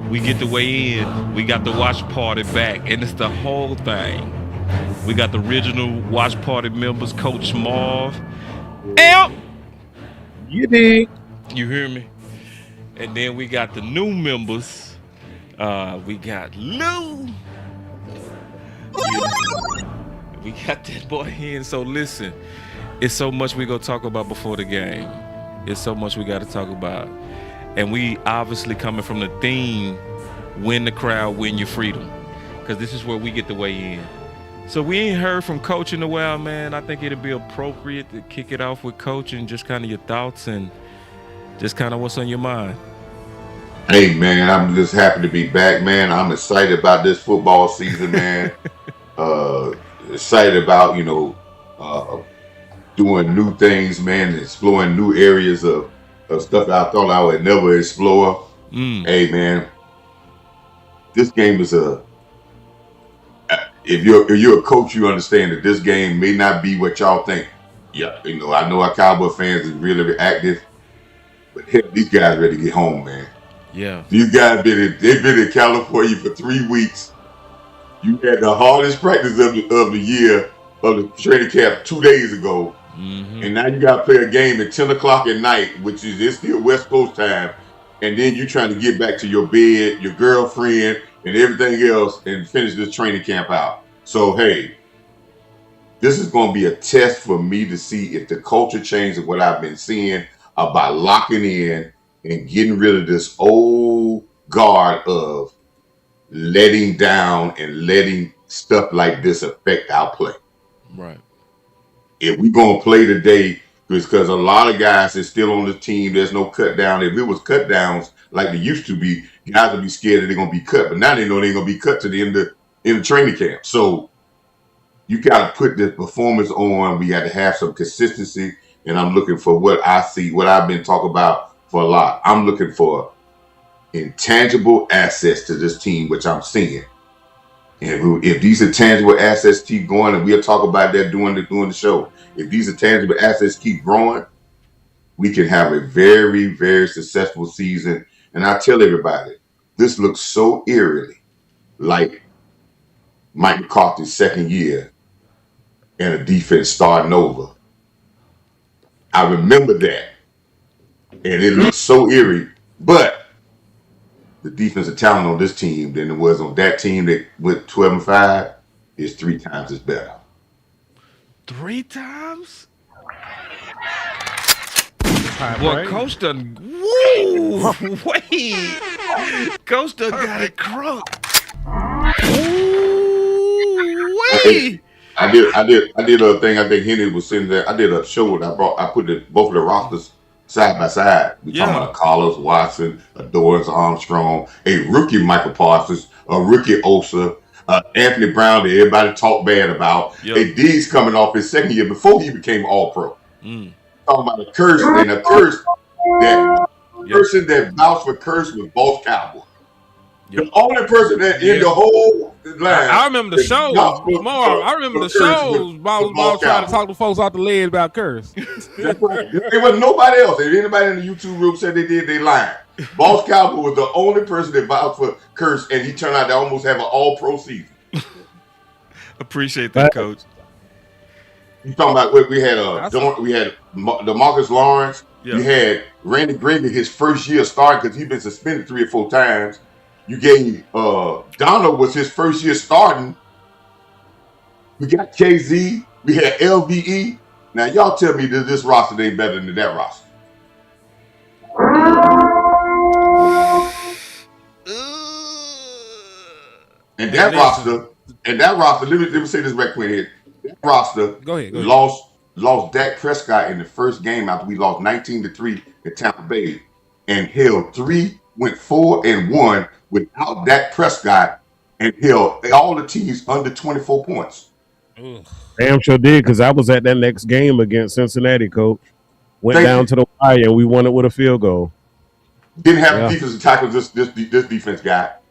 We get the way in. We got the watch party back, and it's the whole thing. We got the original watch party members, Coach Marv. Amp, You dig? you hear me? And then we got the new members. We got Lou. We got that boy in. So listen, it's so much we gonna talk about before the game. It's so much we got to talk about, and we obviously coming from the theme: win the crowd, win your freedom, because this is where we get the way in. So we ain't heard from Coach in a while, man. I think it'd be appropriate to kick it off with Coach and just kind of your thoughts and just kind of what's on your mind. Hey man, I'm just happy to be back, man. I'm excited about this football season, man. uh, Excited about uh, doing new things, man, exploring new areas of stuff that I thought I would never explore. Hey man, this game is if you're a coach, you understand that this game may not be what y'all think. Yeah, I know our Cowboy fans is really active, but hell, these guys ready to get home, man. Yeah. These guys they've been in California for 3 weeks. You had the hardest practice of the year of the training camp 2 days ago. And now you got to play a game at 10 o'clock at night, which is it's still West Coast time. And then you're trying to get back to your bed, your girlfriend, and everything else and finish this training camp out. So, hey, this is going to be a test for me to see if the culture change of what I've been seeing about locking in and getting rid of this old guard of letting down and letting stuff like this affect our play. Right. If we going to play today, because a lot of guys is still on the team, there's no cut down. If it was cut downs like they used to be, guys would be scared that they're going to be cut. But now they know they're going to be cut to the end of in the training camp. So you got to put the performance on. We got to have some consistency. And I'm looking for what I see, what I've been talking about for a lot. I'm looking for intangible assets to this team, which I'm seeing. And if these intangible assets keep going, and we'll talk about that during the show, if these intangible assets keep growing, we can have a very, very successful season. And I tell everybody, this looks so eerily like Mike McCarthy's second year and a defense starting over. I remember that. And it looks so eerie. But the defensive talent on this team than it was on that team that went 12-5 is 3 times as better. 3 times? High Boy, praise. Coach done. Woo! Wait! Coach done got it crunk. Ooh, wait! I did a thing. I think Henry was sitting there. I did a show and I put both of the rosters side by side. We talking about Carlos Watson, a Doris Armstrong, a rookie Michael Parsons, a rookie Osa, Anthony Brown that everybody talked bad about. A D's coming off his second year before he became All Pro. Talking about a curse and a curse that person that vouched for curse was both Cowboys. The only person that in the whole line. I remember the shows. Marv, I remember the shows. Boss trying to talk to folks off the ledge about curse. That's right. There was nobody else. If anybody in the YouTube group said they did, they lied. Boss Cowboy was the only person that vouched for curse, and he turned out to almost have an All-Pro season. Appreciate that, Coach. You talking about what we had? We had DeMarcus Lawrence. You had Randy Gregory his first year starting because he'd been suspended 3 or 4 times. You gave Donald was his first year starting. We got KZ. We had LVE. Now y'all tell me that this roster ain't better than that roster. And that roster, let me say this right quick here. That roster Go ahead. lost Dak Prescott in the first game after we lost 19-3 at Tampa Bay, and held went 4-1 without Dak Prescott, and held all the teams under 24 points. Damn sure did, because I was at that next game against Cincinnati, Coach. Went down to the wire and we won it with a field goal. Didn't have defensive tackles this defense got.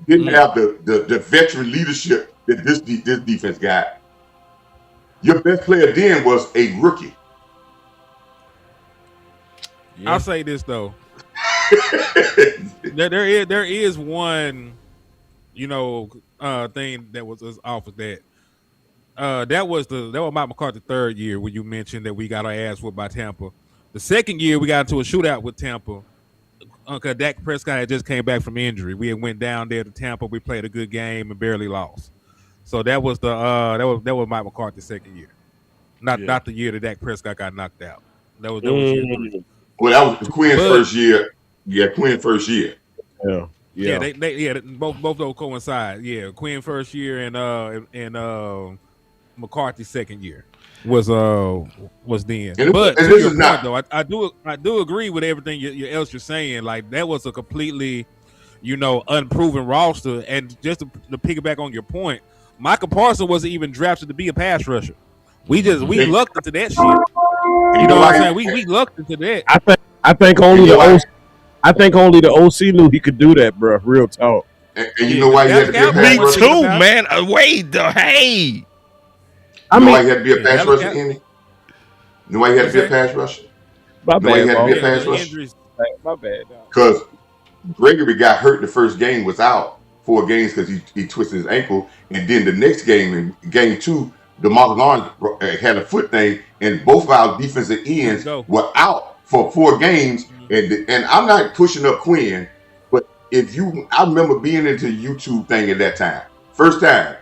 Didn't have the veteran leadership that this defense got. Your best player then was a rookie. I'll say this though. there is one, thing that was off of that. That was Mike McCarthy third year when you mentioned that we got our ass whooped by Tampa. The second year we got into a shootout with Tampa. Uncle Dak Prescott had just came back from injury. We had went down there to Tampa. We played a good game and barely lost. So that was that was Mike McCarthy's second year, not the year that Dak Prescott got knocked out. That was year 3. Well, that was Quinn's first year. Yeah, Quinn's first year. Yeah. Both those coincide. Yeah, Quinn first year and McCarthy's second year was then. But to your point, though, I do agree with everything else you're saying. Like, that was a completely, unproven roster. And just to piggyback on your point, Michael Parsons wasn't even drafted to be a pass rusher. We lucked into that shit. You know what I'm saying? We lucked into that. I think only the OC knew he could do that, bro. Real talk. And you know why he had to be a pass rusher? Me too, man. Wait, hey. You know why he had to be a pass rusher, Andy? You know why he had to be a pass rusher? My bad. He had to be a pass rusher? My bad. Because Gregory got hurt the first game, was out 4 games because he twisted his ankle. And then the next game, in game 2, DeMarcus Lawrence had a foot thing, and both of our defensive ends were out for 4 games. And I'm not pushing up Quinn, but I remember being into the YouTube thing at that time, first time.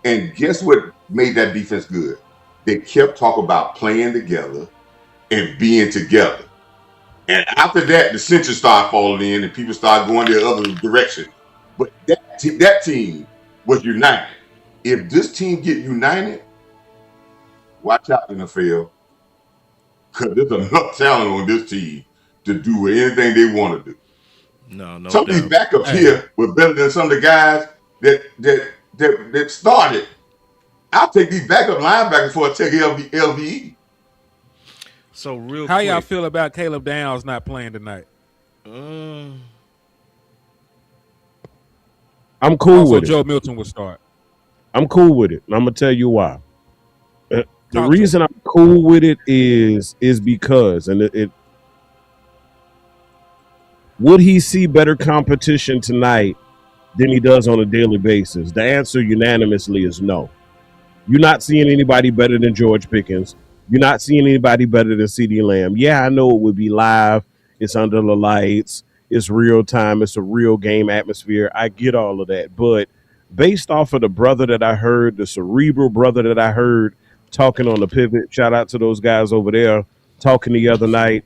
And guess what made that defense good? They kept talking about playing together and being together. And after that, the censure started falling in and people started going the other direction. But that team was united. If this team get united, watch out, NFL. Because there's enough talent on this team to do anything they want to do. No. Some of these backups here were better than some of the guys that started. I'll take these backup linebackers before I take LVE. So real How quick, y'all feel about Caleb Downs not playing tonight? I'm cool with it. Joe Milton will start. I'm cool with it. And I'm gonna tell you why. The reason I'm cool with it is because, and it would he see better competition tonight than he does on a daily basis? The answer unanimously is no. You're not seeing anybody better than George Pickens. You're not seeing anybody better than CeeDee Lamb. Yeah, I know it would be live. It's under the lights. It's real time. It's a real game atmosphere. I get all of that. But based off of the brother that I heard, the cerebral brother that I heard talking on the pivot, shout out to those guys over there talking the other night,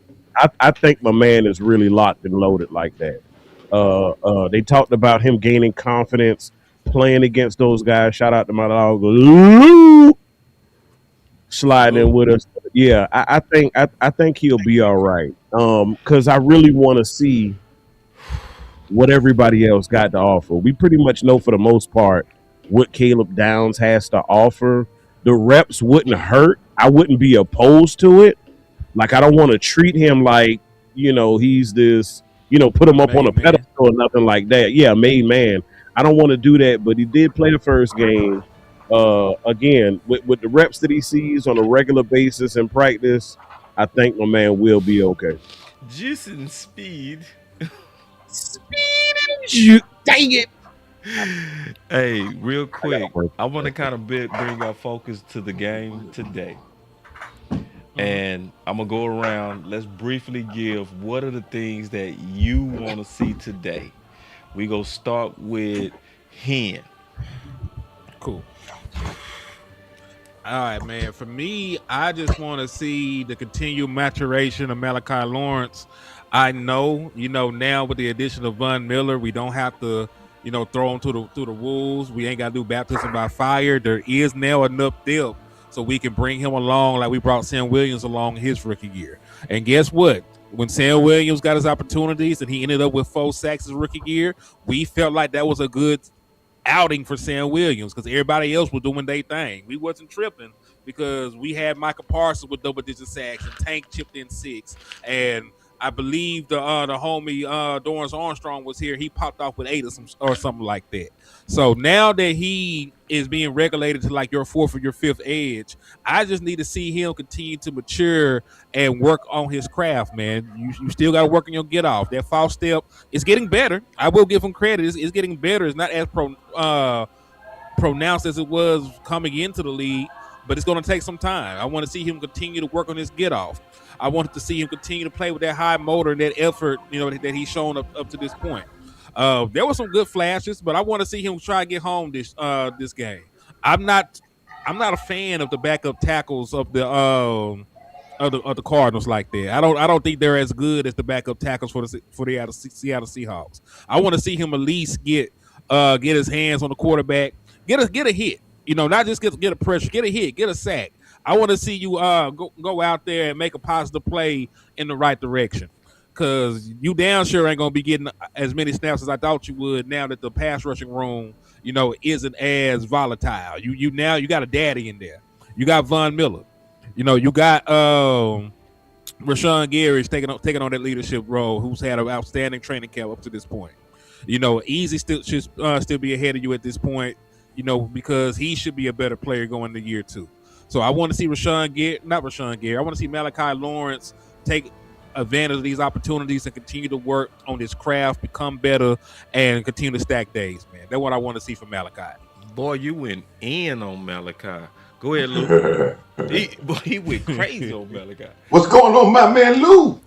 I think my man is really locked and loaded like that. They talked about him gaining confidence playing against those guys. Shout out to my dog sliding in with us. Yeah, I think he'll be all right. Because I really want to see what everybody else got to offer. We pretty much know for the most part what Caleb Downs has to offer. The reps wouldn't hurt. I wouldn't be opposed to it. Like, I don't want to treat him like, he's this, put him up on a pedestal or nothing like that. Yeah, made man. I don't want to do that, but he did play the first game. Again, with the reps that he sees on a regular basis in practice, I think my man will be okay. Juice and speed. Dang it. Hey, real quick, I want to kind of bring our focus to the game today. And I'm going to go around. Let's briefly give what are the things that you want to see today. We go start with Hen. Cool. All right, man. For me, I just want to see the continued maturation of Malachi Lawrence. I know, now with the addition of Von Miller, we don't have to, throw him to the wolves. We ain't got to do baptism by fire. There is now enough depth so we can bring him along like we brought Sam Williams along his rookie year. And guess what? When Sam Williams got his opportunities and he ended up with 4 sacks his rookie year, we felt like that was a good outing for Sam Williams because everybody else was doing their thing. We wasn't tripping because we had Michael Parsons with double-digit sacks and Tank chipped in 6. And I believe the homie Dorrance Armstrong was here. He popped off with 8 or something like that. So now that he is being regulated to like your 4th or your 5th edge, I just need to see him continue to mature and work on his craft, man. You still got to work on your get off. That false step is getting better. I will give him credit. It's getting better. It's not as pronounced as it was coming into the league, but it's going to take some time. I want to see him continue to work on his get off. I wanted to see him continue to play with that high motor and that effort, that he's shown up to this point. There were some good flashes, but I want to see him try to get home this game. I'm not a fan of the backup tackles of the Cardinals like that. I don't think they're as good as the backup tackles for the Seattle Seahawks. I want to see him at least get his hands on the quarterback, get a hit. Not just get a pressure, get a hit, get a sack. I want to see you go out there and make a positive play in the right direction. Because you damn sure ain't gonna be getting as many snaps as I thought you would now that the pass rushing room, isn't as volatile. You got a daddy in there. You got Von Miller. You got Rashawn Gary taking on that leadership role, who's had an outstanding training camp up to this point. Easy should still be ahead of you at this point. Because he should be a better player going into year 2. So I want to see not Rashawn Gary. I want to see Malachi Lawrence take advantage of these opportunities and continue to work on his craft, become better, and continue to stack days, man. That's what I want to see from Malachi. Boy, you went in on Malachi. Go ahead, Lou. he went crazy on Malachi. What's going on, my man Lou?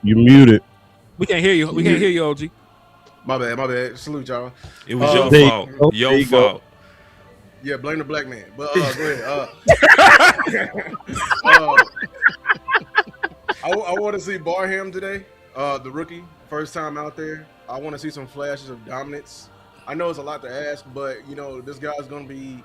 You muted. We can't hear you. We can't hear you, OG. My bad. Salute, y'all. It was your fault. Your fault. Yeah, blame the black man. But go ahead. I want to see Barham today, the rookie, first time out there. I want to see some flashes of dominance. I know it's a lot to ask, but this guy's going to be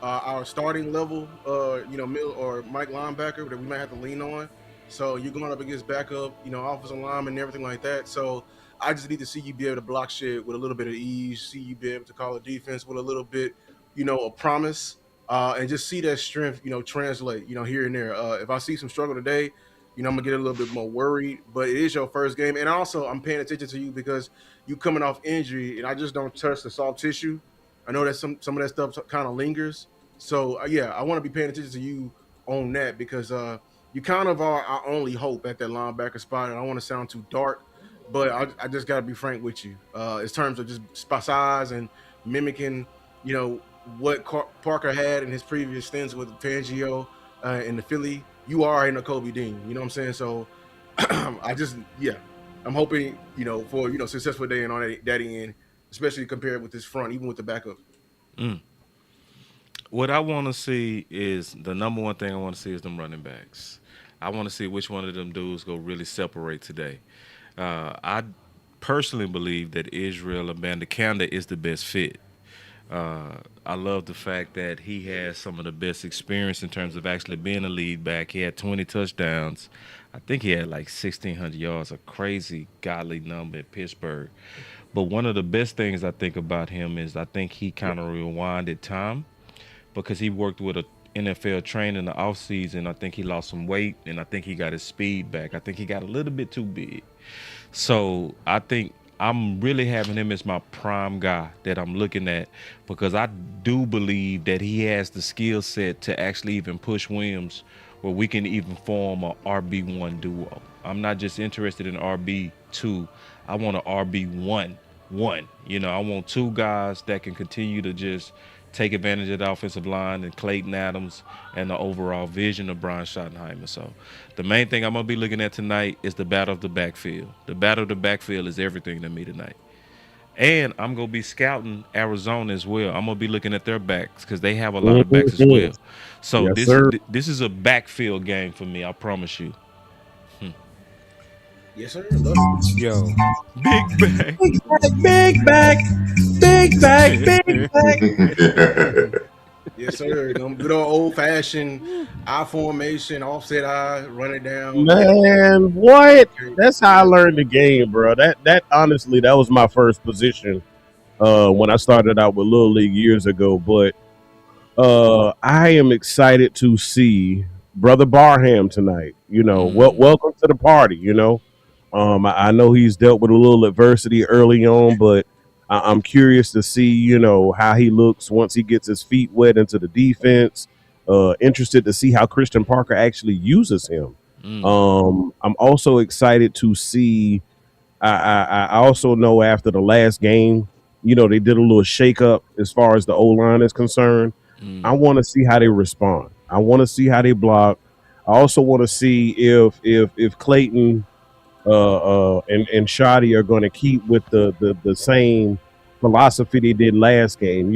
our starting level, middle or Mike linebacker that we might have to lean on. So you're going up against backup, offensive linemen and everything like that. So I just need to see you be able to block shit with a little bit of ease, see you be able to call a defense with a little bit, of promise, and just see that strength, translate, here and there. If I see some struggle today, I'm going to get a little bit more worried. But it is your first game. And also, I'm paying attention to you because you coming off injury, and I just don't touch the soft tissue. I know that some of that stuff kind of lingers. So, I want to be paying attention to you on that because you kind of are our only hope at that linebacker spot. And I don't want to sound too dark, but I just got to be frank with you. In terms of just size and mimicking, what Parker had in his previous stints with Fangio in the Philly, you are a Kobe Dean. You know what I'm saying? So I'm hoping, for, successful day and on that end, especially compared with this front, even with the backup. What I want to see is the number one thing I want to see is them running backs. I want to see which one of them dudes go really separate today. I personally believe that Israel Abanikanda is the best fit. I love the fact that he has some of the best experience in terms of actually being a lead back. He had 20 touchdowns. I think he had like 1,600 yards, a crazy godly number in Pittsburgh. But one of the best things I think about him is I think he kind of rewinded time because he worked with a NFL trainer in the offseason. I think he lost some weight, and I think he got his speed back. I think he got a little bit too big. So I think I'm really having him as my prime guy that I'm looking at because I do believe that he has the skill set to actually even push Williams where we can even form a RB1 duo. I'm not just interested in RB2. I want an RB1. I want two guys that can continue to just take advantage of the offensive line and Clayton Adams and the overall vision of Brian Schottenheimer. So the main thing I'm going to be looking at tonight is the battle of the backfield. The battle of the backfield is everything to me tonight. And I'm going to be scouting Arizona as well. I'm going to be looking at their backs because they have a lot of backs as well. So Yes, this is a backfield game for me, I promise you. Yes, sir. Love it. Yo. Big back. Big back. Yes, sir. Them good old fashioned I formation, offset I, run it down. Man, what? That's how I learned the game, bro. That honestly, that was my first position when I started out with Little League years ago. But I am excited to see Brother Barham tonight. Mm. Welcome to the party. I know he's dealt with a little adversity early on, but I'm curious to see, how he looks once he gets his feet wet into the defense. Interested to see how Christian Parker actually uses him. Mm. I'm also excited to see. I also know after the last game, they did a little shakeup as far as the O line is concerned. I Mm. want to see how they respond. I want to see how they block. I also want to see if Clayton and Shoddy are going to keep with the same philosophy they did last game.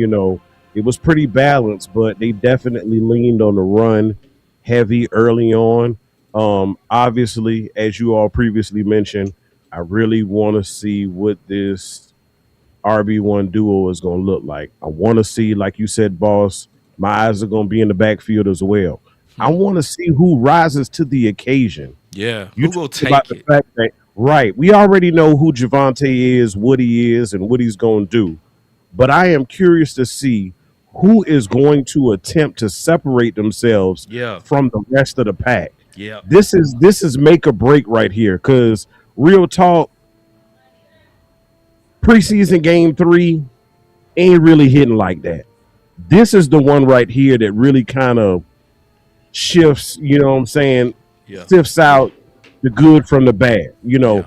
It was pretty balanced, but they definitely leaned on the run heavy early on. Obviously, as you all previously mentioned, I really want to see what this RB1 duo is going to look like. I want to see, like you said, boss, my eyes are going to be in the backfield as well. I Hmm. want to see who rises to the occasion. Yeah. You Who talk gonna about take the it? fact that, right, we already know who Javante is, what he is, and what he's going to do. But I am curious to see who is going to attempt to separate themselves Yeah. from the rest of the pack. Yeah. This is make or break right here. Because real talk, preseason game 3 ain't really hitting like that. This is the one right here that really kind of shifts, you know what I'm saying, Yeah. sifts out the good from the bad, Yeah.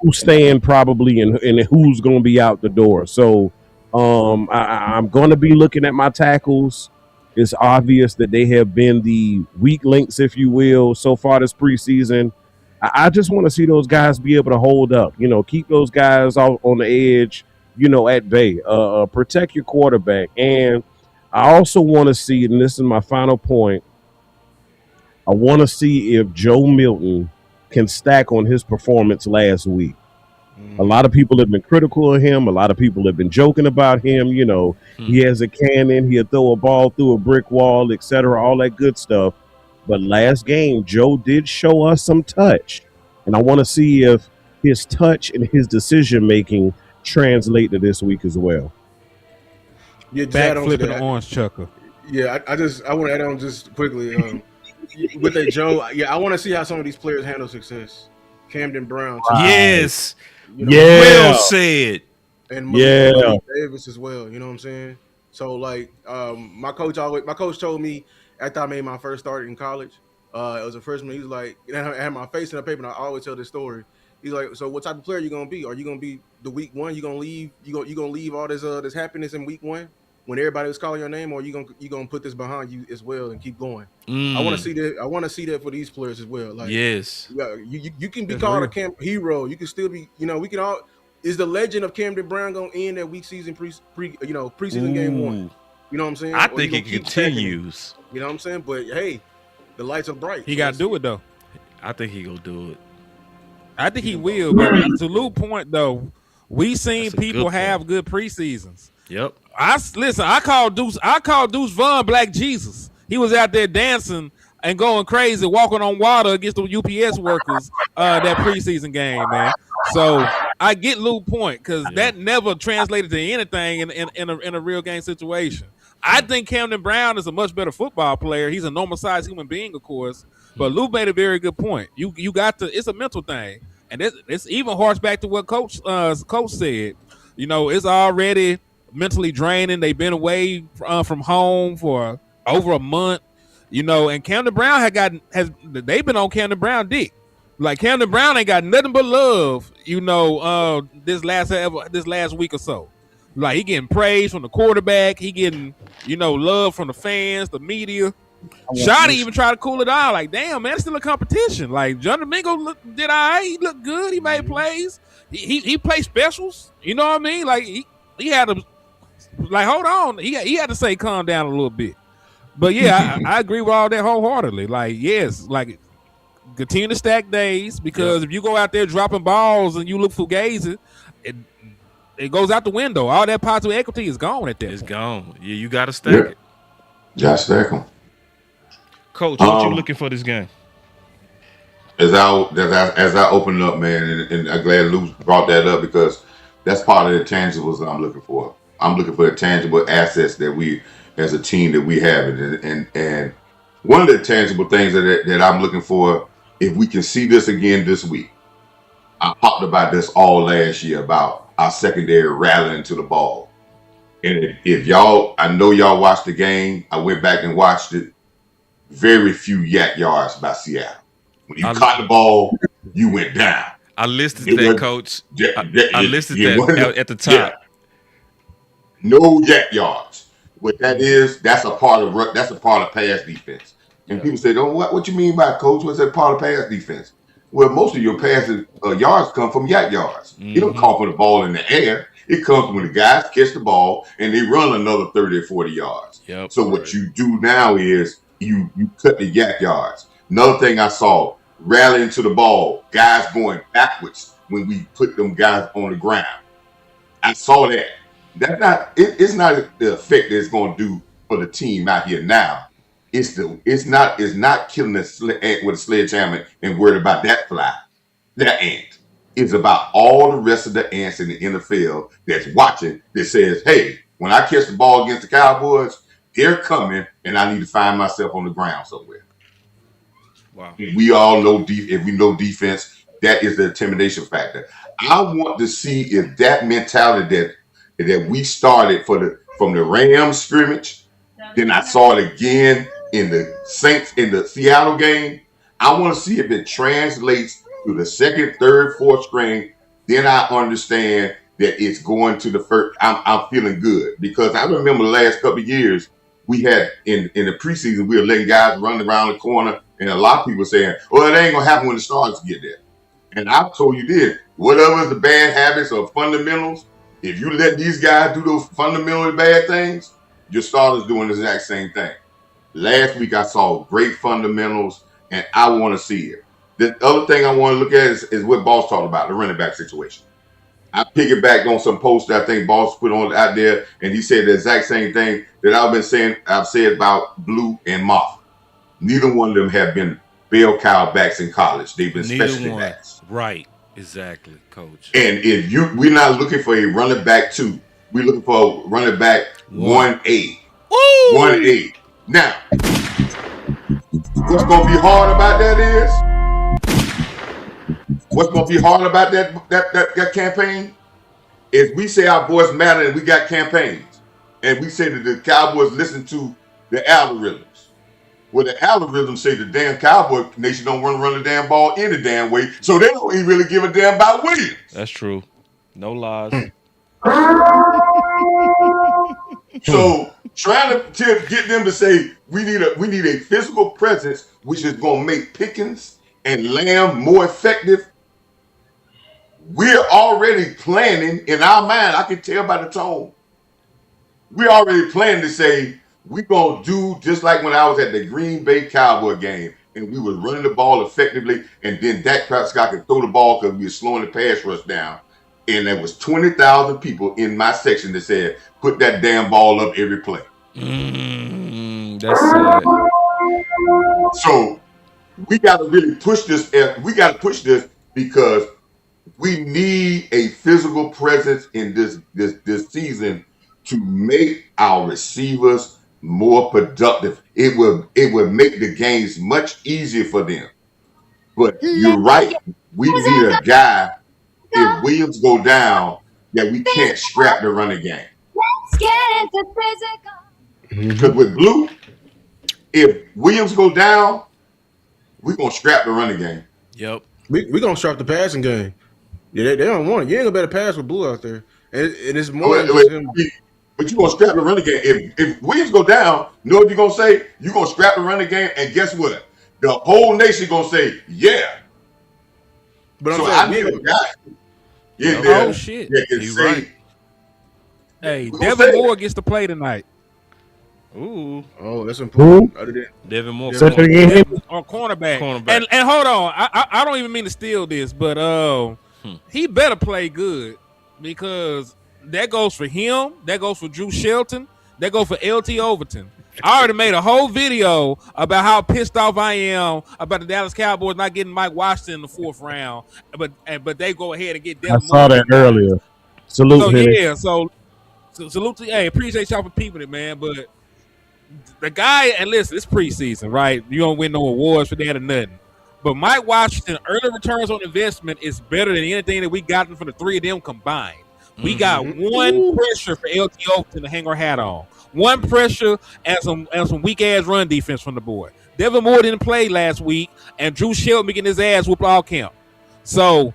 who's staying probably and who's going to be out the door. So I'm going to be looking at my tackles. It's obvious that they have been the weak links, if you will, so far this preseason. I just want to see those guys be able to hold up, keep those guys out on the edge, at bay, protect your quarterback. And I also want to see, and this is my final point, I want to see if Joe Milton can stack on his performance last week. A lot of people have been critical of him. A lot of people have been joking about him. Hmm. He has a cannon. He'll throw a ball through a brick wall, etc. All that good stuff. But last game, Joe did show us some touch. And I want to see if his touch and his decision making translate to this week as well. Yeah, just add on to Backflipping that. orange chucker. Yeah, I want to add on just quickly with that Joe. Yeah, I want to see how some of these players handle success. Camden Brown, too, Yes. Yeah. Well said. and Yeah. Malik Davis as well. You know what I'm saying? So like, my coach told me after I made my first start in college, it was a freshman. He was like, and I had my face in the paper, and I always tell this story. He's like, so what type of player are you gonna be? Are you gonna be the week one? You gonna leave? You gonna leave all this happiness in week one when everybody was calling your name, or you gonna put this behind you as well and keep going? I want to Mm. see that. I want to see that for these players as well. Like, Yes. yeah, you can be That's called a real. camp hero. You can still be. We can all. Is the legend of Camden Brown gonna end at week season preseason game 1? Ooh. You know what I'm saying? I Or you think gonna it keep stacking it? continues. You know what I'm saying? But hey, the lights are bright. He so got let's to do see. it though. I think he gonna do it. I think he will. But to Lou's point though, we seen That's a people good have point. good preseasons. Yep. Listen. I call Deuce Vaughn Black Jesus. He was out there dancing and going crazy, walking on water against the UPS workers that preseason game, man. So I get Lou's point because Yeah. that never translated to anything in a real game situation. I think Camden Brown is a much better football player. He's a normal sized human being, of course. But Lou made a very good point. You got to. It's a mental thing, and it's even harks back to what Coach said. It's already mentally draining. They've been away from home for over a month. And Camden Brown they've been on Camden Brown dick. Like Camden Brown ain't got nothing but love. This last week or so. Like he getting praise from the quarterback. He getting love from the fans, the media. Shotty even tried to cool it down. Like, damn, man, it's still a competition. Like, John Domingo did all right. He looked good. He made plays. He played specials. You know what I mean? Like, he had to, like, hold on. He had to say calm down a little bit. But, yeah, I agree with all that wholeheartedly. Like, yes, like, continue to stack days because if you go out there dropping balls and you look fugazi, it goes out the window. All that positive equity is gone at that It's point. gone. Yeah, you gotta stack Yeah. it. Josh stack them. Coach, what you Um, looking for this game? As I open up, man, and I'm glad Lou brought that up because that's part of the tangibles that I'm looking for. I'm looking for the tangible assets that we, as a team, that we have, and one of the tangible things that I'm looking for, if we can see this again this week. I talked about this all last year about our secondary rallying to the ball. And if y'all, I know y'all watched the game. I went back and watched it. Very few yak yards by Seattle. When you caught the ball, you went down. I listed that, Coach. I listed that at the top. Yeah. No yak yards. What that is, that's a part of pass defense. And people say, "Oh, what you mean by, Coach? What's that part of pass defense?" Well, most of your passing yards come from yak yards. It don't come from the ball in the air. It comes when the guys catch the ball and they run another 30 or 40 yards. Yep, so what you do now is you cut the yak yards. Another thing I saw, rallying to the ball, guys going backwards when we put them guys on the ground. I saw that. That's not it's not the effect that it's going to do for the team out here now. It's not killing the ant with a sledgehammer and worried about that fly, that ant. It's about all the rest of the ants in the NFL that's watching that says, "Hey, when I catch the ball against the Cowboys, they're coming, and I need to find myself on the ground somewhere." Wow. We all know if we know defense, that is the intimidation factor. I want to see if that mentality that we started from the Rams scrimmage, then I saw it again in the Seattle game. I want to see if it translates to the second, third, fourth string. Then I understand that it's going to the first. I'm feeling good because I remember the last couple of years we had in the preseason, we were letting guys run around the corner, and a lot of people saying, "Well, it ain't gonna happen when the starters get there." And I told you this: whatever is the bad habits or fundamentals, if you let these guys do those fundamentally bad things, your starters doing the exact same thing. Last week I saw great fundamentals, and I want to see it. The other thing I want to look at is what Boss talked about, the running back situation. I piggybacked on some posts that I think Boss put on out there, and he said the exact same thing that I've said about Blue and Moff. Neither one of them have been bell cow backs in college. They've been specialty backs. Right. Exactly, Coach. And if we're not looking for a running back 2, we're looking for a running back 1A. 1A. Now, what's going to be hard about that campaign is we say our voice matter and we got campaigns. And we say that the Cowboys listen to the algorithms. Well, the algorithms say the damn Cowboy Nation don't want to run the damn ball any damn way, so they don't even really give a damn about Williams. That's true. No lies. So trying to get them to say we need a physical presence, which is going to make Pickens and Lamb more effective. We're already planning in our mind. I can tell by the tone. We're already planning to say we're going to do just like when I was at the Green Bay Cowboy game and we were running the ball effectively, and then Dak Prescott could throw the ball because we were slowing the pass rush down. And there was 20,000 people in my section that said, "Put that damn ball up every play." That's sad. So we got to really push this. We got to push this because we need a physical presence in this season to make our receivers more productive. It will make the games much easier for them. But you're right. We need a guy. If Williams go down, that we can't scrap the running game. Let's get into physical. Because with Blue, if Williams go down, we're going to scrap the running game. Yep. We're going to scrap the passing game. Yeah, they don't want it. You ain't going to better pass with Blue out there. And it's more than just him. But you're going to scrap the running game. If Williams go down, you know what you're going to say? You're going to scrap the running game, and guess what? The whole nation going to say, yeah. But so I need a guy. Oh, shit. You're right. Hey, Devin Moore gets to play tonight. Ooh. Oh, that's important. Other than Devin Moore. On cornerback. And hold on. I don't even mean to steal this, but he better play good because that goes for him. That goes for Drew Shelton. That goes for LT Overton. I already made a whole video about how pissed off I am about the Dallas Cowboys not getting Mike Washington in the 4th round, but they go ahead and get Devin Moore. I saw that earlier. Salute him. Yeah, so salute to hey, appreciate y'all for peeping it, man. But the guy, and listen, it's preseason, right? You don't win no awards for that or nothing. But Mike Washington early returns on investment is better than anything that we gotten from the three of them combined. We got one pressure for LT Overton to hang our hat on. One pressure and some weak ass run defense from the boy. Devin Moore didn't play last week, and Drew Shelton getting his ass whooped all camp. So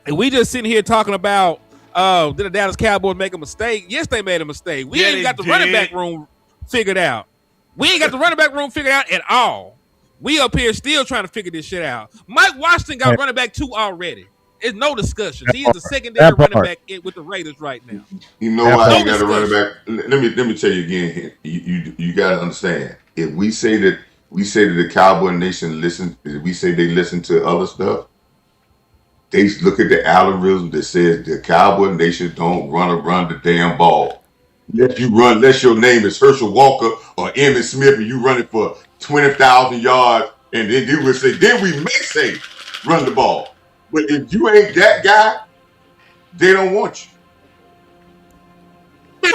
and we just sitting here talking about did the Dallas Cowboys make a mistake? Yes, they made a mistake. We ain't got the running back room figured out. We ain't got the running back room figured out at all. We up here still trying to figure this shit out. Mike Washington got running back 2 already. It's no discussion. He is the secondary running back with the Raiders right now. You know why he got a running back? Let me tell you again. You got to understand. If we say that the Cowboy Nation we say they listen to other stuff. They look at the algorithm that says the Cowboy Nation don't run the damn ball. Unless your name is Herschel Walker or Emmitt Smith, and you run it for 20,000 yards, and then you would say, then we may say run the ball. But if you ain't that guy, they don't want you. If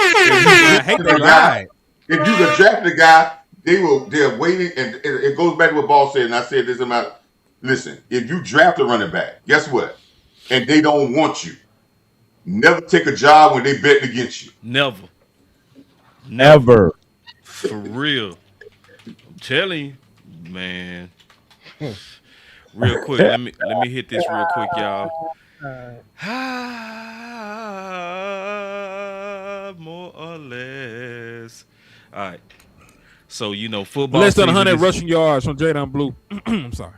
you can draft the guy, they're waiting, and it goes back to what Ball said, and I said this about. Listen, if you draft a running back, guess what? And they don't want you. Never take a job when they bet against you. Never. For real. I'm telling you, man. Real quick, let me hit this real quick, y'all. More or less. All right. So football. Less than 100 rushing yards from Jadon Blue. I'm sorry.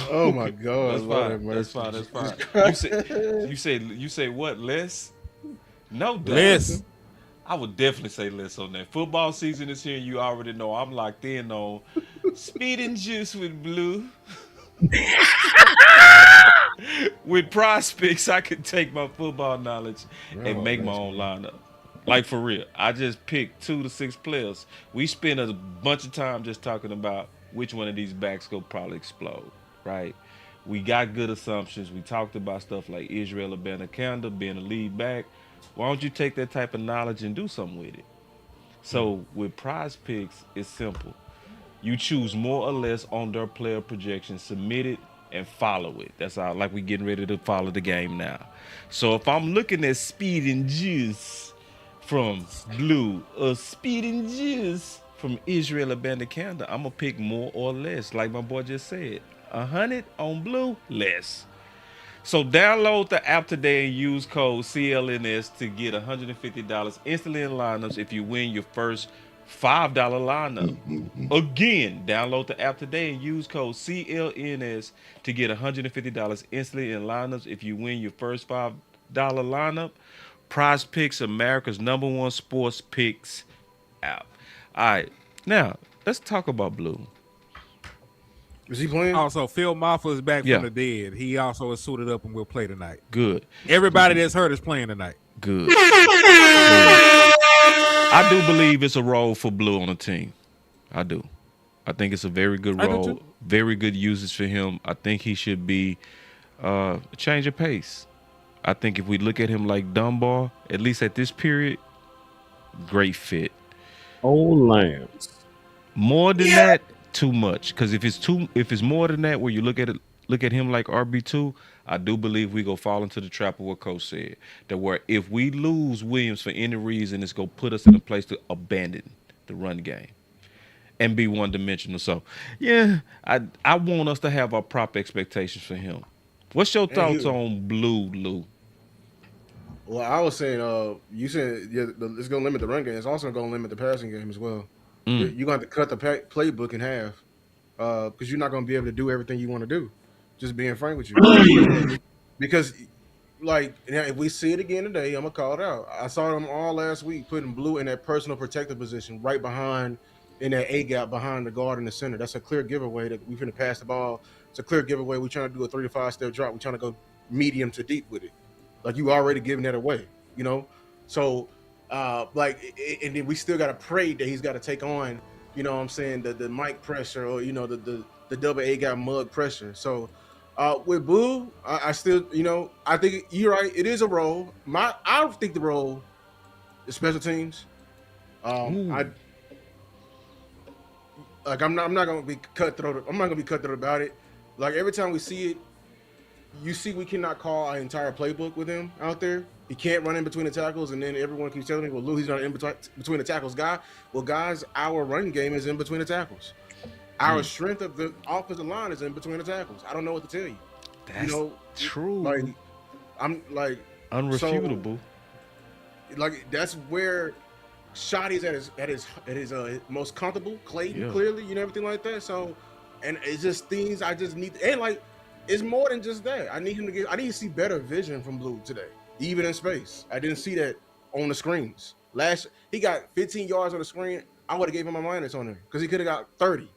Oh my God! That's fine. You say what? Less? No, less. I would definitely say less on that. Football season is here, and you already know I'm locked in on speed and juice with Blue. With PrizePicks, I can take my football knowledge and make my own lineup. Like for real, I just picked 2 to 6 players. We spend a bunch of time just talking about which one of these backs go probably explode. Right, we got good assumptions. We talked about stuff like Israel Abanikanda being a lead back. Why don't you take that type of knowledge and do something with it? So with PrizePicks, it's simple. You choose more or less on their player projection, submit it, and follow it. That's how, like we getting ready to follow the game now. So if I'm looking at speed and juice from Blue or speed and juice from Israel Abanikanda, I'm gonna pick more or less, like my boy just said. 100 on Blue, less. So download the app today and use code CLNS to get $150 instantly in lineups if you win your first $5 lineup. Again, download the app today and use code CLNS to get $150 instantly in lineups if you win your first $5 lineup. PrizePicks, America's #1 sports picks app. All right, now let's talk about Blue. Is he playing? Also, Phil Maffa is back from the dead. He also is suited up and will play tonight. Good. Everybody that's hurt is playing tonight. Good. I do believe it's a role for Blue on the team. I do. I think it's a very good role. Very good uses for him. I think he should be a change of pace. I think if we look at him like Dunbar, at least at this period, great fit. Old Lambs. More than that, too much. Because if it's more than that, where you look at him like RB2, I do believe we go fall into the trap of what Coach said. That where if we lose Williams for any reason, it's gonna put us in a place to abandon the run game and be one-dimensional. So yeah, I want us to have our proper expectations for him. What's your thoughts on Blue, Lou? Well, I was saying, you said it's gonna limit the run game. It's also gonna limit the passing game as well. You're going to have to cut the playbook in half because you're not going to be able to do everything you want to do. Just being frank with you. Because, like, if we see it again today, I'm going to call it out. I saw them all last week putting Blue in that personal protective position right behind, in that A-gap behind the guard in the center. That's a clear giveaway that we're going to pass the ball. It's a clear giveaway. We're trying to do a 3 to 5 step drop. We're trying to go medium to deep with it. Like, you already giving that away, So, and then we still got to pray that he's got to take on, what I'm saying, the mic pressure or, the double A gap mug pressure. So with Blue, I still, I think you're right. It is a role. I think the role special teams. Ooh. I'm not gonna be cutthroat. I'm not gonna be cutthroat about it. Like every time we see it, you see we cannot call our entire playbook with him out there. He can't run in between the tackles, and then everyone keeps telling me, "Well, Lou, he's not in between the tackles, guy." Well, guys, our running game is in between the tackles. Our strength of the offensive line is in between the tackles. I don't know what to tell you. That's true. Like I'm like Unrefutable. So, like that's where Shotty's at his most comfortable. Clayton clearly, everything like that. So, and it's just things I just need, and like it's more than just that. I need to see better vision from Blue today, even in space. I didn't see that on the screens. He got 15 yards on the screen. I would have gave him a minus on there because he could have got 30.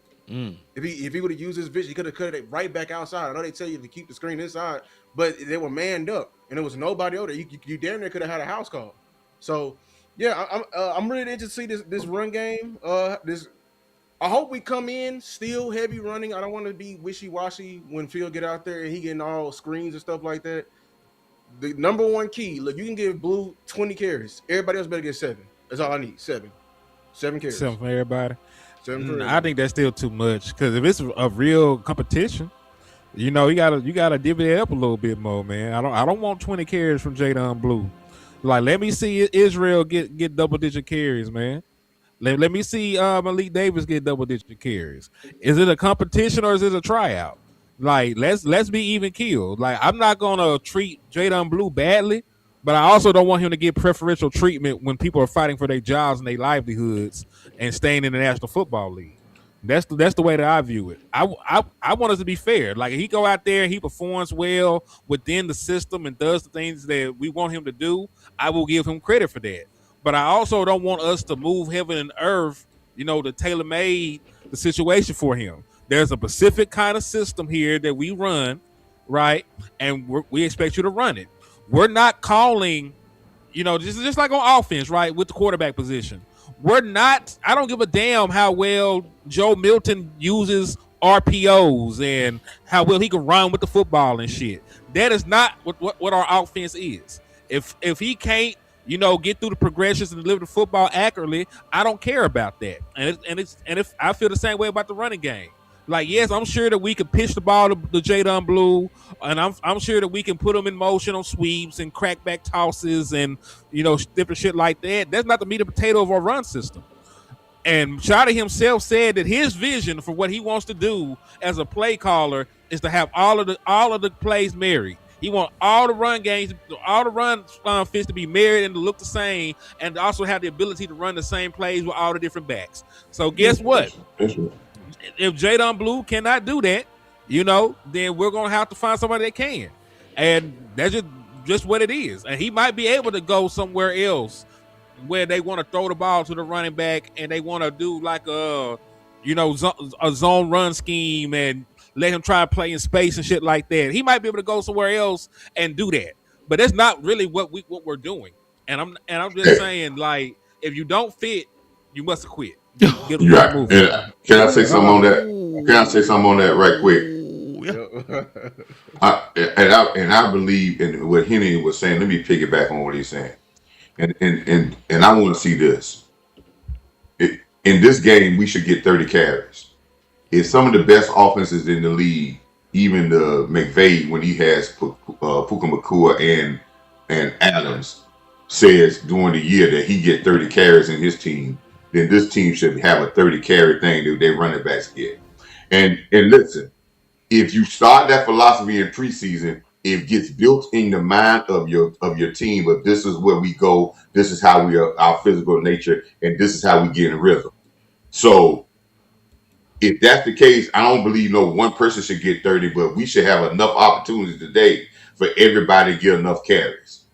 If he would have used his vision, he could have cut it right back outside. I know they tell you to keep the screen inside, but they were manned up and there was nobody over there. You damn near could have had a house call. So yeah, I'm really interested to see this run game. I hope we come in still heavy running. I don't want to be wishy-washy when Phil get out there and he getting all screens and stuff like that. The number one key, look, you can give Blue 20 carries. Everybody else better get 7. That's all I need. 7 carries. 7 for everybody. 7 for everybody. I think that's still too much because if it's a real competition, you gotta divvy it up a little bit more, man. I don't want 20 carries from Jadon Blue. Like, let me see Israel get double-digit carries, man. Let me see Malik Davis get double-digit carries. Is it a competition or is it a tryout? Like, let's be even keeled. Like, I'm not gonna treat Jadon Blue badly, but I also don't want him to get preferential treatment when people are fighting for their jobs and their livelihoods and staying in the National Football League. That's the way that I view it. I want us to be fair. Like, if he go out there, he performs well within the system and does the things that we want him to do, I will give him credit for that. But I also don't want us to move heaven and earth, to tailor-made the situation for him. There's a specific kind of system here that we run, right? And we expect you to run it. We're not calling, just like on offense, right, with the quarterback position. I don't give a damn how well Joe Milton uses RPOs and how well he can run with the football and shit. That is not what our offense is. If he can't, get through the progressions and deliver the football accurately, I don't care about that. And if I feel the same way about the running game. Like, yes, I'm sure that we can pitch the ball to Jadon Blue, and I'm sure that we can put him in motion on sweeps and crackback tosses and different shit like that. That's not the meat and potato of our run system. And Shotty himself said that his vision for what he wants to do as a play caller is to have all of the plays married. He wants all the run games, all the run fits to be married and to look the same, and to also have the ability to run the same plays with all the different backs. So guess what? If Jadon Blue cannot do that, then we're gonna have to find somebody that can, and that's just what it is. And he might be able to go somewhere else where they want to throw the ball to the running back and they want to do like a zone run scheme and let him try to play in space and shit like that. He might be able to go somewhere else and do that, but that's not really what we're doing. And I'm just saying, like, if you don't fit, you must have quit. Right. Can I say something on that? Can I say something on that right quick? I believe in what Henny was saying. Let me piggyback on what he's saying. And I want to see this. In this game, we should get 30 carries. It's some of the best offenses in the league. Even the McVay, when he has Puka Nacua and Adams, says during the year that he get 30 carries in his team, then this team should have a 30 carry thing that their running backs get. And listen, if you start that philosophy in preseason, it gets built in the mind of your team. But this is where we go. This is how we are, our physical nature, and this is how we get in rhythm. So if that's the case, I don't believe no one person should get 30, but we should have enough opportunities today for everybody to get enough carries.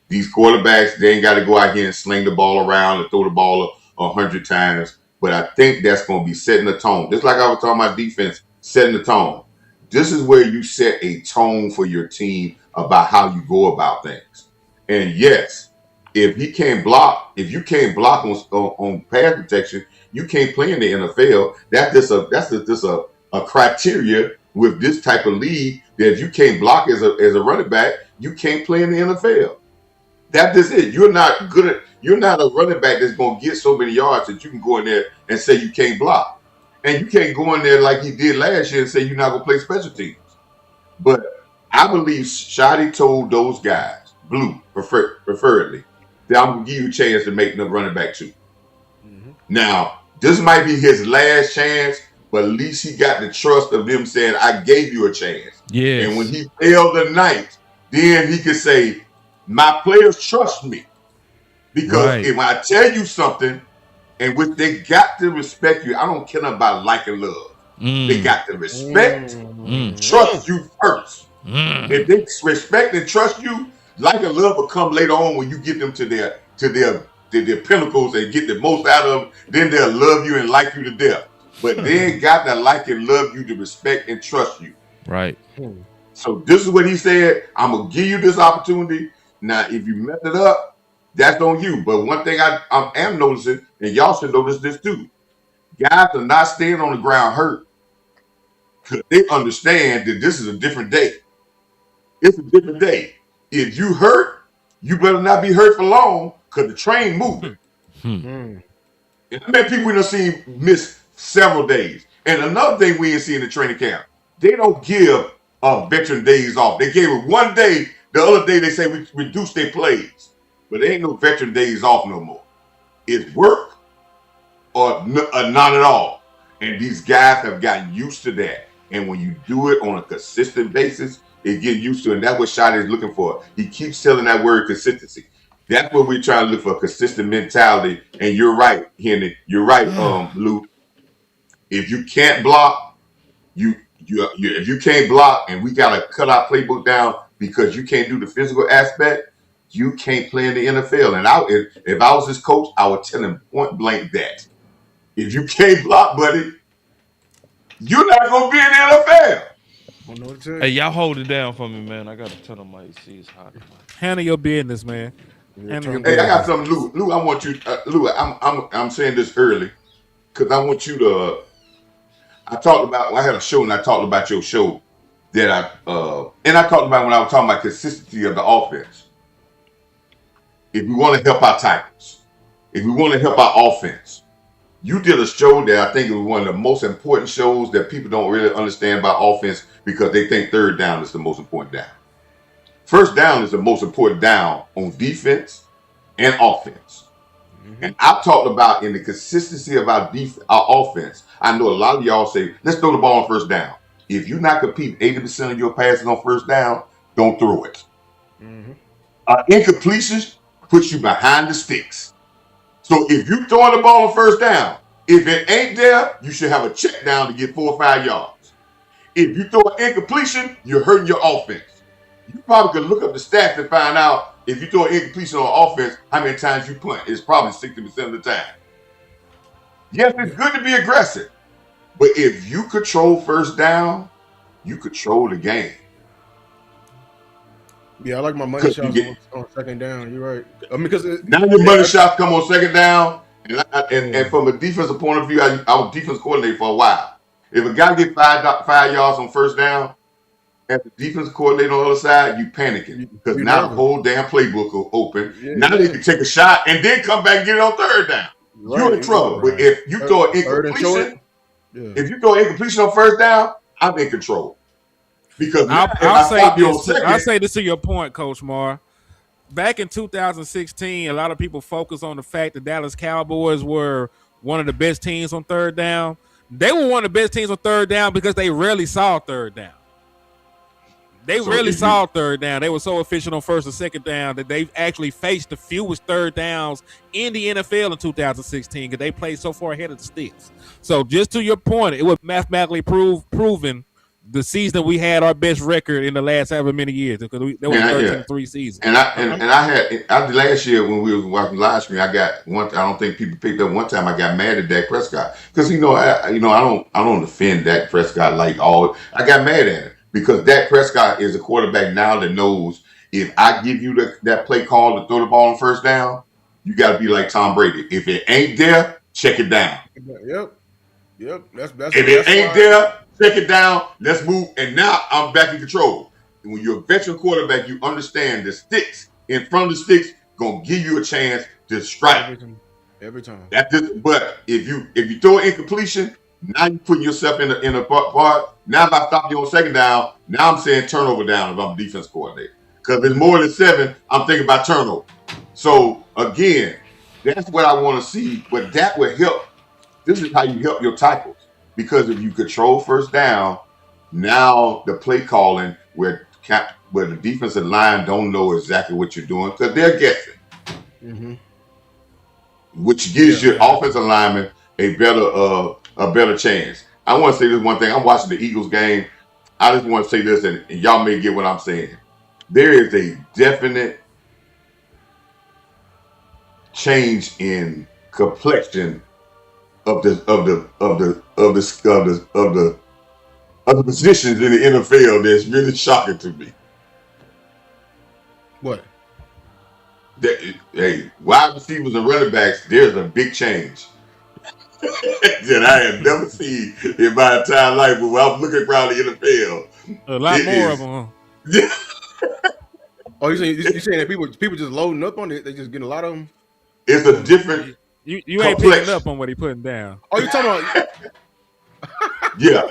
These quarterbacks, they ain't got to go out here and sling the ball around and throw the ball 100 times. But I think that's going to be setting the tone. Just like I was talking about defense, setting the tone. This is where you set a tone for your team about how you go about things. And yes, if you can't block on pass protection, you can't play in the NFL. That's just a criteria with this type of league that if you can't block as a running back, you can't play in the NFL. That is it. You're not a running back that's gonna get so many yards that you can go in there and say you can't block. And you can't go in there like he did last year and say you're not gonna play special teams. But I believe Shotty told those guys, Blue, preferably, that I'm gonna give you a chance to make the running back too. Mm-hmm. Now, this might be his last chance, but at least he got the trust of them saying, I gave you a chance. Yes. And when he failed the night, then he could say, my players trust me. Because if I tell you something, and which they got to respect you, I don't care about like and love. They got to respect, trust you first. If they respect and trust you, like and love will come later on when you get them to their pinnacles and get the most out of them. Then they'll love you and like you to death. But they ain't got to like and love you to respect and trust you. Right. So this is what he said. I'm gonna give you this opportunity. Now, if you mess it up, that's on you. But one thing I am noticing, and y'all should notice this too, guys are not staying on the ground hurt because they understand that this is a different day. It's a different day. If you hurt, you better not be hurt for long because the train moving. And I mean, people we done seen miss several days. And another thing we ain't see in the training camp, they don't give veteran days off. They gave it one day. The other day they say we reduced their plays. But there ain't no veteran days off no more. It's work or not at all. And these guys have gotten used to that. And when you do it on a consistent basis, it get used to it. And that's what Shotty is looking for. He keeps telling that word consistency. That's what we're trying to look for, consistent mentality. And you're right, Henry. You're right, Lou. If you can't block, if you can't block, and we gotta cut our playbook down because you can't do the physical aspect, you can't play in the NFL. And if I was his coach, I would tell him point blank that if you can't block, buddy, you're not gonna be in the NFL. Hey, y'all hold it down for me, man. I gotta turn on my AC. It's hot. Handle your business, man. Handle your Hey, I got business. something, Lou. Lou, I want you, Lou. I'm saying this early because I want you to. I had a show and I talked about your show and I talked about when I was talking about consistency of the offense. If we want to help our tackles, if we want to help our offense, you did a show that I think it was one of the most important shows that people don't really understand about offense because they think third down is the most important down. First down is the most important down on defense and offense. And I talked about in the consistency of our offense. I know a lot of y'all say, let's throw the ball on first down. If you're not competing 80% of your passes on first down, don't throw it. Incompletions puts you behind the sticks. So if you throwing the ball on first down, if it ain't there, you should have a check down to get 4 or 5 yards. If you throw an incompletion, you're hurting your offense. You probably could look up the stats and find out if you throw an incompletion on offense, how many times you punt. It's probably 60% of the time. Yes, it's good to be aggressive. But if you control first down, you control the game. Yeah, I like my money shots on second down. You're right. I mean, because now your money shots come on second down, and from a defensive point of view, I was defense coordinator for a while. If a guy get 5 yards on first down, as the defense coordinator on the other side, you panicking because now the whole damn playbook will open. Now they can take a shot and then come back and get it on third down. Right. You're in trouble. But if you throw an incompletion, if you throw an incompletion on first down, I'm in control. Because I'll say this to your point, Coach Mar. Back in 2016, a lot of people focused on the fact that Dallas Cowboys were one of the best teams on third down. They were one of the best teams on third down because they rarely saw third down. They really saw third down. They were so efficient on first and second down that they've actually faced the fewest third downs in the NFL in 2016 because they played so far ahead of the sticks. So just to your point, it was mathematically proven the season we had our best record in the last however many years because there was 13-3 season. And I last year when we was watching live stream, I got one. I don't think people picked up one time. I got mad at Dak Prescott because I don't defend Dak Prescott like all. I got mad at him. Because Dak Prescott is a quarterback now that knows if I give you that play call to throw the ball on first down, you got to be like Tom Brady. If it ain't there, check it down. Yep. If it ain't there, check it down. Let's move. And now I'm back in control. And when you're a veteran quarterback, you understand the sticks in front of the sticks. gonna give you a chance to strike. Every time. That's just, but if you throw an incompletion, now you're putting yourself in a part. Now if I stop you on second down, now I'm saying turnover down if I'm a defense coordinator. Because if it's more than 7, I'm thinking about turnover. So again, that's what I want to see. But that will help. This is how you help your tackles. Because if you control first down, now the play calling where the defensive line don't know exactly what you're doing because they're guessing. Mm-hmm. Which gives your offensive lineman a better chance. I want to say this one thing. I'm watching the Eagles game. I just want to say this, and y'all may get what I'm saying. There is a definite change in complexion of the positions in the NFL that's really shocking to me. What? Hey, wide receivers and running backs, there's a big change that I have never seen in my entire life. But when I'm looking around the NFL, a lot more of them. Huh? Oh, you saying that people just loading up on it? They just getting a lot of them. It's a different. You ain't picking up on what he putting down. Oh, you talking about? Yeah.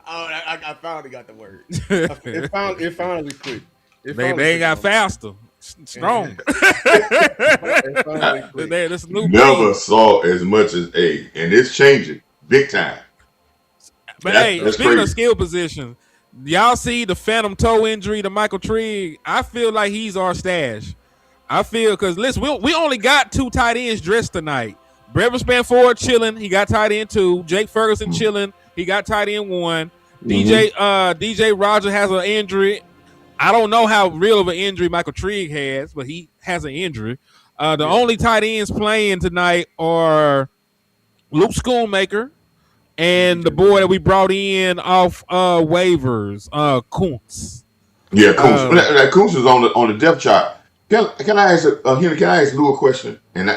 I finally got the word. It finally clicked. They ain't got faster. Strong. That's never saw as much as and it's changing big time. But speaking of skill position, y'all see the phantom toe injury to Michael Trigg? I feel like he's our stash. I feel because listen, we only got 2 tight ends dressed tonight. Brevin Spanford chilling, he got tight end 2. Jake Ferguson chilling, he got tight end 1. DJ Roger has an injury. I don't know how real of an injury Michael Trigg has, but he has an injury. The only tight ends playing tonight are Luke Schoonmaker and the boy that we brought in off waivers, Kuntz. Yeah, Kuntz. Kuntz is on the depth chart. Can I ask Henry? Can I ask Lou a question? And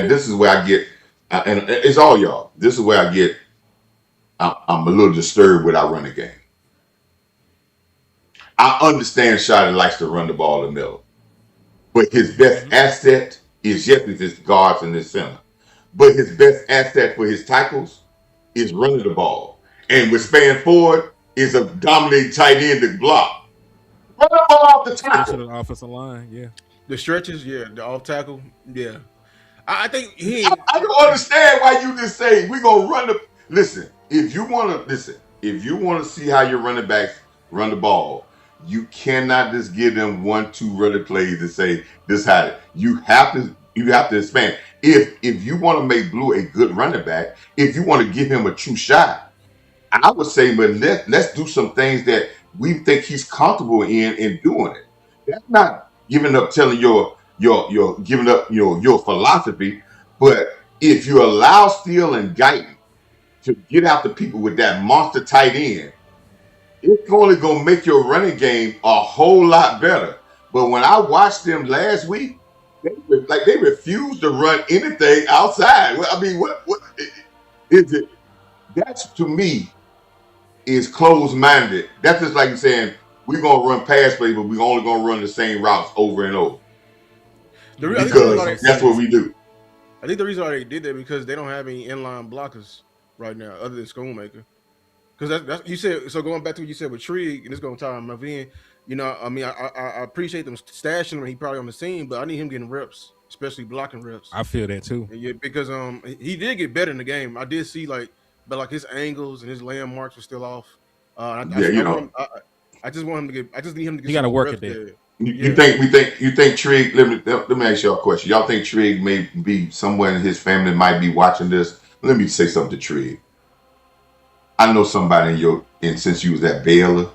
this is where I get, and it's all y'all. This is where I get. I'm a little disturbed with our running game. I understand Shotty likes to run the ball in the middle, but his best asset is his guards in his center. But his best asset for his tackles is running the ball. And with Spanford is a dominating tight end to block. Run the ball off the tackle. The offensive line, yeah. The stretches, yeah. The off tackle, yeah. I think I don't understand why you just say we're gonna run the. Listen, if you want to see how your running backs run the ball, you cannot just give them 1-2 running plays and say this how it. You have to expand. If you want to make Blue a good running back, if you want to give him a true shot, I would say, but let's do some things that we think he's comfortable in doing it. That's not giving up telling your giving up your philosophy, but if you allow Steele and Guyton to get out the people with that monster tight end, it's only gonna make your running game a whole lot better. But when I watched them last week, they refused to run anything outside. Well, I mean, what is it? That's to me is closed-minded. That's just like saying we're gonna run pass plays, but we're only gonna run the same routes over and over. Because that's what we do. I think the reason why they did that because they don't have any inline blockers right now, other than Schoonmaker. Because that's you said. So going back to what you said with Trigg, and it's gonna tie him up in. I mean, I appreciate them stashing him. He probably on the scene, but I need him getting reps, especially blocking reps. I feel that too. Yeah, because he did get better in the game. I did see but his angles and his landmarks were still off. I just want him to get. I just need him to get. You got to work it there. You think Trigg? Let me ask y'all a question. Y'all think Trigg may be somewhere in his family might be watching this? Let me say something to Trigg. I know somebody since you was at Baylor,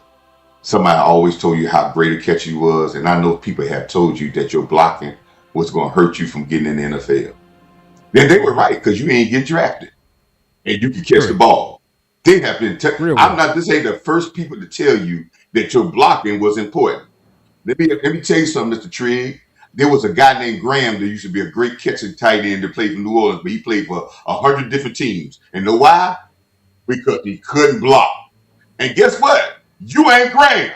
somebody always told you how great a catcher you was, and I know people have told you that your blocking was going to hurt you from getting in the NFL. Then they were right because you ain't get drafted, and you can catch the ball. They have been. This ain't the first people to tell you that your blocking was important. Let me tell you something, Mr. Trigg. There was a guy named Graham that used to be a great catching tight end that played for New Orleans, but he played for 100 different teams. And know why? Because he couldn't block. And guess what? You ain't Graham.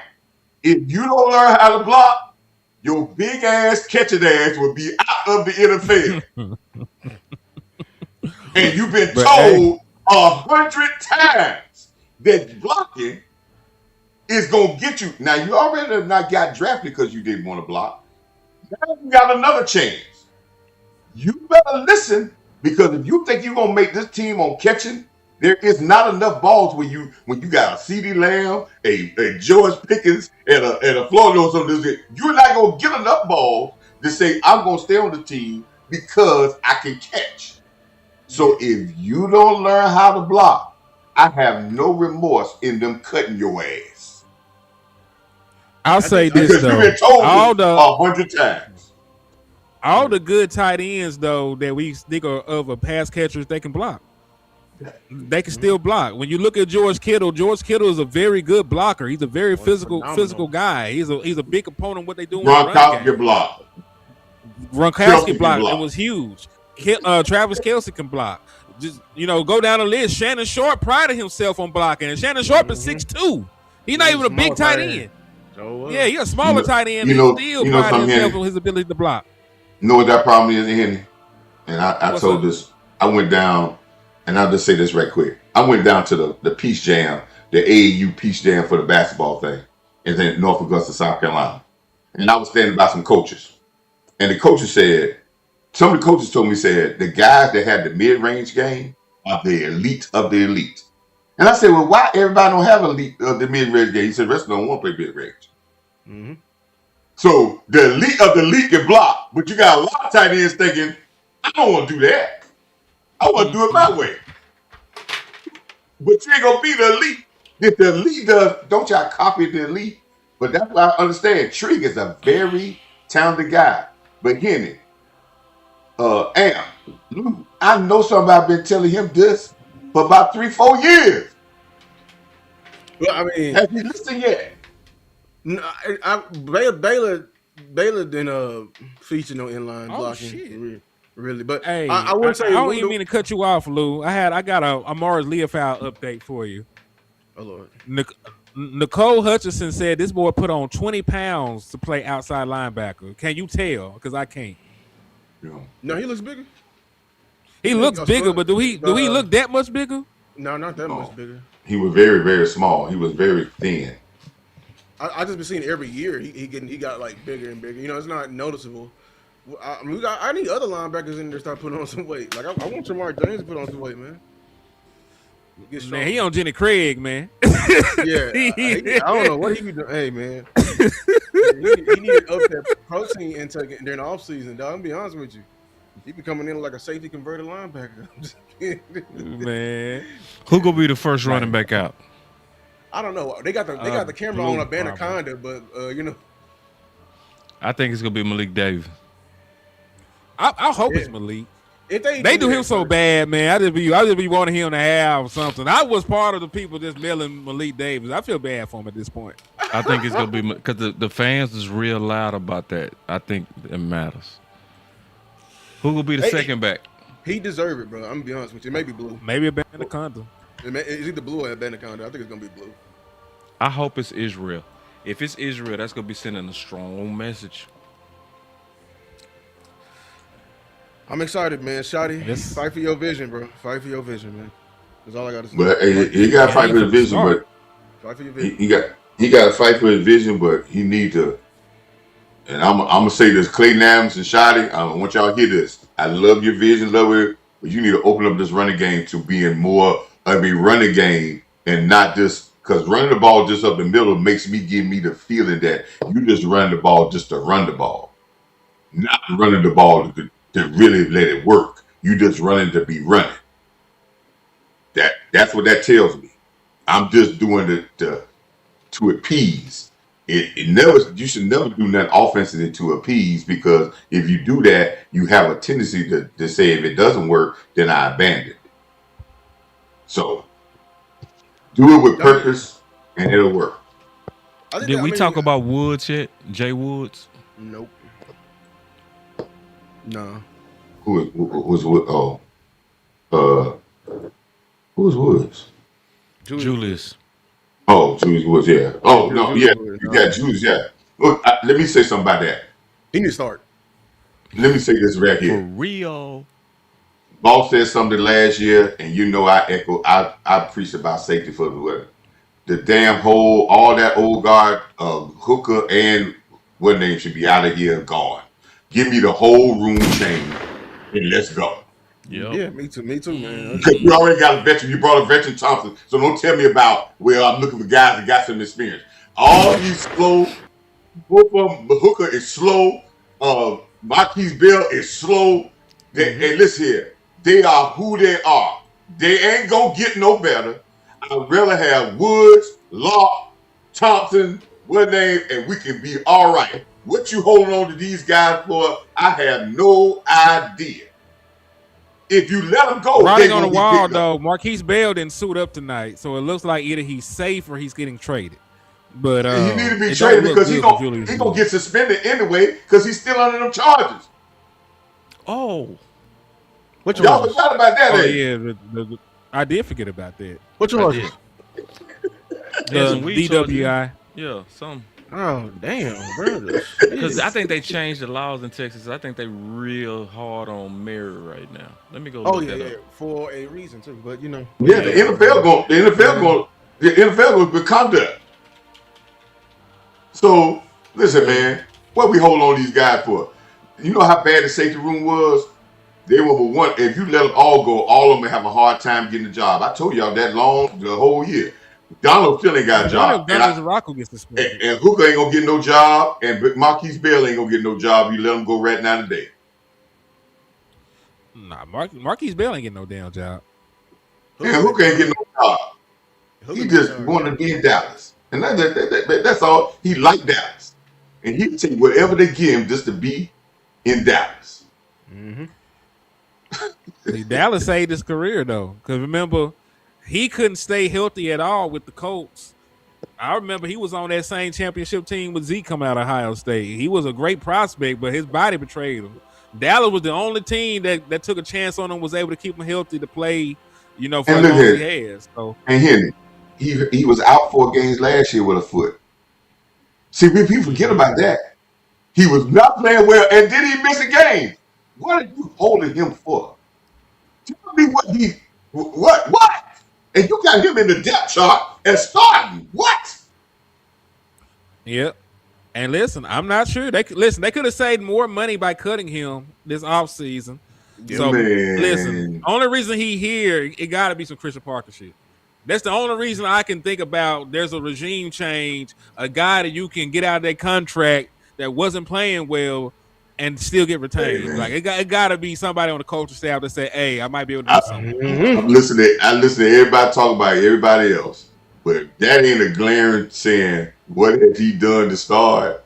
If you don't learn how to block, your big ass catching ass will be out of the NFL. And you've been But hey, told 100 times that blocking is gonna get you. Now you already have not got drafted because you didn't want to block. Now you got another chance. You better listen because if you think you're gonna make this team on catching, there is not enough balls when you got a CD Lamb, a George Pickens, and a Florida or something. You're not gonna get enough balls to say I'm gonna stay on the team because I can catch. So if you don't learn how to block, I have no remorse in them cutting your ass. I'll say this Because you've though, been told this 100 times. all the good tight ends though that we think of a pass catchers, they can block. They can still block. When you look at George Kittle is a very good blocker. He's a very physical guy. He's a big opponent. What they do in the run game. Gronkowski block. Gronkowski block. It was huge. Travis Kelce can block. Just go down the list. Shannon Sharp prided himself on blocking, and Shannon Sharp is 6'2". He's not even a big tight end. Yeah, he's a smaller tight end. And still prided himself on his ability to block. You know what that problem is, Henry? And I told this. I went down, and I'll just say this right quick. I went down to the Peace Jam, the AAU Peace Jam for the basketball thing, and then North Augusta, South Carolina. And I was standing by some coaches, and the coaches said, some of the coaches told me, said, the guys that had the mid-range game are the elite of the elite. And I said, well, why everybody don't have elite of the mid-range game? He said, the rest don't want to play mid-range. Mm-hmm. So the elite of the elite can block, but you got a lot of tight ends thinking, I don't want to do that. I want to do it my way. But you ain't going to be the elite. If the elite does, don't y'all copy the elite? But that's why I understand. Trig is a very talented guy. But Henry, Amp, I know somebody been telling him this for about 3-4 years. Well, I mean, have you listened yet? No, Baylor didn't feature no inline blocking. Shit. Really, but hey, I would say I don't even mean to cut you off, Lou. I got a Amari's Leofold update for you. Oh Lord. Nicole Hutchinson said this boy put on 20 pounds to play outside linebacker. Can you tell? Because I can't. No, he looks bigger. He looks bigger, but do he look that much bigger? No, not that much bigger. He was very, very small. He was very thin. I just been seeing every year he got like bigger and bigger. It's not noticeable. I need other linebackers in there to start putting on some weight. Like I want Jamar James to put on some weight, man. Man, he on Jenny Craig, man. Yeah, I don't know what he be doing. Hey, man, he need to up that protein intake during the offseason, dog. I'm gonna be honest with you. He be coming in like a safety converted linebacker. Man, who gonna be the first running back out? I don't know. They got the camera on a Anaconda, but I think it's gonna be Malik Davis. I hope it's Malik. If they do him so bad, man. I just be wanting him to have something. I was part of the people just milling Malik Davis. I feel bad for him at this point. I think it's gonna be because the fans is real loud about that. I think it matters. Who will be the second back? He deserve it, bro. I'm gonna be honest with you. Maybe blue. Maybe a Anaconda. It's either blue or a Anaconda. I think it's gonna be blue. I hope it's Israel. If it's Israel, that's gonna be sending a strong message. I'm excited, man. Shotty, fight for your vision, bro. Fight for your vision, man. That's all I got to say. But he got to fight for the vision, but fight for your vision. He got to fight for his vision, but he need to. And I'm gonna say this, Clay Nams and Shotty, I want y'all to hear this. I love your vision, love it, but you need to open up this running game to being more of a running game and not just because running the ball just up the middle give me the feeling that you just run the ball just to run the ball, not running the ball to really let it work. You just running to be running. That's what that tells me. I'm just doing it to appease. You should never do nothing offensively to appease, because if you do that, you have a tendency to say if it doesn't work, then I abandon it. So do it with purpose and it'll work. Did we talk about Woods yet? Jay Woods? Nope. No. Who was Woods? Who's Woods? Julius. Oh, Julius Woods, yeah. Oh, no, yeah. You got Julius, yeah. Look, let me say something about that. He need to start. Let me say this right For here. real. Boss said something last year, and you know I echo. I preach about safety for the damn whole, all that old guard, Hooker and what name should be out of here, gone. Give me the whole room change and let's go. Yep. Yeah, me too, man. Because you already got a veteran. You brought a veteran Thompson, so don't tell me about I'm looking for guys that got some experience. All these slow. Both of them, the Hooker is slow. Marquise Bell is slow. And listen here, they are who they are. They ain't gonna get no better. I'd rather have Woods, Locke, Thompson, what name, and we can be all right. What you holding on to these guys for? I have no idea. If you let them go, Writing they're on gonna the be wall, picked up. though, Marquise Bell didn't suit up tonight, so it looks like either he's safe or he's getting traded. But He need to be it traded don't look because good he for Julius gonna Randle. get suspended anyway because he's still under them charges. Oh. What Y'all charges? forgot about that. Oh eh? yeah, I did forget about that. What I charges? did. There's The some weed charges. DWI. Yeah, some. Oh damn, bro. Because I think they changed the laws in Texas. I think they real hard on mirror right now. Let me go Oh look yeah, that yeah, up. for a reason too. But you know, Yeah, the NFL going with conduct. So listen, man, what we hold on these guys for? You know how bad the safety room was? They were one. If you let them all go, all of them have a hard time getting a job. I told y'all that the whole year. Donald still ain't got a One of job, them, Gunnar Zarako gets suspended. and Hooker ain't gonna get no job, and Marquise Bell ain't gonna get no job. You let them go right now today. Nah, Marquise Bell ain't getting no damn job. And Hooker ain't getting no job. He just wanted to be in Dallas, and that's all. He liked Dallas, and he can take whatever they give him just to be in Dallas. See, Dallas saved his career though, because remember, he couldn't stay healthy at all with the Colts. I remember he was on that same championship team with Zeke coming out of Ohio State. He was a great prospect, but his body betrayed him. Dallas was the only team that took a chance on him, was able to keep him healthy to play, for as long as he has. So, and Henry, he was out 4 games last year with a foot. See, we forget about that. He was not playing well, and did he miss a game? What are you holding him for? Tell me what? And you got him in the depth chart and starting. What? yep. And listen, I'm not sure. They could have saved more money by cutting him this offseason. So Man. listen, only reason he here, it got to be some Christian Parker shit. That's the only reason I can think about. There's a regime change, a guy that you can get out of that contract that wasn't playing well and still get retained. Hey, like it got to be somebody on the coaching staff that say, "Hey, I might be able to do something." I listen to everybody talk about everybody else, but that ain't a glaring saying what has he done to start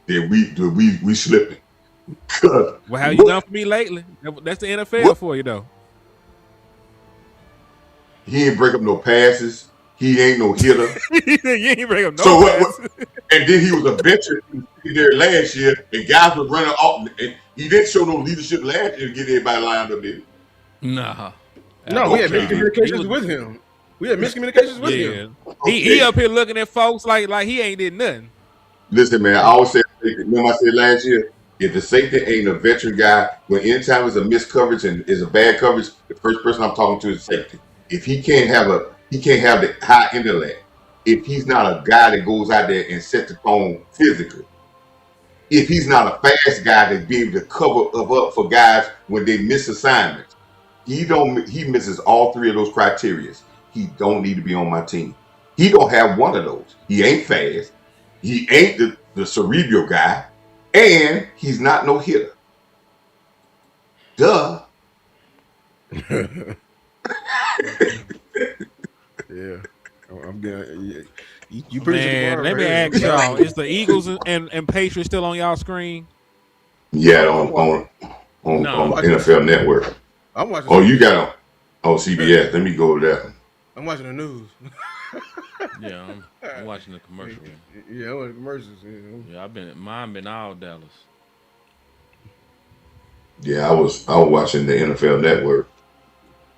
that we slipping. Well, how you done for me lately? That's the NFL for you, though. He ain't break up no passes. He ain't no hitter. You ain't bring up no So passes. and then he was a veteran there last year, and guys were running off. And he didn't show no leadership last year to get everybody lined up, did he? Nah. No, we had Okay. miscommunications with him. We had miscommunications with him. He up here looking at folks like he ain't did nothing. Listen, man, I always say, remember I said last year, if the safety ain't a veteran guy, when anytime it's a missed coverage and is a bad coverage, the first person I'm talking to is safety. If he can't have the high intellect, if he's not a guy that goes out there and sets the tone physically, if he's not a fast guy to be able to cover up for guys when they miss assignments, he misses all 3 of those criteria. He don't need to be on my team. He don't have one of those. He ain't fast. He ain't the cerebral guy, and he's not no hitter. Duh. Yeah, I'm getting. You pretty Man, let me ask y'all: is the Eagles and Patriots still on y'all screen? Yeah, on NFL Network. I'm watching. Oh, you got on CBS. Let me go over there. I'm watching the news. Yeah, I'm watching the commercial. Yeah, I'm watching commercials. Yeah, mine been all Dallas. Yeah, I was watching the NFL Network.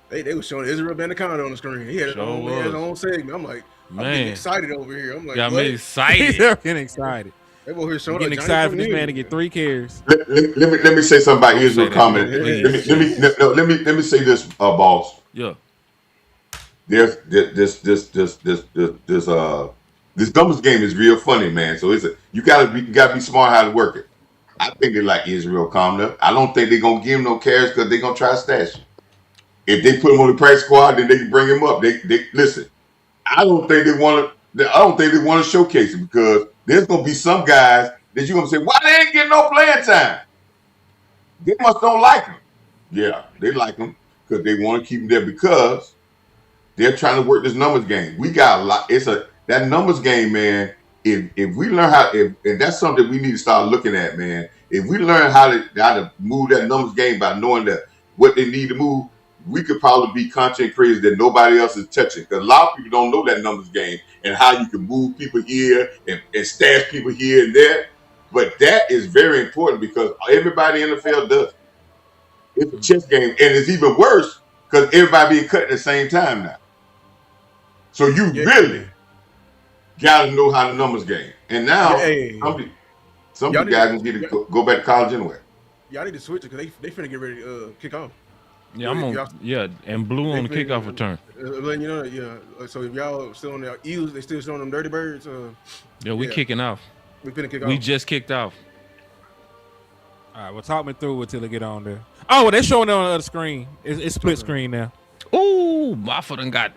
They were showing Israel Bandacondo on the screen. He had his own segment. I'm like, man. I'm getting excited over here. I'm like, got me excited. He's getting excited. They over here showing Getting up. excited for this man to get 3 carries. Let me say something about Don't Israel say that, comment. please. Let me say this, boss. Yeah. There's this numbers game is real funny, man. So you gotta be smart how to work it. I think they like Israel calmed up. I don't think they're gonna give him no carries because they're gonna try to stash him. If they put him on the practice squad, then they can bring him up. They listen. I don't think they want to. I don't think they want to showcase him because there's gonna be some guys that you're gonna say, why they ain't getting no playing time? They must don't like him. Yeah, they like him because they want to keep him there because they're trying to work this numbers game. We got a lot. That numbers game, man. If we learn if that's something we need to start looking at, man. If we learn how to move that numbers game by knowing that what they need to move, we could probably be content creators that nobody else is touching. Because a lot of people don't know that numbers game and how you can move people here and stash people here and there. But that is very important because everybody in the field does. It's a chess game, and it's even worse because everybody being cut at the same time now. So you really got to know how the numbers game. And now some of you guys need to go back to college anyway. Y'all need to switch it because they finna get ready to kick off. Yeah, and blue on the kickoff return. Letting you know that, yeah. So if y'all still on the Eagles, they still showing them dirty birds. We kicking off. We finna kick off. We just kicked off. All right, well, talk me through it till they get on there. Oh, well, they're showing it on the other screen. It's split screen now. Ooh, Maffa done got.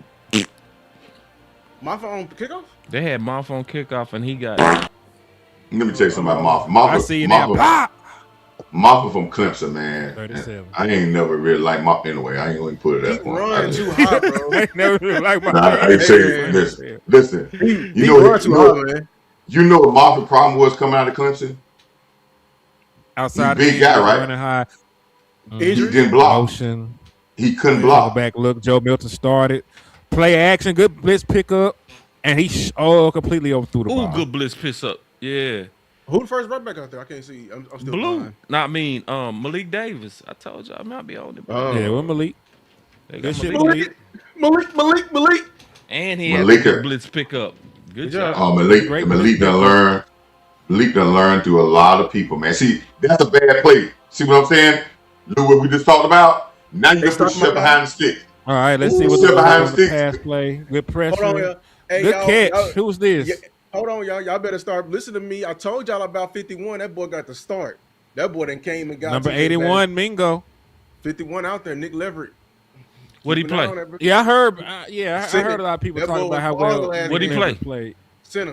Maffa on kickoff? They had Maffa on kickoff, and he got. Let me tell you something about Maffa. I see you now. Maffa from Clemson, man. 37. I ain't never really liked Maffa anyway. I ain't gonna put it up. He run too hot, bro. I ain't never really liked my I ain't saying listen. He run too hot, man. You know what Maffa's problem was coming out of Clemson? Outside big guy, right? Running high. He didn't block. Motion. He couldn't block. Back look. Joe Milton started. Play action. Good blitz pickup. And he completely overthrew the ball. Ooh, good blitz piss up. Yeah. Who the first running back out there? I can't see. I'm still blue. blind. No, I mean Malik Davis. I told you I might be on it. Yeah, with Malik. Good shit, Malik. And he had a good blitz pickup. Good job. Malik done learn. Malik done learn through a lot of people, man. See, that's a bad play. See what I'm saying? Look what we just talked about. Now you can put yourself behind the stick. All right, let's see what's behind the pass play. Good pressure. Hold on, y'all. Hey, good catch. Who's this? Yeah, hold on, y'all. Y'all better start. Listen to me. I told y'all about 51. That boy got the start. That boy then came and got number 81, Mingo. 51 out there, Nick Leverett. What he play? Yeah, I heard. I heard a lot of people talking about how well. What he play? Center,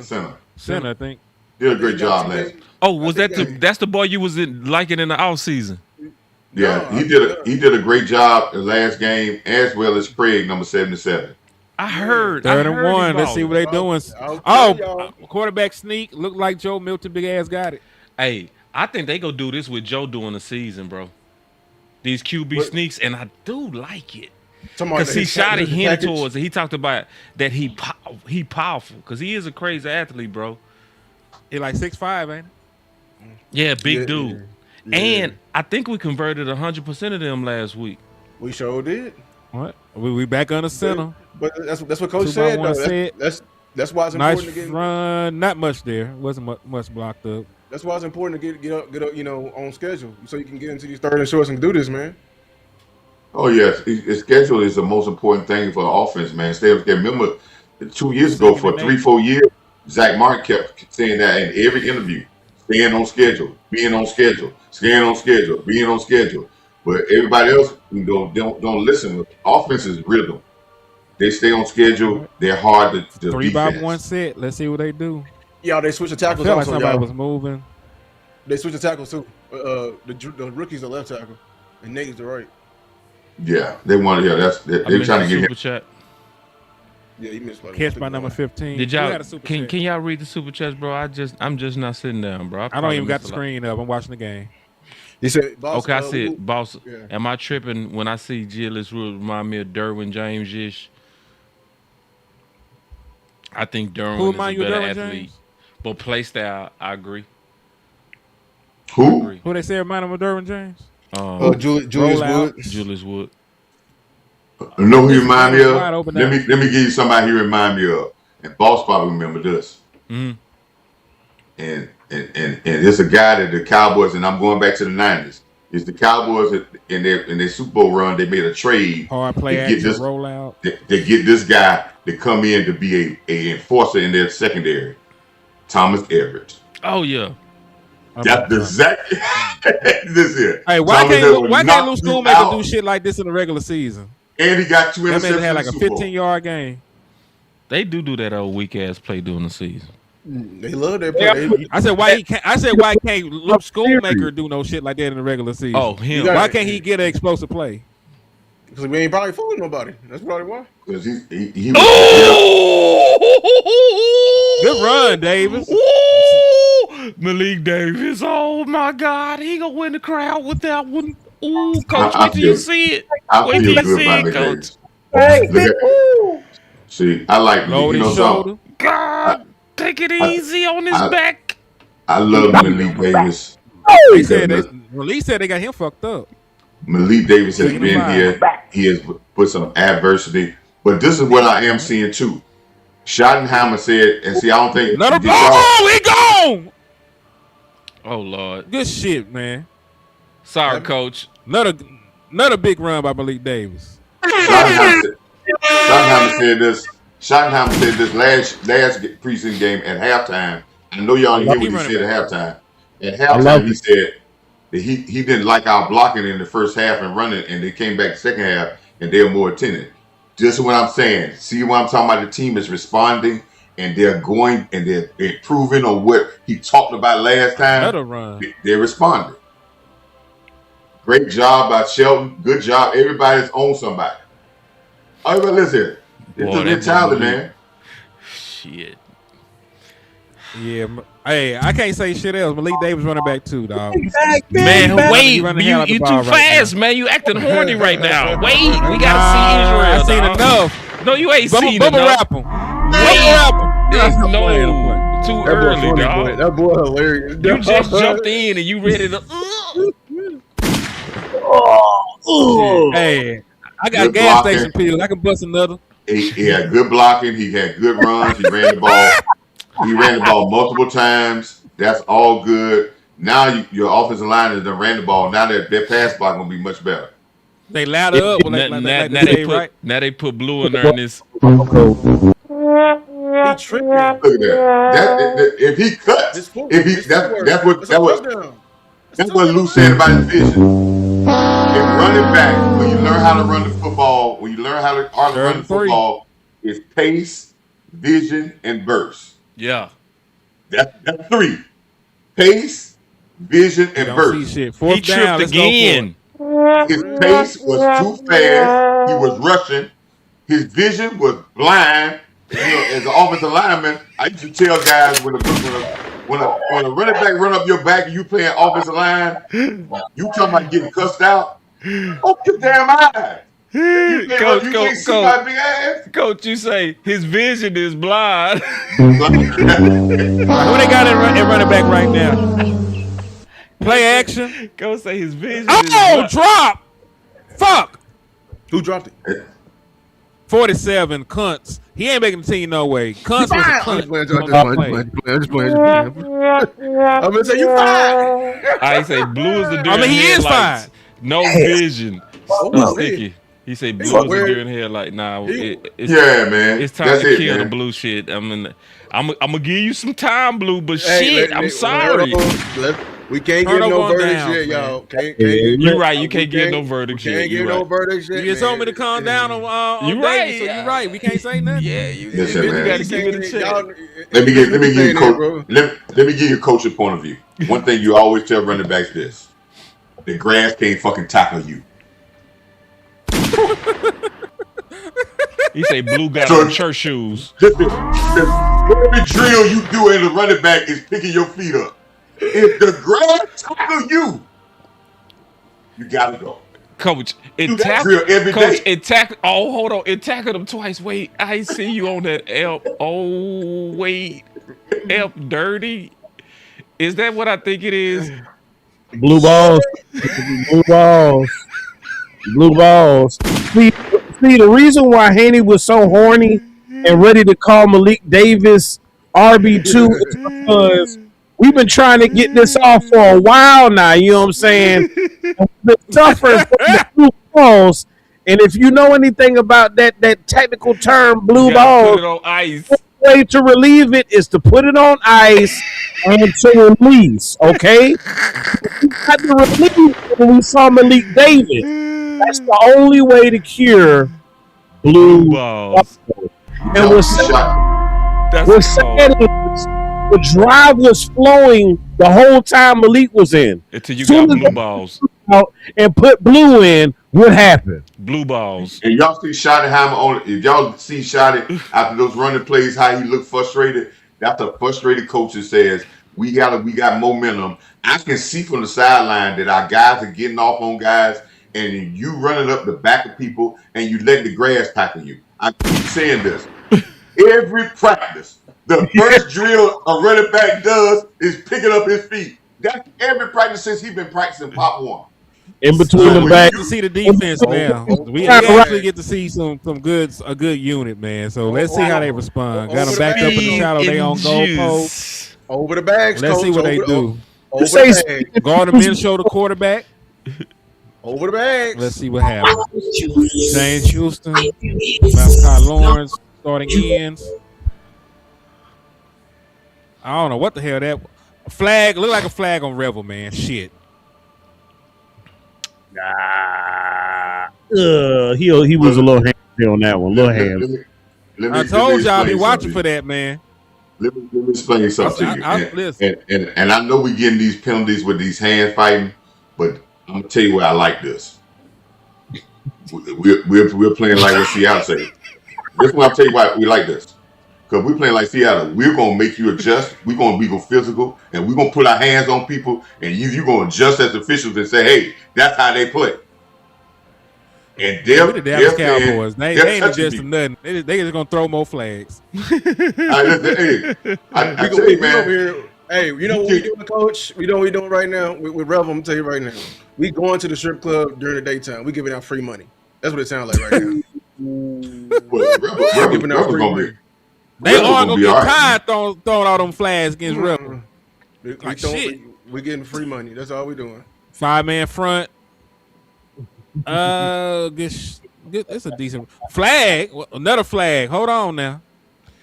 I think. Did a great job, man. Oh, was that's the boy you was liking in the off season? Yeah, he did a great job the last game as well as Craig, number 77. I heard. 3rd and 1. Let's see what they doing. Quarterback sneak. Looked like Joe Milton, big ass got it. Hey, I think they gonna do this with Joe during the season, bro. These QB sneaks, and I do like it. Because he shot it hinted towards it. He talked about that he powerful because he is a crazy athlete, bro. He like 6'5", ain't he? Yeah, big dude. Yeah. And I think we converted 100% of them last week. We sure did. What? We back on the center. But that's what Coach said, though. That's why it's important to get run. Not much there. Wasn't much blocked up. That's why it's important to get up, on schedule so you can get into these third and shorts and do this, man. Oh yes, his schedule is the most important thing for the offense, man. Remember, 2 years ago, for 3-4 years, Zach Martin kept saying that in every interview. Staying on schedule, being on schedule, staying on schedule, being on schedule. But everybody else don't listen. Offense is rhythm. They stay on schedule. They're hard to 3-by-1 set. Let's see what they do. Yeah, they switch the tackles. I feel like somebody was moving. They switch the tackles too. The rookie's the left tackle, and Nate's the right. Yeah, they want. Yeah, they're trying to get super chat. Yeah, he missed. Catch by number 15. Did y'all? Can y'all read the super chats, bro? I'm just not sitting down, bro. I don't even got the screen up. I'm watching the game. He said, "Boss." Okay, I said, "Boss." Yeah. Am I tripping when I see Gillis remind me of Derwin James-ish? I think Derwin is a better athlete, James? But play style, I agree. Who they say remind him of Derwin James? Julius Wood. Julius Wood. Know who you remind me of? Let me give you somebody he remind me of. And Boss probably remember this. Mm-hmm. And and it's a guy that the Cowboys, and I'm going back to the 90s. It's the Cowboys that in their Super Bowl run. They made a trade Hard play to get action this rollout. to get this guy to come in to be a enforcer in their secondary. Thomas Everett. Oh yeah. That's exactly this here. Hey, why can't Lou Schoonmaker do shit like this in the regular season? And he got 2 interceptions. That man had like a 15-yard game. They do that old weak ass play during the season. They love that play. I said why can't Luke Schoonmaker do no shit like that in the regular season? Oh, him. Why can't he get an explosive play? Because we ain't probably fooling nobody. That's probably why. Because he Good run, Davis. Malik Davis. Oh my God, he gonna win the crowd with that one. Ooh, Coach, wait till you see it. Wait till you see it, Coach. See, I like shoulder. God, take it easy on his back. I love Malik Davis. Malik said they got him fucked up. Malik Davis has been here. He has put some adversity. But this is what I am seeing too. Schottenheimer said, and see, I don't think he gone. Oh Lord, good shit, man. Sorry, Coach. Another big run by Malik Davis. Schottenheimer said this last preseason game at halftime. I know y'all didn't hear what he said at halftime. At halftime, he said that he didn't like our blocking in the first half and running, and they came back the second half and they were more attentive. Just what I'm saying. See what I'm talking about? The team is responding and they're going and they're improving on what he talked about last time. Another run. They're responding. Great job by Shelton. Good job. Everybody's on somebody. Everybody, listen. It's talent, man. Shit. Yeah. Hey, I can't say shit else. Malik Davis running back too, dog. Man, wait. You too fast, man. You acting horny right now. Wait. We got to see Israel. I seen enough. No, you ain't seen enough. Wait. No. Too early, dog. That boy hilarious. You just jumped in and you ready to... Hey, I got good gas station pills. I can bust another. He had good blocking. He had good runs. He ran the ball. He ran the ball multiple times. That's all good. Now your offensive line has done ran the ball. Now that their pass block gonna be much better. They ladder up. Now they put Blue in there in this. He tripping. Look at that. If he cuts, that's what Lou said about his vision. If running back, when you learn how to run the football, when you learn how to run the football, it's pace, vision, and burst. Yeah. That's 3. Pace, vision, and burst. He tripped again. His pace was too fast. He was rushing. His vision was blind. As an offensive lineman, I used to tell guys when a running back run up your back and you playing offensive line, you talking about getting cussed out. Open your damn eyes. Coach, you say his vision is blind. Who they got in running back right now? Play action. Coach say his vision. Oh, drop! Fuck! Who dropped it? 47 cunts. He ain't making the team no way. Cunts was a cunt. I'm just playing. I'm gonna say you fine. I say Blue is the dude. I mean, he is fine. No vision. Sticky. He say Blue is the dude here. Like, nah. Man. It's time to kill the Blue shit. I'm gonna give you some time, Blue. But I'm sorry. We can't get no verdict shit, y'all. You're right. You can't get no verdict shit. Can't get no verdict shit. You just told me to calm down on you Davis, so you're right. We can't say nothing. Yeah, you man. gotta give it a check. Let me give you a coaching point of view. One thing you always tell running backs this: the grass can't fucking tackle you. He say Blue got on church shoes. Every drill you do as a running back is picking your feet up. If the grass tackle you, you gotta go. Coach, it tackled. Oh, hold on. It tackled him twice. Wait, I see you on that Elp. Oh, wait. Elp dirty. Is that what I think it is? Blue balls. Blue balls. See, the reason why Haney was so horny and ready to call Malik Davis RB2 is because We've been trying to get this off for a while now. You know what I'm saying? The suffering from the blue balls. And if you know anything about that technical term, blue You gotta put balls, it on ice. the way to relieve it is to put it on ice and to release. Okay, we got to release when we saw Malik Davis. That's the only way to cure blue balls. And Y'all what's see shot. That's sad is the drive was flowing the whole time Malik was in. until you Soon got as blue they balls. out and put blue in, what happened? Blue balls. And y'all see Schottenheimer on it. If y'all see Schotty after those running plays, how he looked frustrated, that's a frustrated coach that says, we got momentum. I can see from the sideline that our guys are getting off on guys, and you running up the back of people and you letting the grass tackle you. I keep saying this. Every practice, the first drill a running back does is picking up his feet. That's every practice since he's been practicing pop one. In between So the we back. get to see the defense now. We actually get to see a good unit, man. So let's see how they respond. Got them backed up in the shadow. They on goalposts. Over the bags. Let's see what they do. Over the bags. Gardner Minshew, the quarterback. Over the bags. Let's see what happens. James Houston, Malachi Lawrence, starting ends. I don't know what the hell that flag look like a flag on Rebel, man. Shit. He was a little handsy on that one. Little hands. I told y'all I'll be watching for that, man. Let me explain something to you. Listen. And I know we getting these penalties with these hands fighting, but I'm gonna tell you why I like this. We're playing like what Seattle say. This one I'll tell you why we like this. Because we're playing like Seattle. We're gonna make you adjust. We're gonna be physical, and we're gonna put our hands on people, and you're gonna adjust as officials and say, "Hey, that's how they play." And We're the Dallas Cowboys. They ain't adjusting nothing. They just gonna throw more flags. I tell you, man. Hey, you know what we doing, Coach? You know what we doing right now? With Revel, I'm gonna tell you right now. We going to the strip club during the daytime. We giving out free money. That's what it sounds like right now. Rebel gonna be. They all gonna get tired throwing all them flags against Rebel. Shit. We getting free money. That's all we doing. 5-man front. It's a decent flag. Another flag. Hold on now.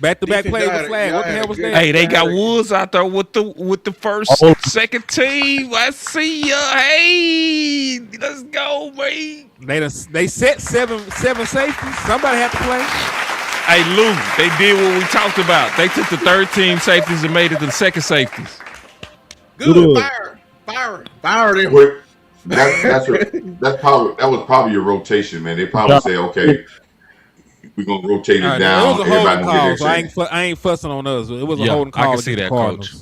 Back-to-back plays with flag. What the hell was that? Hey, they got Woods out there with the first, second team. I see ya. Hey, let's go, man. They set seven safeties. Somebody had to play. Hey, Lou, they did what we talked about. They took the third team safeties and made it to the second safeties. Good. Fire them. That was probably your rotation, man. They probably say, okay, we're gonna rotate it down. It was a holding call, so I ain't fussing on us. It was a holding call. I can see that, Coach.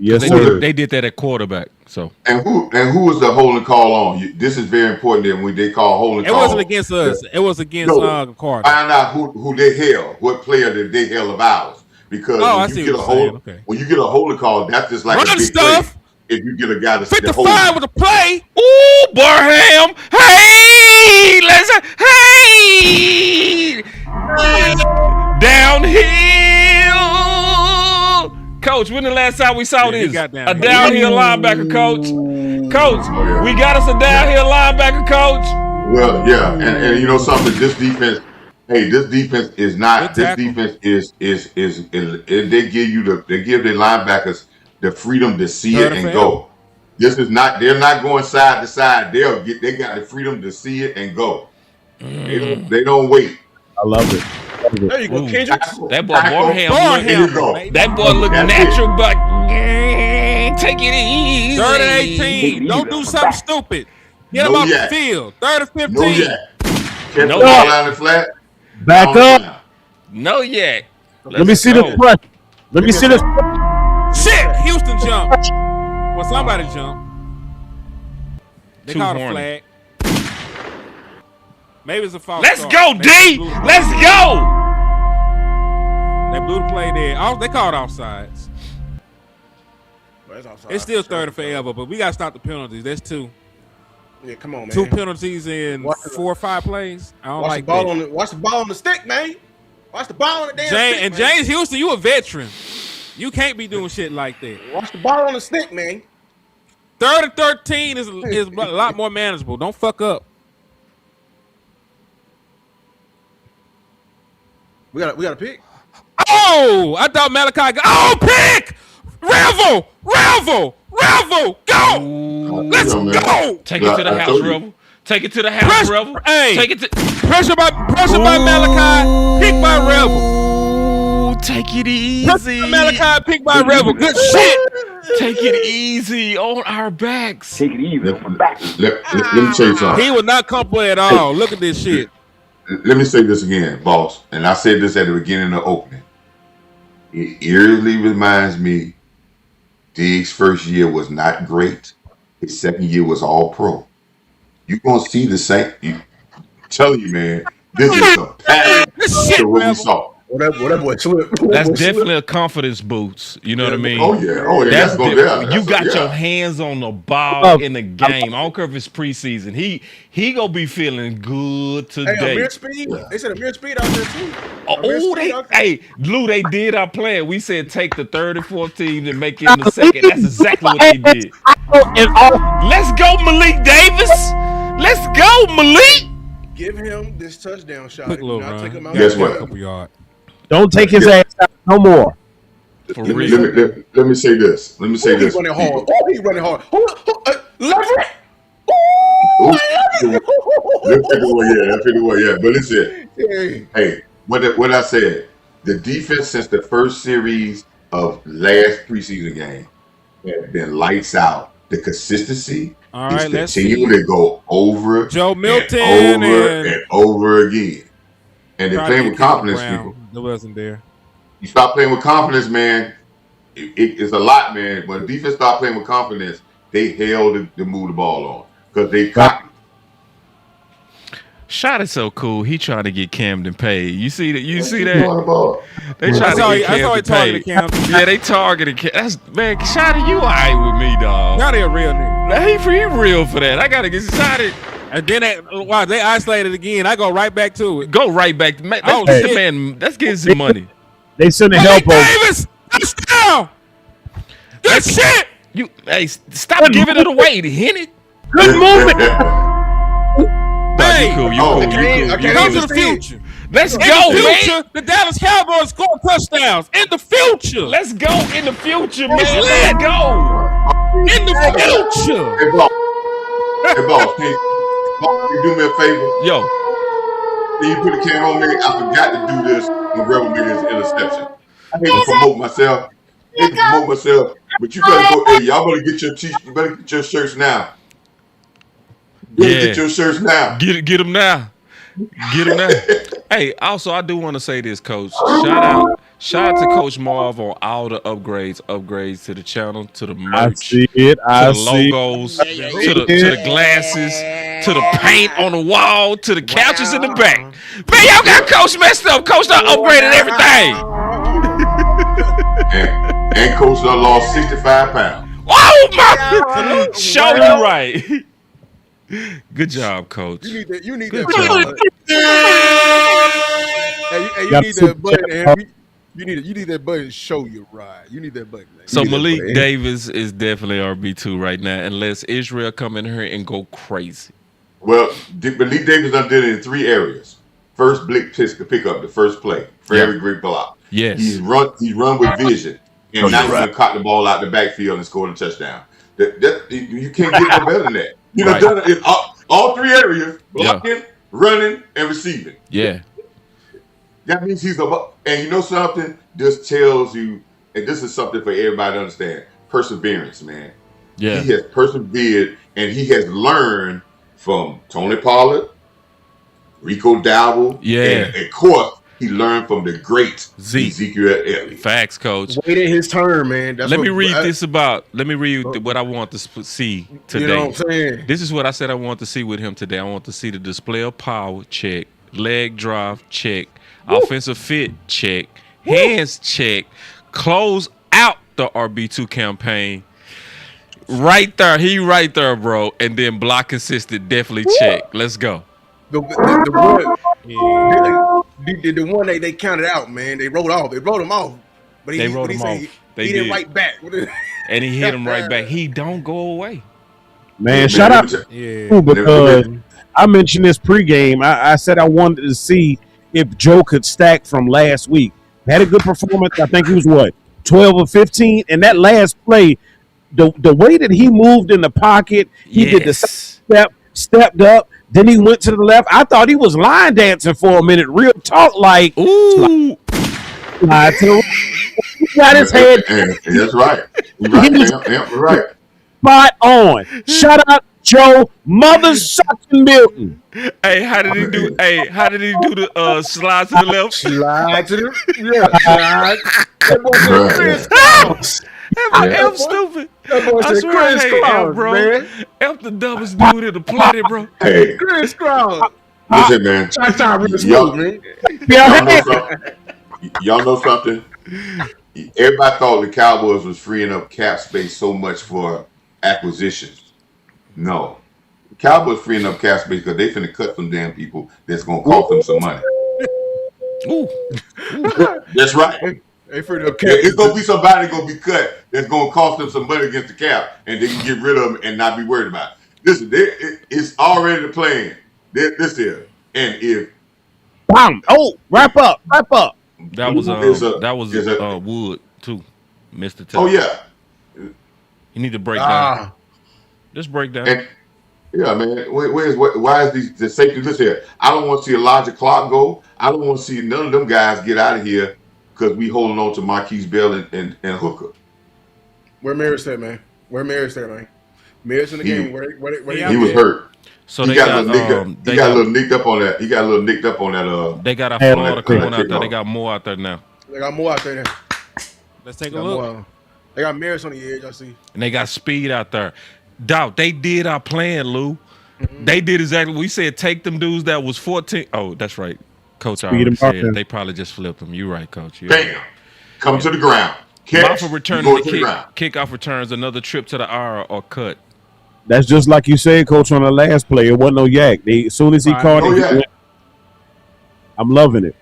Yes, they did that at quarterback. So and who was the holding call on? This is very important that when they call holding call. It wasn't against us. It was against Cardinals. Find out who they held, what player did they held of ours. Because when you get a holding call, that's just like run a big stuff. Play. If you get a guy that's 55 with a play. Ooh, Barham. Hey, downhill. Coach, when the last time we saw this? A downhill linebacker, Coach. Coach, we got us a downhill linebacker, Coach. Well, yeah, and you know something. This defense is not. This defense is they give their linebackers the freedom to see it and go. This is not. They're not going side to side. They got the freedom to see it and go. They don't wait. I love it. There you go, Kendrick. That boy Barham. That boy look natural, but take it easy. 3rd and 18. Don't do something stupid. Get him off the field. 3rd and 15. No yet. Catch the ball out of the flat. Back up. No yet. Let me see the press. Let me see this. Shit! Houston jumped. Well, somebody jumped. They called a flag. Maybe it's a false Let's start. go, D! Let's go! They blew the play there. They called offsides. It's still 3rd and forever, but we got to stop the penalties. That's 2. Yeah, come on, man. 2 penalties in 4 or 5 plays. I don't like that. Watch the ball on the stick, man. Watch the ball on the damn stick, and James Houston, you a veteran. You can't be doing shit like that. Watch the ball on the stick, man. 3rd and 13 is a lot more manageable. Don't fuck up. We got a pick. Oh, I thought Malachi got. Oh, pick! Revel! Go! Let's go! Take it to the house, Rebel. Take it to the house, Rebel. Hey, take it to pressure by Malachi. Pick by Rebel. Ooh, take it easy. Pressure by Malachi. Pick by Rebel. Good shit. Take it easy on our backs. Take it easy from back. Let me tell you something. He was not comfortable at all. Look at this shit. Let me say this again, boss. And I said this at the beginning of the opening. It eerily reminds me Diggs' first year was not great. His second year was all pro. You're going to see the same. I'm telling you, man, this is a pattern to what we saw. That boy slipped. That's definitely a confidence boost. You know what I mean? Oh, yeah. That's That's you got your hands on the ball in the game. I don't care if it's preseason. He gonna be feeling good today. Hey, Amir Speed. They said Amir Speed out there too. Hey, Lou, they did our plan. We said take the 3rd and 4th team and make it in the second. That's exactly what they did. Let's go, Malik Davis. Let's go, Malik. Give him this touchdown shot. Quick little Take run. him out. Guess what? A couple yards. Don't take his ass out no more. For real. Let me say this. He's running hard. He's running hard. Leverett. Let's take it away. Yeah. But listen, hey, what I said, the defense since the first series of last preseason game has been lights out. The consistency is continuing to go over Joe Milton and over again. And they're playing with confidence, people. That wasn't there. You stop playing with confidence, man. It's a lot, man. When the defense start playing with confidence, they held to move the ball on because they cocky. Shot is so cool. He trying to get Camden paid. You see that? They trying to get Camden paid. Yeah, they targeted Cam. That's man. Shotty, you alright with me, dog? Shotty a real nigga. He real for that. I gotta get Shotty. And then they isolated again. I go right back to it. Go right back. Let's get some money. They send the help over. Davis, touchdown. Good shit. Stop giving it away to hit it. Good movement. Hey, you cool. Come to the future. Let's go, man. The Dallas Cowboys score touchdowns in the future. Let's go in the future, man. Let's go in the future. Hey, boss, can you do me a favor? Yo. Can you put a camera on me? I forgot to do this when Rebel made his interception. I hate to promote myself. But you better go. Hey, y'all better get your shirts now. Get your shirts now. Get them now. Hey, also I do want to say this, Coach. Shout out to Coach Marv on all the upgrades to the channel, to the merch, to the logos, to the glasses, to the paint on the wall, to the couches in the back. Man, y'all got Coach messed up. Coach done upgraded everything. and Coach done lost 65 pounds. Oh my! Show you right. Good job, Coach. You need that button. Hey, you need that button. You need that button to show you right. You need that button. So Malik Davis is definitely RB2 right now, unless Israel come in here and go crazy. Well, Malik Davis done did it in 3 areas. First, Blick pick up the first play. Very great block. Yes. He's run with vision. And now he's going to caught the ball out the backfield and scored a touchdown. You can't get no better than that. You know, done it in all 3 areas: blocking, running, and receiving. Yeah. That means he's about. And you know something? This tells you, and this is something for everybody to understand: perseverance, man. Yeah. He has persevered, and he has learned from Tony Pollard, Rico Dowdle, and of course, he learned from the great Ezekiel Elliott. Facts, Coach. Waited his turn, man. Let me read what I want to see today. You know what I'm saying? This is what I said I want to see with him today. I want to see the display of power, check. Leg drive, check. Offensive fit, check. Hands, check. Close out the RB2 campaign. Right there. He right there, bro. And then block consistent, definitely check. Let's go. The one they counted out, man. They wrote him off. But They he, wrote what he him say? off. They He did. didn't write back. And he hit him right back. He don't go away. Man, shout out to Yeah. you because I mentioned this pregame. I said I wanted to see if Joe could stack from last week. Had a good performance. I think he was 12 or 15. And that last play, the way that he moved in the pocket, he did the step, stepped up, then he went to the left. I thought he was line dancing for a minute. Real talk, like ooh, slide to the he got his head. That's right. You're right, you're right. Spot on. Shout out Joe, mother sucking Milton. Hey, how did he do? Hey, how did he do the slide to the left? Slide to the slide. That boy said Chris Cross. I'm stupid. That boy I said swear I Chris hate Cross, F, bro. man. F the dumbest dude in the planet, bro. Hey, Chris Cross. listen, man. Shot really smooth, man. Y'all know something? Y'all know something? Everybody thought the Cowboys was freeing up cap space so much for acquisitions. No. The Cowboys freeing up cap space because they finna cut some damn people that's gonna cost them some money. Ooh. That's right. They freed up cap. It's gonna be somebody gonna be cut that's gonna cost them some money against the cap, and they can get rid of them and not be worried about it. Listen, it's already the plan. This here, and if Bam! Oh, wrap up. That was Wood too, Mr. Oh yeah. You need to break down. Just break down. And, yeah, man. Why is the safety? Listen here. I don't want to see Elijah Clark go. I don't want to see none of them guys get out of here because we holding on to Marquise Bell and Hooker. Where Maris at, man? Maris in the game. Where he was hurt. So he got a little nicked up on that. They got a Florida coming out there. They got more out there now. They got more out there. Let's take a look. They got Maris on the edge, I see. And they got speed out there. Doubt they did our plan, Lou. Mm-hmm. They did exactly. We said take them dudes that was 14. Oh, that's right. Coach already said they probably just flipped them. You're right, Coach. Bam. Come to the ground. Catch. Maffa returning the kickoff returns another trip to the IR or cut. That's just like you said, Coach, on the last play. It wasn't no yak. As soon as he caught it, I'm loving it.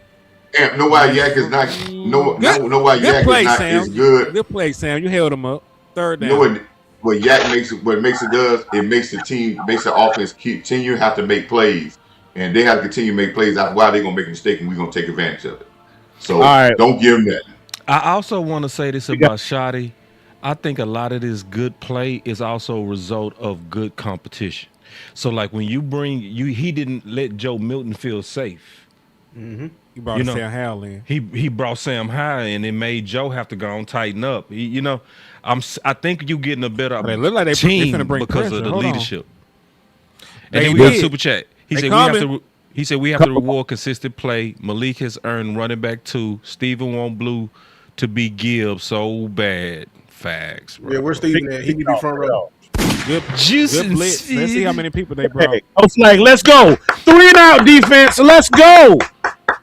And know why yak is not why yak is not as good. Good play, Sam. You held him up. Third down. You know what yak makes it? What makes it does? It makes the offense continue have to make plays, and they have to continue to make plays. That's why they're gonna make a mistake, and we're gonna take advantage of it. So don't give them that. I also want to say this about Shotty. I think a lot of this good play is also a result of good competition. So like when you he didn't let Joe Milton feel safe. Mm-hmm. He brought Sam Howell in. He brought Sam Howell and it made Joe have to go and tighten up. I think you getting a better team because of the leadership. And then we got super chat. He said we have to reward consistent play. Malik has earned running back 2. Steven want Blue to be Gibbs so bad. Facts, bro. Yeah, where's Steven at? He need to be front row. Good blitz. Let's see how many people they brought. Hey, I was like, let's go. 3 and out defense. Let's go.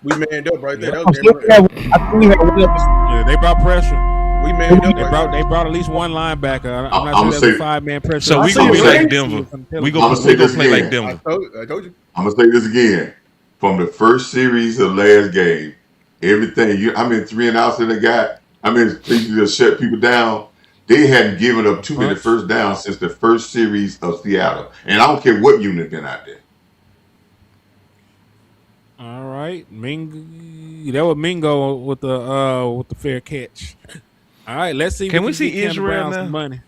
We manned up right there. They brought pressure. We manned up. They brought at least one linebacker. I'm not sure that's a 5-man pressure. So we gonna be like Denver. We gonna play like Denver. I told you. I'm gonna say this again. From the first series of last game, everything. I mean, 3 and outs in the guy. I mean, people just shut people down. They hadn't given up too many first downs since the first series of Seattle, and I don't care what unit been out there. All right, that was Mingo with the fair catch. All right, let's see. Can we see Israel now? Money.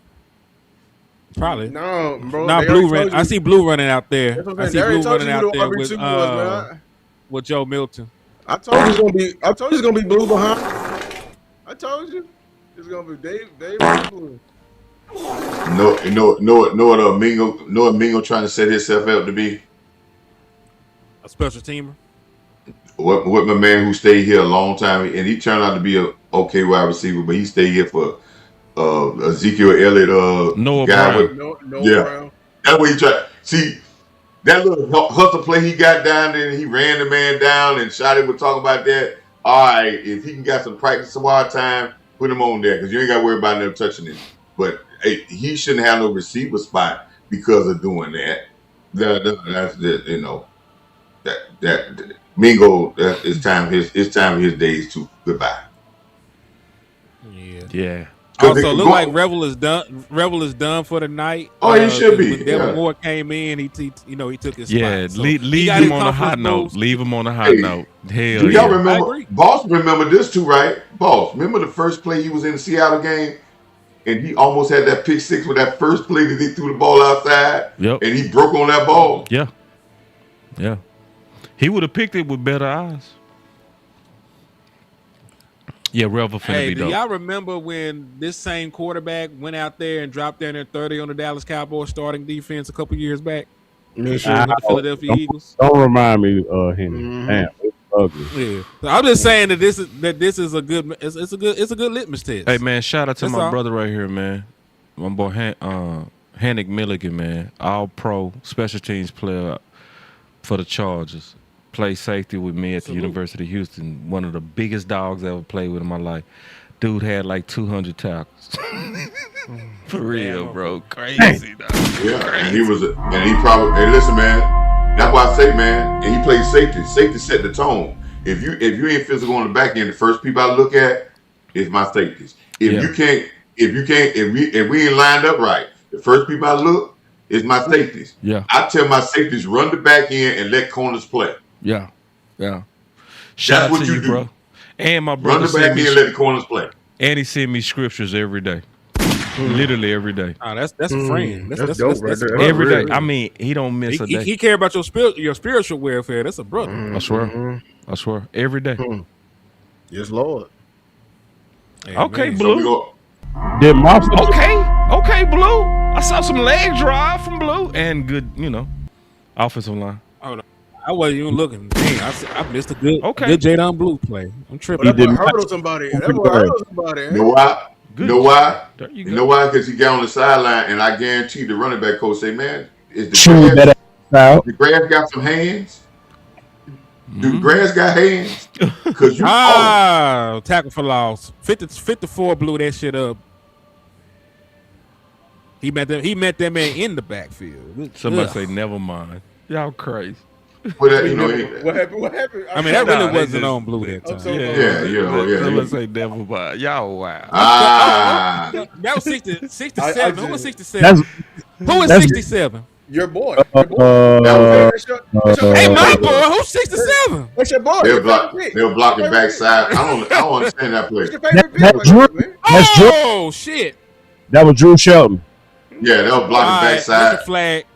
Probably. No, bro. Not Blue running. I see Blue running out there. I see Blue running out there with Joe Milton. I told you it's gonna be Blue behind. I told you it's gonna be Dave Blue. What Mingo trying to set himself up to be? A special teamer. What my man who stayed here a long time, and he turned out to be a okay wide receiver, but he stayed here for Ezekiel Elliott Noah guy. Brown. Noah Brown. That's what he tried. See, that little hustle play he got down there, and he ran the man down, and Shotty would talk about that. All right, if he can get some practice a while time, put him on there because you ain't got to worry about them touching him. But hey, he shouldn't have no receiver spot because of doing that. That's that Mingo. It's time. His days too. Goodbye. Yeah. Also, look like Revel is done. Revel is done for the night. Oh, he should be. When Devin Moore came in, he took his Yeah, spot. So leave him on a high note. Leave him on a high note. Hell do y'all yeah. remember? Boss remember this too, right? Boss, remember the first play he was in the Seattle game, and he almost had that pick six with that first play that he threw the ball outside. Yep. And he broke on that ball. Yeah. Yeah. He would have picked it with better eyes. Yeah, Revel finna be dope. Do y'all remember when this same quarterback went out there and dropped down there 30 on the Dallas Cowboys starting defense a couple years back? With the Philadelphia Eagles. Don't remind me, Henry. Damn, it's ugly. Yeah, so I'm just saying that this is a good it's a good litmus test. Hey man, shout out to That's my all. brother right here, man. My boy Hannick Milligan, man. All pro special teams player for the Chargers. Played safety with me at the University of Houston. One of the biggest dogs I ever played with in my life. Dude had like 200 tackles. For real, bro. Crazy, dog. Yeah, Crazy. and he probably. Hey, listen, man. That's why I say, man. And he played safety. Safety set the tone. If you ain't physical on the back end, the first people I look at is my safeties. If we ain't lined up right, the first people I look is my safeties. Yeah. I tell my safeties run the back end and let corners play. Yeah. Yeah. Shout out to you, bro. And my brother run the back end and let the corners play. And he send me scriptures every day. Literally every day. Oh, that's a friend. That's dope right there. Every day. Really. I mean, he don't miss a day. He care about your spiritual welfare. That's a brother. I swear. I swear. Every day. Yes, Lord. Hey, Okay, man. Blue. Did Monster? Okay, Blue. I saw some leg drive from Blue and good, offensive line. Hold on. I wasn't even looking. Dang, I missed a good Jadon Blue play. I'm tripping. That boy hurdled somebody. You know why? Good. You know why? There you You go. know why? Because he got on the sideline, and I guarantee the running back coach say, "Man, is Chew that ass out. the grass got some hands? Do the grass got hands? Because you tackle for loss. 54 blew that shit up. He met that man in the backfield. Somebody say, never mind. Y'all crazy. What What happened? I mean, that really wasn't on Blue that time. Somebody say, never mind. Y'all wow. That was 67. Who was 67? Who was 67? Your boy. Hey, my boy. Who's 67? That's your boy. They'll block the backside. I don't understand that play. Oh, shit. That was Drew Shelton. Yeah, they'll block the backside. Flag.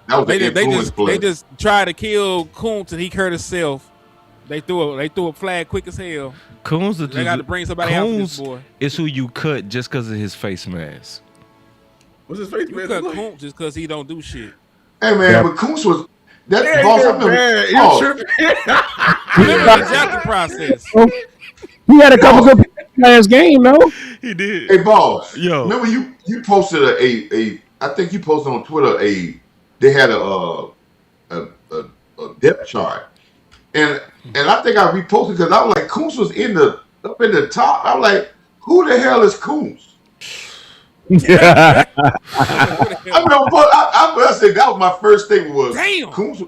That was the influence play. They just tried to kill Kuntz and he hurt himself. They threw a flag quick as hell. Coons They got to bring somebody out for this boy. Is who you cut just because of his face mask. What's his face You mask? cut Kuntz just because he don't do shit. Hey man, but Kuntz was that Yeah, boss. I you Remember the drafting process. He had a couple good last game, though. He did. Hey boss, Yo. remember you posted a I think you posted on Twitter they had a depth chart, and I think I reposted because I was like Kuntz was up in the top. I'm like, who the hell is Kuntz? Yeah. I said that was my first thing was Damn. Kuntz.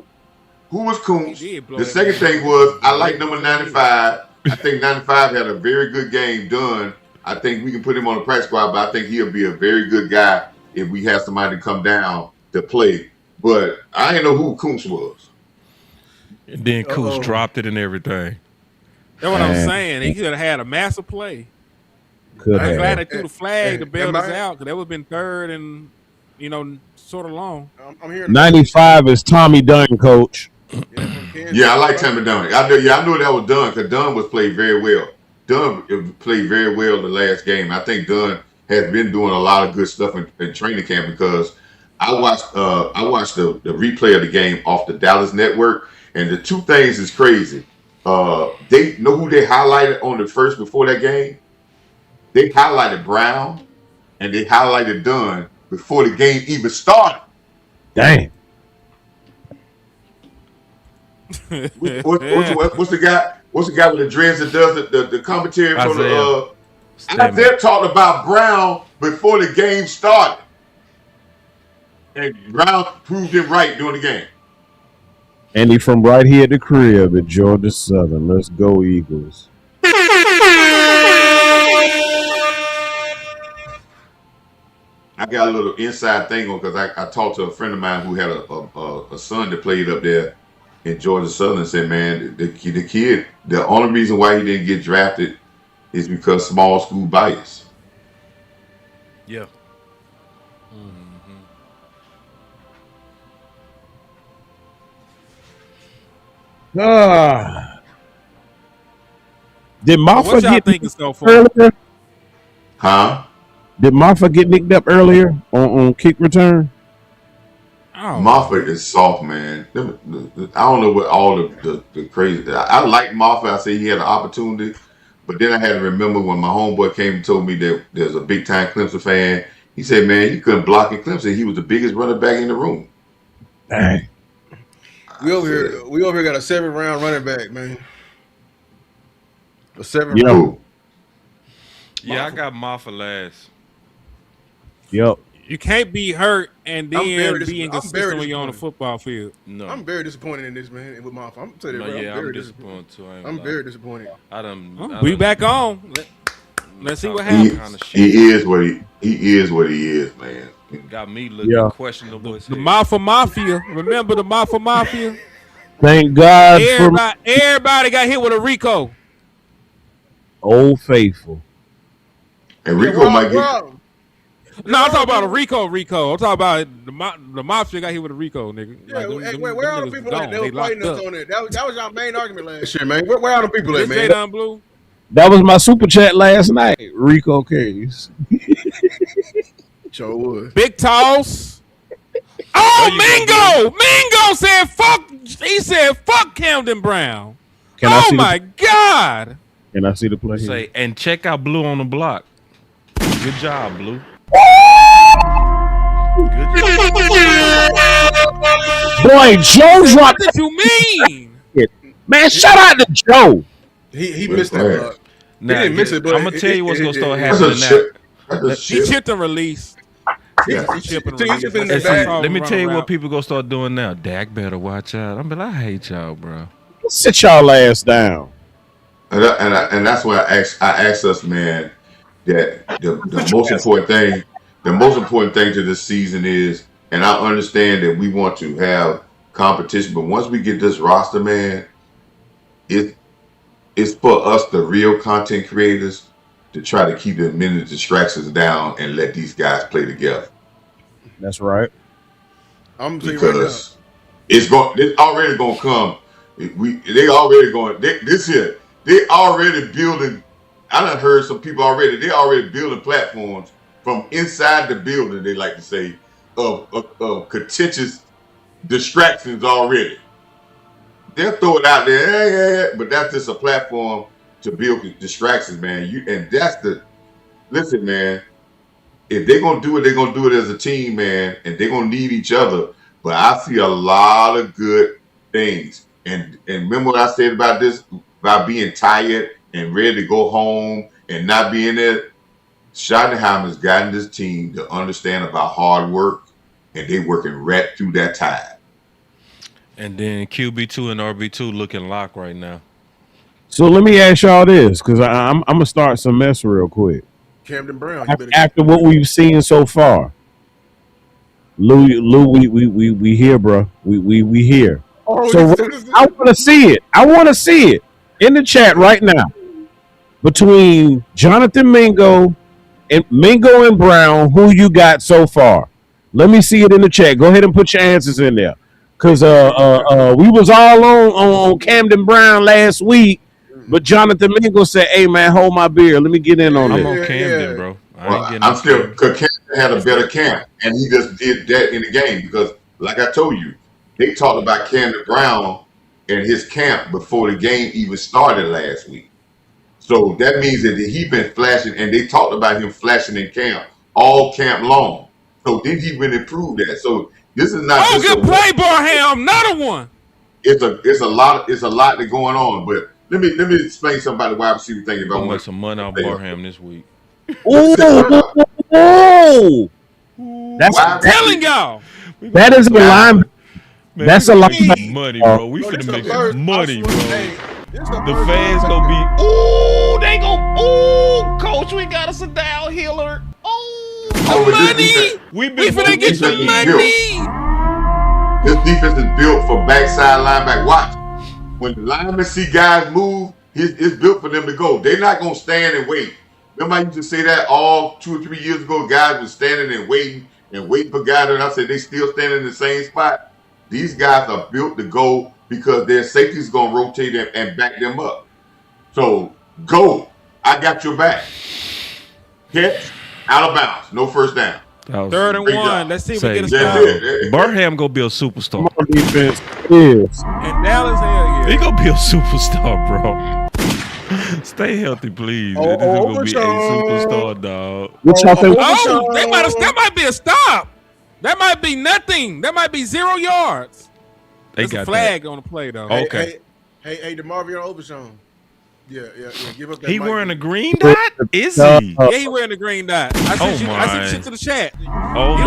Who was Kuntz? He did blow The that second man. thing was I like number 95. I think 95 had a very good game done. I think we can put him on the practice squad, but I think he'll be a very good guy if we have somebody to come down to play. But I didn't know who Kuntz was. And then Coos dropped it and everything. That's what I'm saying. He could have had a massive play. I'm glad they threw the flag to bail us out because that would have been third and, sort of long. I'm hearing 95 is Tommy Dunn, coach. Yeah, I like Tammy Dunn. I knew that was Dunn because Dunn was played very well. Dunn played very well the last game. I think Dunn has been doing a lot of good stuff in training camp because I watched the replay of the game off the Dallas network, and the two things is crazy. They know who they highlighted on the first before that game. They highlighted Brown and they highlighted Dunn before the game even started. Dang. What's the guy? What's the guy with the dreads that does the commentary for the? Isaiah talked about Brown before the game started, and Brown proved it right during the game. And he from right here at the crib at Georgia Southern. Let's go, Eagles. I got a little inside thing on because I talked to a friend of mine who had a son that played up there in Georgia Southern and said, man, the kid, the only reason why he didn't get drafted is because small school bias. Yeah. Did What Maffa y'all get think is so far? earlier? Huh? Did Maffa get nicked up earlier on kick return? Oh, Moffat is soft, man. I don't know what all the crazy. I like Moffat. I say he had an opportunity, but then I had to remember when my homeboy came and told me that there's a big time Clemson fan. He said, "Man, you couldn't block in Clemson. He was the biggest running back in the room." Dang. We over here got a 7th-round running back, man. A 7th Yeah. round. Yeah, I got Maffa last. Yep. you can't be hurt and I'm then very be inconsistent when you're on the football field. No. I'm very disappointed in this, man, with Maffa. I'm telling you, bro, yeah, I'm very I'm disappointed. disappointed too. I ain't I'm gonna very lie. disappointed. We back on. Let's see what happens. He is what he is what he is, man. Got me looking Yeah. questionable as The hell. Mafia Mafia. Remember the Mafia Mafia? Thank God for Everybody got hit with a Rico. Old Faithful. And Rico might get. No, I'm talking about a Rico. I'm talking about the Mafia got hit with a Rico, nigga. Yeah, Like, where are the niggas people gone. at? They were locked fighting us up. on it. That was our main argument last year, man. Where are the people at, This man? J-Don Blue. That was my super chat last night. Rico case. Sure was. Big Toss. Oh, Mingo said fuck. He said fuck Camden Brown. Can I see my God. Can I see the play here? Say, and check out Blue on the block. Good job, Blue. Good job. Boy, Joe dropped What you mean? it. Man, shout out to Joe. He missed that block. Now, He didn't miss it, but I'm gonna tell you what's gonna start That's happening a now. chip. That's a He chip. chipped and released. Yeah. He chipped and See, he released. chipped in the And see, bag. let me Run tell you around. what people gonna start doing now. Dak better watch out. I'm like, I hate y'all, bro. Sit y'all ass down. And that's why I asked us, man, that the most important thing to this season is, and I understand that we want to have competition, but once we get this roster, man, it's for us, the real content creators, to try to keep the minute distractions down and let these guys play together. That's right. I'm gonna tell you right now. Because it's already gonna come. They already going this year. They already building. I done heard some people already. They already building platforms from inside the building. They like to say of contentious distractions already. They'll throw it out there, yeah, but that's just a platform to build distractions, man. Listen, man. If they're gonna do it, they're gonna do it as a team, man, and they're gonna need each other. But I see a lot of good things. And remember what I said about this, about being tired and ready to go home and not being there? Schottenheimer has gotten this team to understand about hard work, and they working right through that time. And then QB2 and RB2 looking locked right now. So let me ask y'all this, because I'm gonna start some mess real quick. Camden Brown. After what we've seen so far, Lou, we here, bro. We here. So I want to see it. I want to see it in the chat right now between Jonathan Mingo and Brown. Who you got so far? Let me see it in the chat. Go ahead and put your answers in there, because we was all on Camden Brown last week, but Jonathan Mingo said, "Hey man, hold my beer. Let me get in on I'm it." on Camden, bro. I'm still, because Camden had a better camp, and he just did that in the game because, like I told you, they talked about Camden Brown and his camp before the game even started last week. So that means that he been flashing, and they talked about him flashing in camp all camp long. So did he really prove that? So this is not just good play, Barham. Another one. It's a lot that going on. But let me explain something about the wide receiver thing. If I I'll want make some money off Barham this week. Ooh, that's I'm telling y'all. that is a line. Man, That's a lot. money, bro. We finna make some money, bro. The fans gonna be, ooh, they go, ooh, coach, we got us a downhiller. Ooh. some but this money. defense, We finna get some money. this defense is built for backside linebacker. Watch. When the linemen see guys move, it's built for them to go. They're not going to stand and wait. Remember, I used to say that all 2 or 3 years ago, guys were standing and waiting for guys. And I said they still standing in the same spot. These guys are built to go because their safety's going to rotate them and back them up. So go. I got your back. Catch, out of bounds, no first down. 3rd and 1. job. Let's see if Say, we get a That's stop. it. Burham gonna be a superstar. Our defense is. And Dallas, hell He yeah. gonna be a superstar, bro. Stay healthy, please. Man. This is gonna be a superstar, dog. What y'all think? Oh, that might be a stop. That might be nothing. That might be 0 yards. They There's got a flag on the play, though. Oh. Okay. Hey, DeMarvion Overshown. Yeah. Give up that He mic. wearing a green dot? Is he? Yeah, he wearing the green dot. I sent my. shit to the chat. Oh You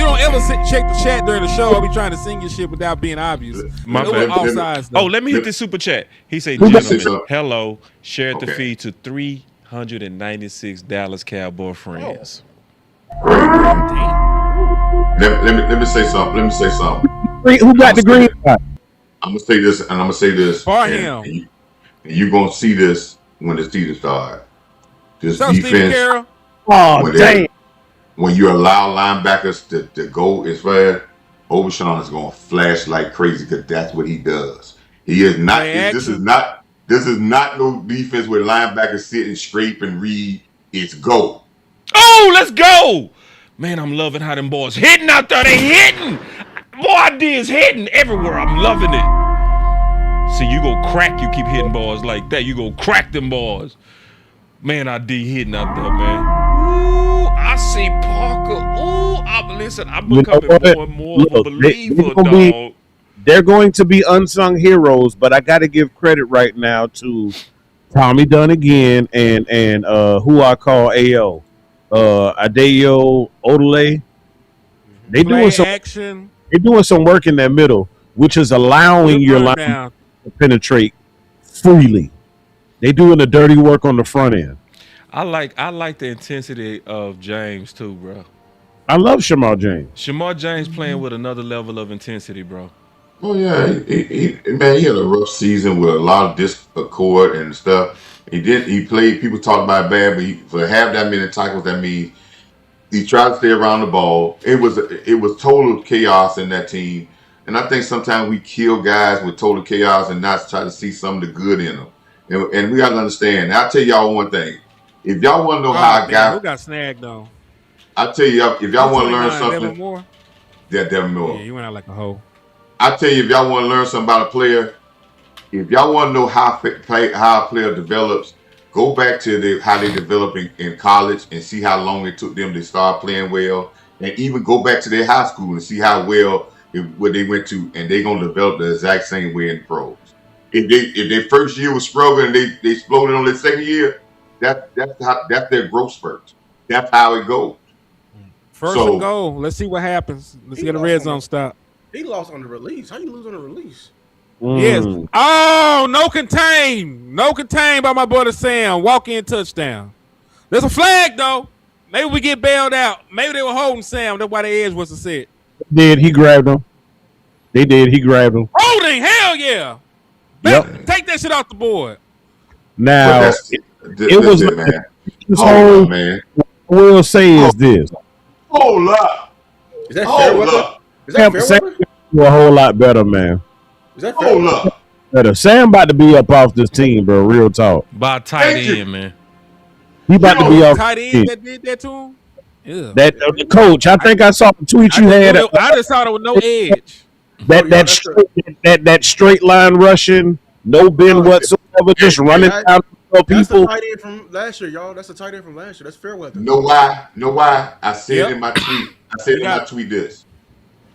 don't ever check the chat during the show. I'll be trying to sing your shit without being obvious. My It was bad. all sides, though. Oh, let me hit this super chat. He said, Who got gentlemen, this up? hello. Share the Okay. feed to 396 Dallas Cowboy friends. Let me say something. Who got the green dot? I'm gonna say this, and I'm gonna say this. Barham. And you're gonna see this when the season starts. This What's up, Stephen defense, Carroll? Oh, when, damn. when you allow linebackers to go as fast, Overshawn is gonna flash like crazy because that's what he does. He is not. Play This is action. not no defense where linebackers sit and scrape and read. It's go. Oh, let's go. Man, I'm loving how them boys hitting out there. They hitting. Boy, ideas hitting everywhere. I'm loving it. See, you go crack. You keep hitting balls like that. You go crack them balls. Man, ID hitting out there, man. Ooh, I see Parker. Ooh, I'm becoming what? more and more of a Look, believer, gonna be- dog. They're going to be unsung heroes, but I got to give credit right now to Tommy Dunn again and who I call AO, Adeyo Odele. They Play doing action. they're doing some work in that middle, which is allowing your line down. to penetrate freely. They doing the dirty work on the front end. I like the intensity of James too, bro. I love Shamar James. Shamar James playing with another level of intensity, bro. Oh yeah, he had a rough season with a lot of discord and stuff. He played. People talk about it bad, but for half that many tackles, that means he tried to stay around the ball. It was total chaos in that team, and I think sometimes we kill guys with total chaos and not try to see some of the good in them. And we got to understand. I'll tell y'all one thing. If y'all want to know how a guy, Who got snagged though? I'll tell you if y'all want to learn 29, something. Devin Moore? That Devin Moore. Yeah, you went out like a hoe. I tell you, if y'all want to learn something about a player, if y'all want to know how a player develops, go back to how they develop in college and see how long it took them to start playing well, and even go back to their high school and see how well what they went to, and they're gonna develop the exact same way in pros. If their first year was struggling, they exploded on their second year. That's their growth spurt. That's how it goes. First and goal. Let's see what happens. Let's get a red zone stop. He lost on the release. How you lose on the release? Yes. Oh, no contain. No contain by my brother Sam. Walk-in touchdown. There's a flag, though. Maybe we get bailed out. Maybe they were holding Sam. That's why the edge was set. He grabbed him. They did. He grabbed him. Holding. Hell yeah. Yep. Take that shit off the board. Now, it was it, man. this Hold whole up, man. will say is this. Hold up. Is that fair Hold weather? up. Is that fair Sam weather? do a whole lot better, man. Is that fair Hold weather? up. Better. Sam about to be up off this team, bro. Real talk. By tight Thank you. end, man. He about to be off. Tight the team. end that did that to him? Yeah. That the coach. I think I saw the tweet you had. I just saw it with no edge. That straight line rushing, no bend whatsoever, just running down That's the people. tight end from last year, y'all. That's the tight end from last year. That's fair weather. Know why? I said Yep. in my tweet. This.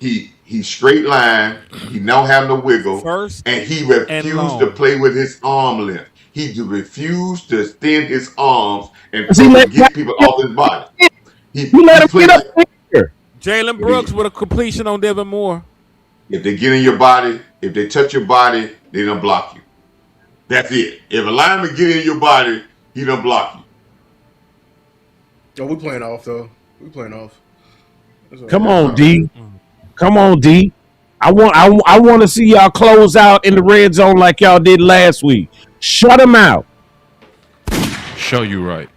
He straight line. He don't have no wiggle. First and he and refused long. to play with his arm length. He refused to extend his arms and He let get people off his body. You let him played get up here. Jalen Brooks with a completion on Devin Moore. If they get in your body, if they touch your body, they don't block you. That's it. If a lineman get in your body, he don't block you. Oh, we playing off though. We playing off. Come on, D. Come on, D. I want to see y'all close out in the red zone like y'all did last week. Shut them out. Show you right.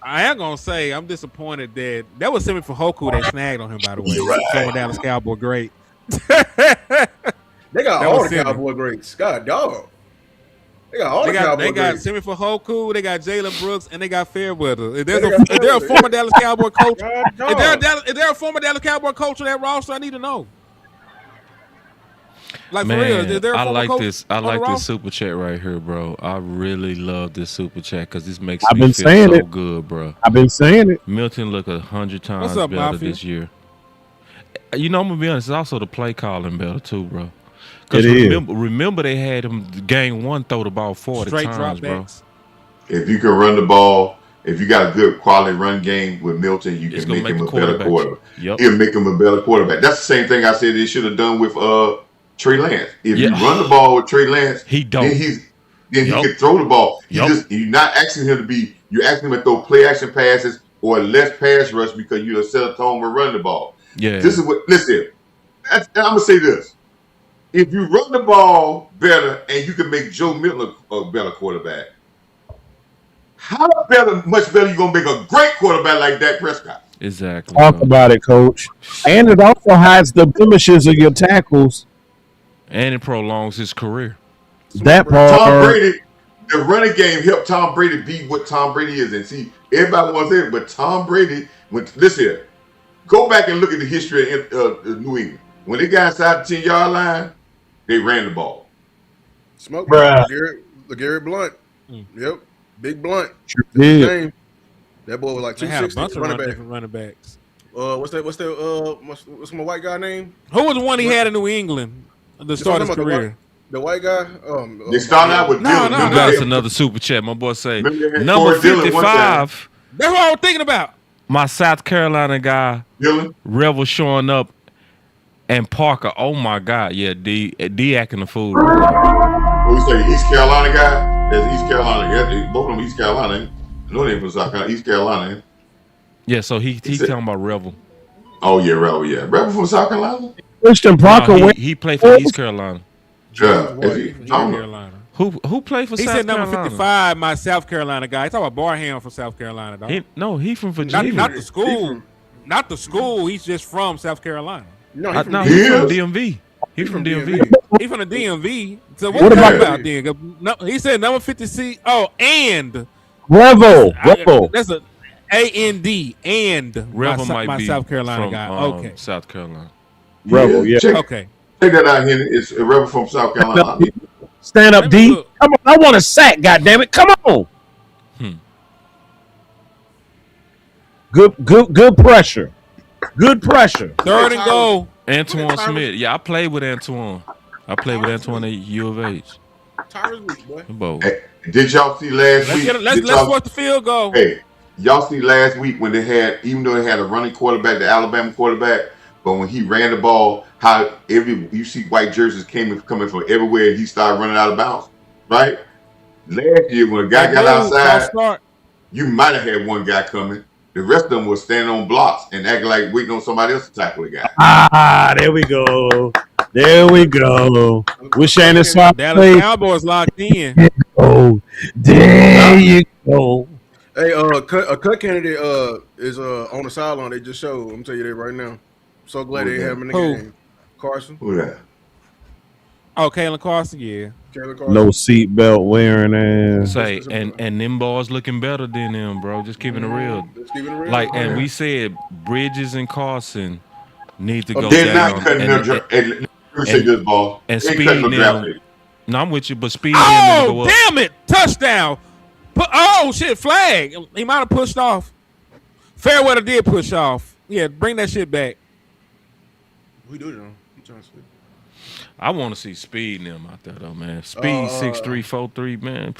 I am gonna say I'm disappointed that was Simi for Hoku that snagged on him. By the way, former Dallas Cowboy great. They got all the Cowboy greats. God dog. They got all the Cowboy greats. They got Simi for Hoku. They got Jalen Brooks, and they got Fairweather. Is there a former Dallas Cowboy coach? Is there a former Dallas Cowboy coach on that roster? I need to know. Like, man, for real, is there a I like coach this. I like this super chat right here, bro. I really love this super chat because this makes I've me been feel saying so it. good, bro. I've been saying it. Milton look 100 times What's up, better Mafia? this year. You know, I'm gonna be honest. It's also the play calling better too, bro. It Because remember they had him game one throw the ball 40 straight times, bro. If you can run the ball, if you got a good quality run game with Milton, you can make him a better quarterback. Yep. He'll make him a better quarterback. That's the same thing I said they should have done with Trey Lance. If you run the ball with Trey Lance, he don't. Then he can throw the ball. You're not asking him to be. You're asking him to throw play action passes or less pass rush because you're a set a tone and run the ball. Yeah. This is what. Listen, I'm gonna say this. If you run the ball better and you can make Joe Milton a better quarterback, how much better you gonna make a great quarterback like Dak Prescott? Exactly. Talk about it, coach. And it also hides the blemishes of your tackles. And it prolongs his career. That part. Tom Brady, the running game helped Tom Brady be what Tom Brady is. And see, everybody wants it, but Tom Brady, listen here, go back and look at the history of New England. When they got inside the 10-yard line, they ran the ball. Smoke, LeGarrette Blunt. Yep, big Blunt. Sure did. That boy was like 260. Running backs. What's my white guy name? Who was the one he had in New England to start his career? The white guy. They started out with Dillon. That's another super chat. My boy say number 55. That's what I was thinking about. My South Carolina guy, Dillon. Rebel showing up, and Parker. Oh my God, yeah, D acting the fool. What we say, East Carolina guy? That's East Carolina. Yeah, both of them East Carolina. No name from South Carolina. East Carolina. Yeah, so he talking about Rebel. Oh yeah, Rebel. Yeah, Rebel from South Carolina. Christian Parker. No, he played for East Carolina. Yeah, Carolina. Who played for He South said number Carolina? 55, my South Carolina guy. He talking about Barham from South Carolina, dog. He from Virginia. Not the school. Not the school. He's just from South Carolina. No, he's from DMV. He's from DMV. He's from the DMV. So what about then? No, he said number 50C. Oh, and Rebel. That's a AND and Rebel might be South Carolina from, guy. Okay, South Carolina. Rebel. Yeah. Okay. Check that out here. It's a Rebel from South Carolina. Stand up, D. Come on. I want a sack, goddammit. Come on. Good pressure. Good pressure. Third and goal. Antoine Smith. Yeah, I played with Antoine. at U of H. Hey, did y'all see last week? Let's watch the field goal. Hey, y'all see last week when even though they had a running quarterback, the Alabama quarterback, but when he ran the ball, how you see white jerseys coming from everywhere, and he started running out of bounds, right? Last year when a guy got outside, you might have had one guy coming. The rest of them was standing on blocks and acting like waiting on somebody else to tackle the guy. There we go. There we go. Wish Shannon saw Dallas Cowboys locked in. Oh, there you go. Hey, a cut candidate is on the sideline. They just showed. I'm gonna tell you that right now. So glad they have him in the game. Carson. Who that? Oh, Kalen Carson, yeah. No seatbelt wearing ass. Say and them boys looking better than them, bro. Just keeping it real. Like, and we said Bridges and Carson need to go they're down. Not cutting and speed them. No, I'm with you, but speed them. Oh, damn it! Touchdown! Shit! Flag. He might have pushed off. Fairweather did push off. Yeah, bring that shit back. We do it though. I'm trying to see. I want to see Speed in them out there, though, man. Speed 6'3", 4'3", man.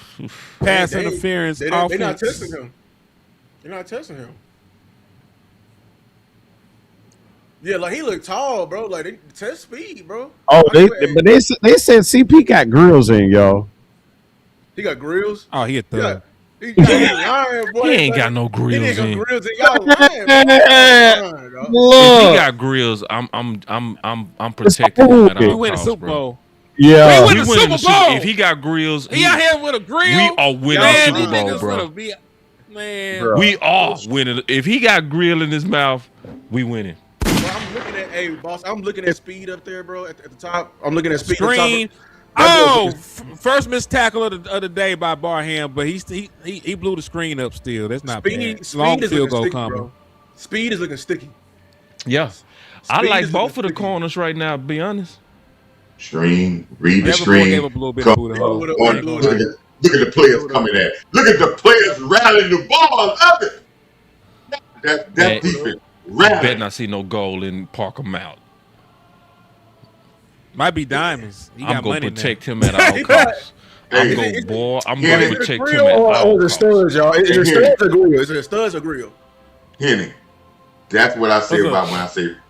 Pass interference. They're not testing him. They're not testing him. Yeah, like he looked tall, bro. Like they test Speed, bro. Oh, they said CP got grills in, y'all. He got grills. Oh, he a thug. He lying, boy. He ain't got no He grills ain't got in. grills in. Y'all lying, bro. Y'all lying, dog. If he Look, got grills, I'm protecting him at We all We win the costs, Super bro. Bowl. yeah. We We the winning the Super Super. Bowl. If he got grills, He out here with a grill. we are winning the Man, Super these Bowl, niggas bro. finna be, man. Bro. We are winning. If he got grill in his mouth, we winning. Bro, I'm looking at, hey, boss, I'm looking at speed up there, bro, at the top. I'm looking at speed Screen. at the top. That boy's Oh, looking- first missed tackle of the day by Barham, but he blew the screen up still. That's not bad. Long Speed is field looking goal sticky, coming. bro. Speed is looking sticky. Yeah, I Speed like is both of looking the sticky. corners right now. To be honest, Screen, read the Davenport gave screen. up a little bit Come of booty hole. Look I at ain't gonna look lie. at the players coming at. Look at the players rallying the ball. Love it. That Man, defense I bet rallying. not see no goal in Parker Mount. Might be diamonds. He got I'm gonna money protect him at all costs. I'm Hey, gonna boy. I'm Yeah, gonna is it protect Grill him at or all the costs. studs, y'all? Is it Hey, studs or grill? Is it studs or grill? Henny, that's what I say What's about up?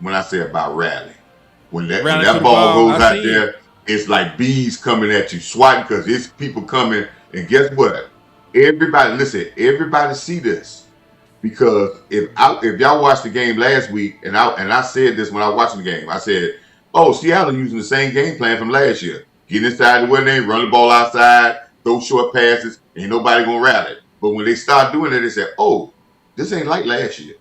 when I say about rally. When that Rally to the ball ball. goes I out see there, it's like bees coming at you, swatting because it's people coming. And guess what? Everybody, listen. Everybody see this because if y'all watched the game last week, and I said this when I watched the game, I said, "Oh, Seattle using the same game plan from last year. Get inside the window, they run the ball outside, throw short passes, ain't nobody gonna rally." But when they start doing it, they say, "Oh, this ain't like last year."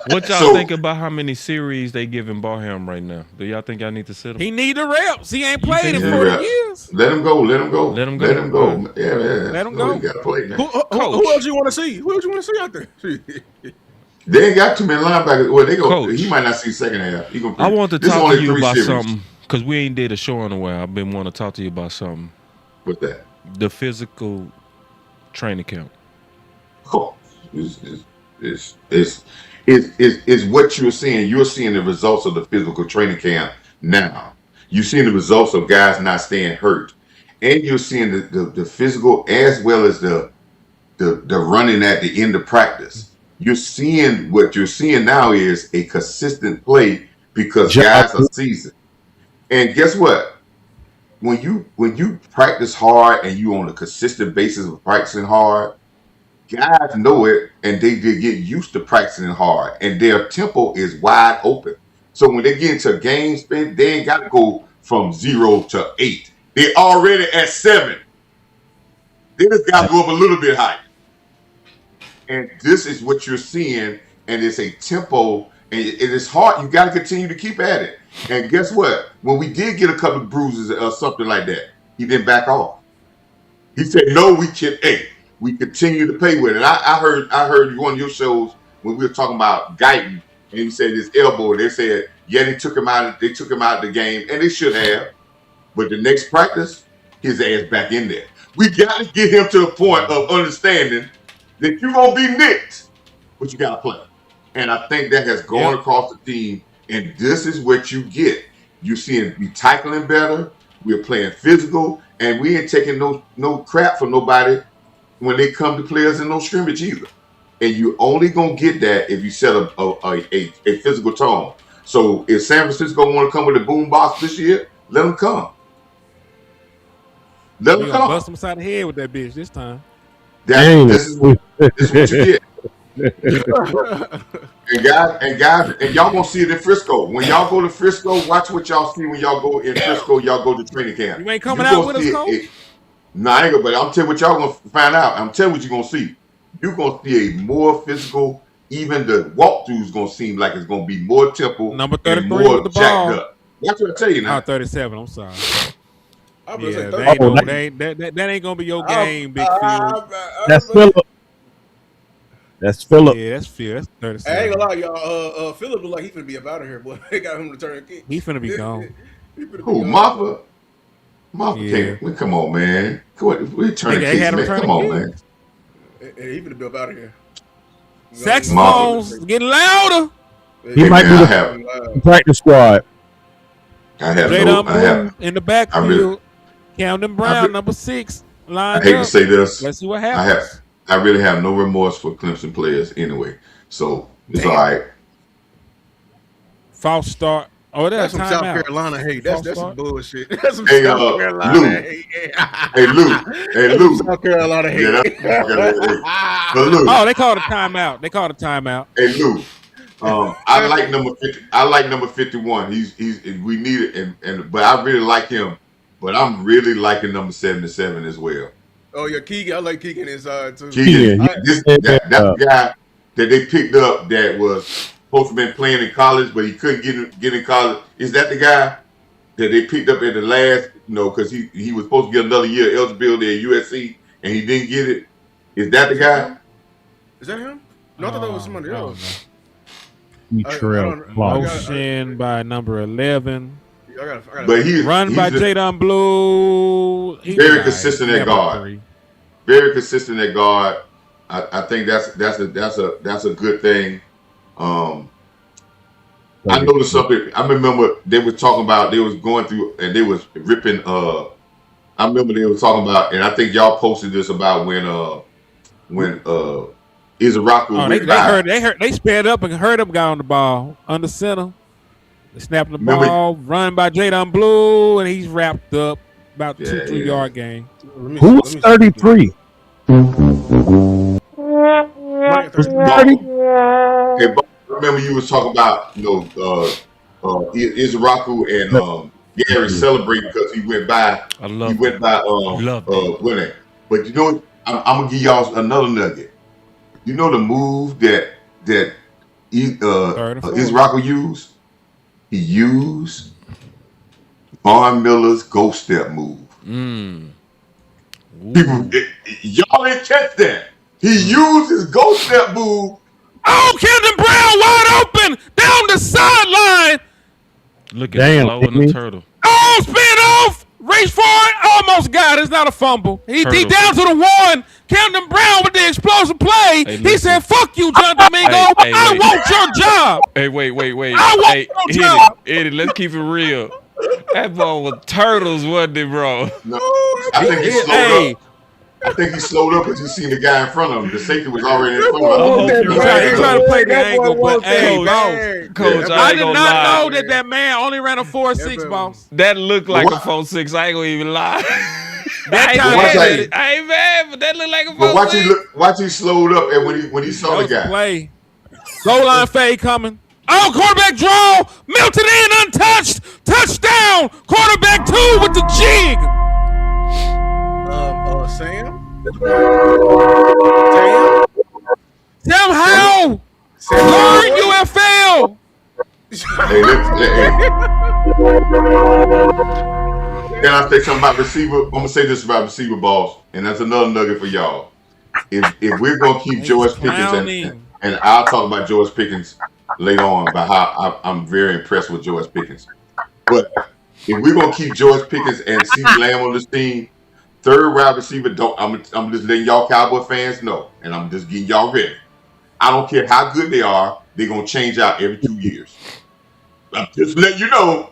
What y'all So think about how many series they giving Barham right now? Do y'all think I need to sit him? He need the reps. He ain't You played in think- 40 Yeah. years. let him go. Let him go. Let him go. Let him go. All right. Yeah, Let him no, go. you gotta play now. Who else you want to see? Who else you want to see out there? They ain't got too many linebackers. Well, they go. Coach. He might not see second half. He gonna. I want to This is talk to only you 3 about series. something because we ain't did a show in a while. I've been wanting to talk to you about something. What's that? The physical training camp. Oh, it's what you're seeing. You're seeing the results of the physical training camp now. You're seeing the results of guys not staying hurt, and you're seeing the physical as well as the running at the end of practice. You're seeing what you're seeing now is a consistent play because guys are seasoned. And guess what? When you practice hard and you on a consistent basis of practicing hard, guys know it and they get used to practicing hard and their tempo is wide open. So when they get into a game spin, they ain't got to go from 0 to 8. They're already at 7. They just got to go up a little bit higher. And this is what you're seeing, and it's a tempo, and it is hard. You got to continue to keep at it. And guess what? When we did get a couple of bruises or something like that, he didn't back off. He said, "No, we can. Hey, we continue to play with it." I heard one of your shows when we were talking about Guyton, and he said his elbow. They said, "Yeah, they took him out. They took him out of the game, and they should have." But the next practice, his ass back in there. We got to get him to the point of understanding that you're gonna be nicked, but you gotta play. And I think that has gone across the team. And this is what you get. You're seeing we tackling better, we're playing physical, and we ain't taking no crap from nobody when they come to players in no scrimmage either. And you only gonna get that if you set a physical tone. So if San Francisco want to come with a boom box this year, let them come. Let We them gonna come. bust him side the head with that bitch this time. This is what you get. And guys, and y'all gonna see it in Frisco. When y'all go to Frisco, watch what y'all see when y'all go in Frisco. Y'all go to training camp. You ain't coming out with us, Coach? Nah, I ain't gonna. But I'm telling you what y'all gonna find out. I'm telling you what you're gonna see. You're gonna see a more physical. Even the walkthroughs gonna seem like it's gonna be more tempo Number and 33 more with the jacked ball. up. That's what I tell you now. 37. I'm sorry. I was Yeah, say that 30. that ain't gonna be your game, Big Phil. That's Philip. That's Philip. Yeah, that's Phil. That's I ain't 37. gonna lie, y'all. Philip look like he finna be up out of here, boy. They got him to turn kick. He finna be gone. He finna be Who, gone. Martha? Martha Yeah. can't. Well, come on, man. Come on, we turning They kicks, had him man. turning Come on, kicks. man. He finna be up out of here. Saxophones getting louder. He might be I the have practice squad. Jadon Moon in the I backfield. really- Camden Brown, number 6, I lined hate up. to say this. Let's see what I happens. really have no remorse for Clemson players anyway. So it's all right. False start. Oh, That's that's some South timeout. Carolina hate. That's some start? bullshit. That's some Hey, South Carolina Lou. hate. Hey, Lou. Hey, That's Lou. some South Carolina Yeah, hate. that's hey. But Lou. Oh, they called a timeout. Hey, Lou. I like number 50. I like number 51. He's we need it, but I really like him. But I'm really liking number 77 as well. Oh yeah, Keegan. I like Keegan inside too. Keegan, Yeah, that's the guy that they picked up that was supposed to been playing in college, but he couldn't get in college. Is that the guy that they picked up at the last? Because he was supposed to get another year eligibility at USC and he didn't get it. Is that the guy? Is that him? No, I thought that was somebody else. Motion by number 11. But Run by Jadon Blue. Very consistent at guard. Very consistent at guard. I think that's a good thing. I noticed something. I remember they were talking about they was going through and they was ripping. I remember they were talking about, and I think y'all posted this about when Izaraku They sped up and heard him got on the ball under center. They snapped the ball, run by Jadon Blue, and he's wrapped up about 2-3 yard game. Who's 33? 30? Hey, remember you was talking about Izaraku and Gary celebrating because he went by winning. But you know, I'm gonna give y'all another nugget. You know the move that Izaraku used? He used Von Miller's ghost step move. People, y'all didn't catch that. He used his ghost step move. Oh, Camden Brown wide open down the sideline. Look at Flo and the turtle. Oh, spin off. Race for it. Almost got it. It's not a fumble. He down to the one. Camden Brown with the explosive play. He said, fuck you, John Domingo. I want your job. Hey, wait. I want your job. Eddie, let's keep it real. That ball was turtles, wasn't it, bro? No, I think he slowed up. I think he slowed up because he seen the guy in front of him. The safety was already in front of him. He tried to play the angle, but Coach, I did not know that man only ran a 4.6, boss. That looked like a 4.6. I ain't gonna even lie. I ain't mad, but that looked like a 4.6. But watch he slowed up and when he saw the guy. Play. Goal line fade coming. Oh, quarterback draw. Milton in untouched. Touchdown. Quarterback 2 with the jig. Sam How? Learn UFL. Can I say something about receiver? I'm gonna say this about receiver balls, and that's another nugget for y'all. If we're gonna keep George Pickens, and I'll talk about George Pickens later on about how I'm very impressed with George Pickens. But if we're gonna keep George Pickens and CeeDee Lamb on this team, third wide receiver, I'm just letting y'all Cowboy fans know, and I'm just getting y'all ready. I don't care how good they are, they're gonna change out every 2 years. I'm just letting you know,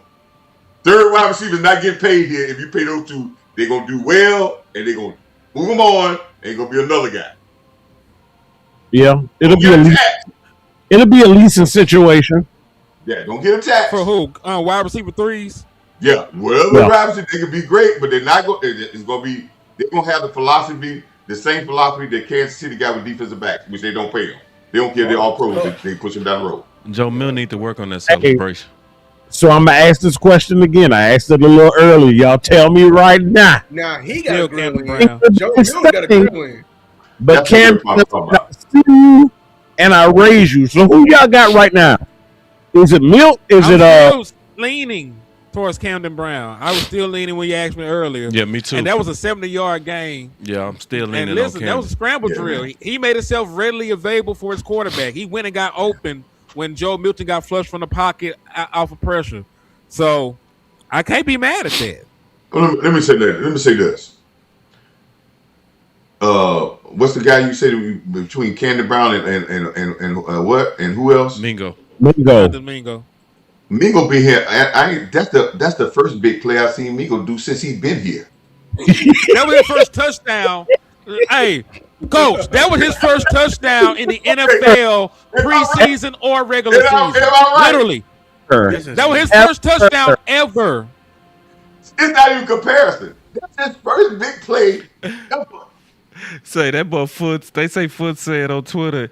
third wide receiver's not getting paid here. If you pay those two, they're gonna do well, and they're gonna move them on, and gonna be another guy. Yeah, it'll be a leasing situation. Yeah, don't get attacked. For who? Wide receiver 3s. Yeah, whatever wide receiver, they can be great, but they're not going. It's gonna be. They're gonna have the same philosophy that Kansas City got with defensive backs, which they don't pay them. They don't care. They're all pros. They push them down the road. Joe Mill need to work on that celebration. So I'm gonna ask this question again. I asked it a little earlier. Y'all tell me right now. Nah, he got a grill in. Joe Mill got a grill in. But Cam see you and I raise you. So who y'all got right now? Is it Milt? Is it leaning towards Camden Brown? I was still leaning when you asked me earlier. Yeah, me too. And that was a 70-yard game. Yeah, I'm still leaning. And listen, that was a scramble drill. He made himself readily available for his quarterback. He went and got open when Joe Milton got flushed from the pocket off of pressure. So I can't be mad at that. Let me say that. Let me say this. What's the guy you said between Camden Brown and what and who else? Mingo. Mingo been here. That's the first big play I've seen Mingo do since he's been here. That was his first touchdown. Hey, Coach, that was his first touchdown in the NFL preseason or regular season. Right? Literally. That was his first touchdown ever. It's not even comparison. That's his first big play ever. Say that boy Foot. They say Foot said on Twitter,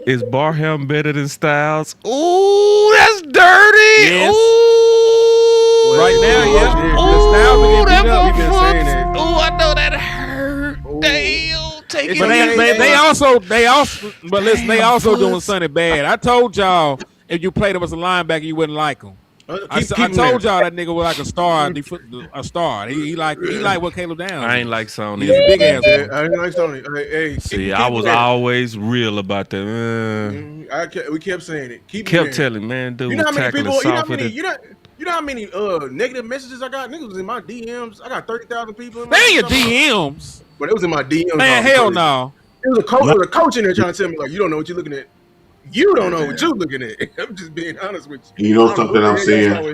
"Is Barham better than Styles?" Ooh, that's dirty. Yes. Ooh, Right now, yeah. Ooh, Styles been that getting beat up. boy He been saying that. Foot. Ooh, I know that hurt. Ooh. Damn, take it But easy. they also, but listen, they Damn, also doing Foots. something bad. I told y'all if you played him as a linebacker, you wouldn't like him. I Keep told him y'all that nigga was like a star. A star. He like what Caleb Downs. I ain't like Sony. He's a big ass. there. boy. I ain't like Sony. Hey, See, I was always real about that. We kept saying it. Keep Kept him there. telling, man, dude, You know how many tackling people? You know how softer many? than. You know how many negative messages I got? Niggas was in my DMs. I got 30,000 people. In my They ain't your DMs. DMs. But it was in my DMs. Man, hell no. It was a coach. There was a coach in there trying to tell me like, you don't know what you're looking at. You don't know what you're looking at. I'm just being honest with you. You know something I'm saying? You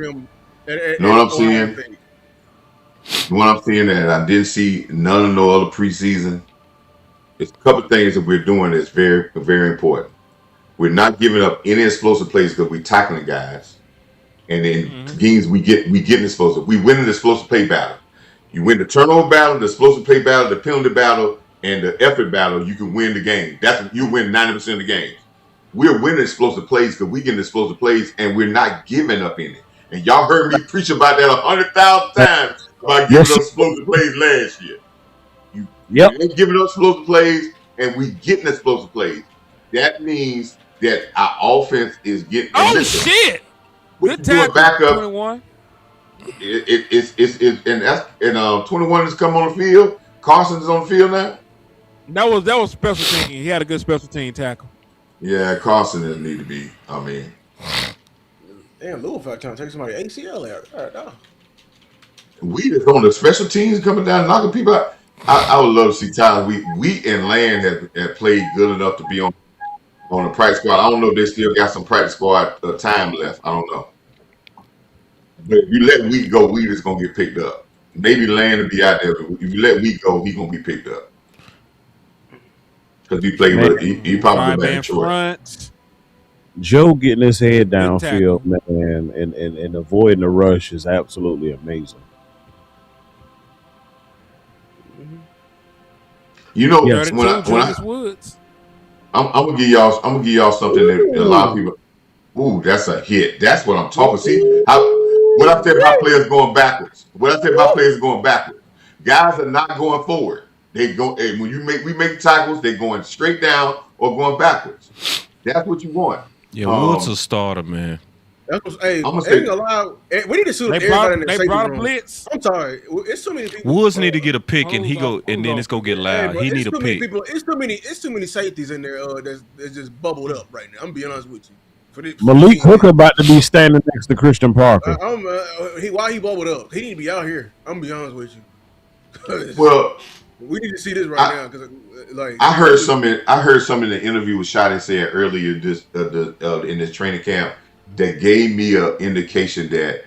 know what I'm saying? What I'm saying that I didn't see none of no other preseason. It's a couple of things that we're doing that's very, very important. We're not giving up any explosive plays because we're tackling guys. And then games we get explosive. We win the explosive play battle. You win the turnover battle, the explosive play battle, the penalty battle, and the effort battle. You can win the game. You win 90% of the games. We're winning explosive plays because we getting explosive plays, and we're not giving up any. And y'all heard me preach about that 100,000 times about giving up explosive plays last year. You ain't giving up explosive plays, and we getting explosive plays. That means that our offense is getting. Oh shit! Good tackle. Back up. 21. And 21 has come on the field. Carson is on the field now. That was special team. He had a good special team tackle. Yeah, Carson doesn't need to be. I mean, damn, Louisville trying to take somebody ACL out. Right now. We just on the special teams coming down knocking people out. I would love to see Tyler. We and Land have played good enough to be on the practice squad. I don't know if they still got some practice squad time left. I don't know. But if you let Wheat go, Wheat is gonna get picked up. Maybe Land will be out there, but if you let Wheat go, he's gonna be picked up. Because he played with he probably the man front. Joe getting his head downfield, man, and avoiding the rush is absolutely amazing. You know, Woods. I'm gonna give y'all something that a lot of people. Ooh, that's a hit. That's what I'm talking. See, what I said about players going backwards. Guys are not going forward. They go when we make tackles, they're going straight down or going backwards. That's what you want. Yeah, Woods a starter, man. That's what, hey, I'm gonna say, we need to shoot everybody in the safety room. Blitz. I'm sorry, it's too many people. Woods need to get a pick, and then it's gonna get loud. He need a pick. It's too many safeties in there that's just bubbled up right now. I'm gonna be honest with you. Malik Hooker about to be standing next to Christian Parker. Why he bubbled up? He need to be out here. I'm gonna be honest with you. Well, we need to see this right now because, like, I heard some in the interview with Shotty said earlier in this training camp that gave me an indication that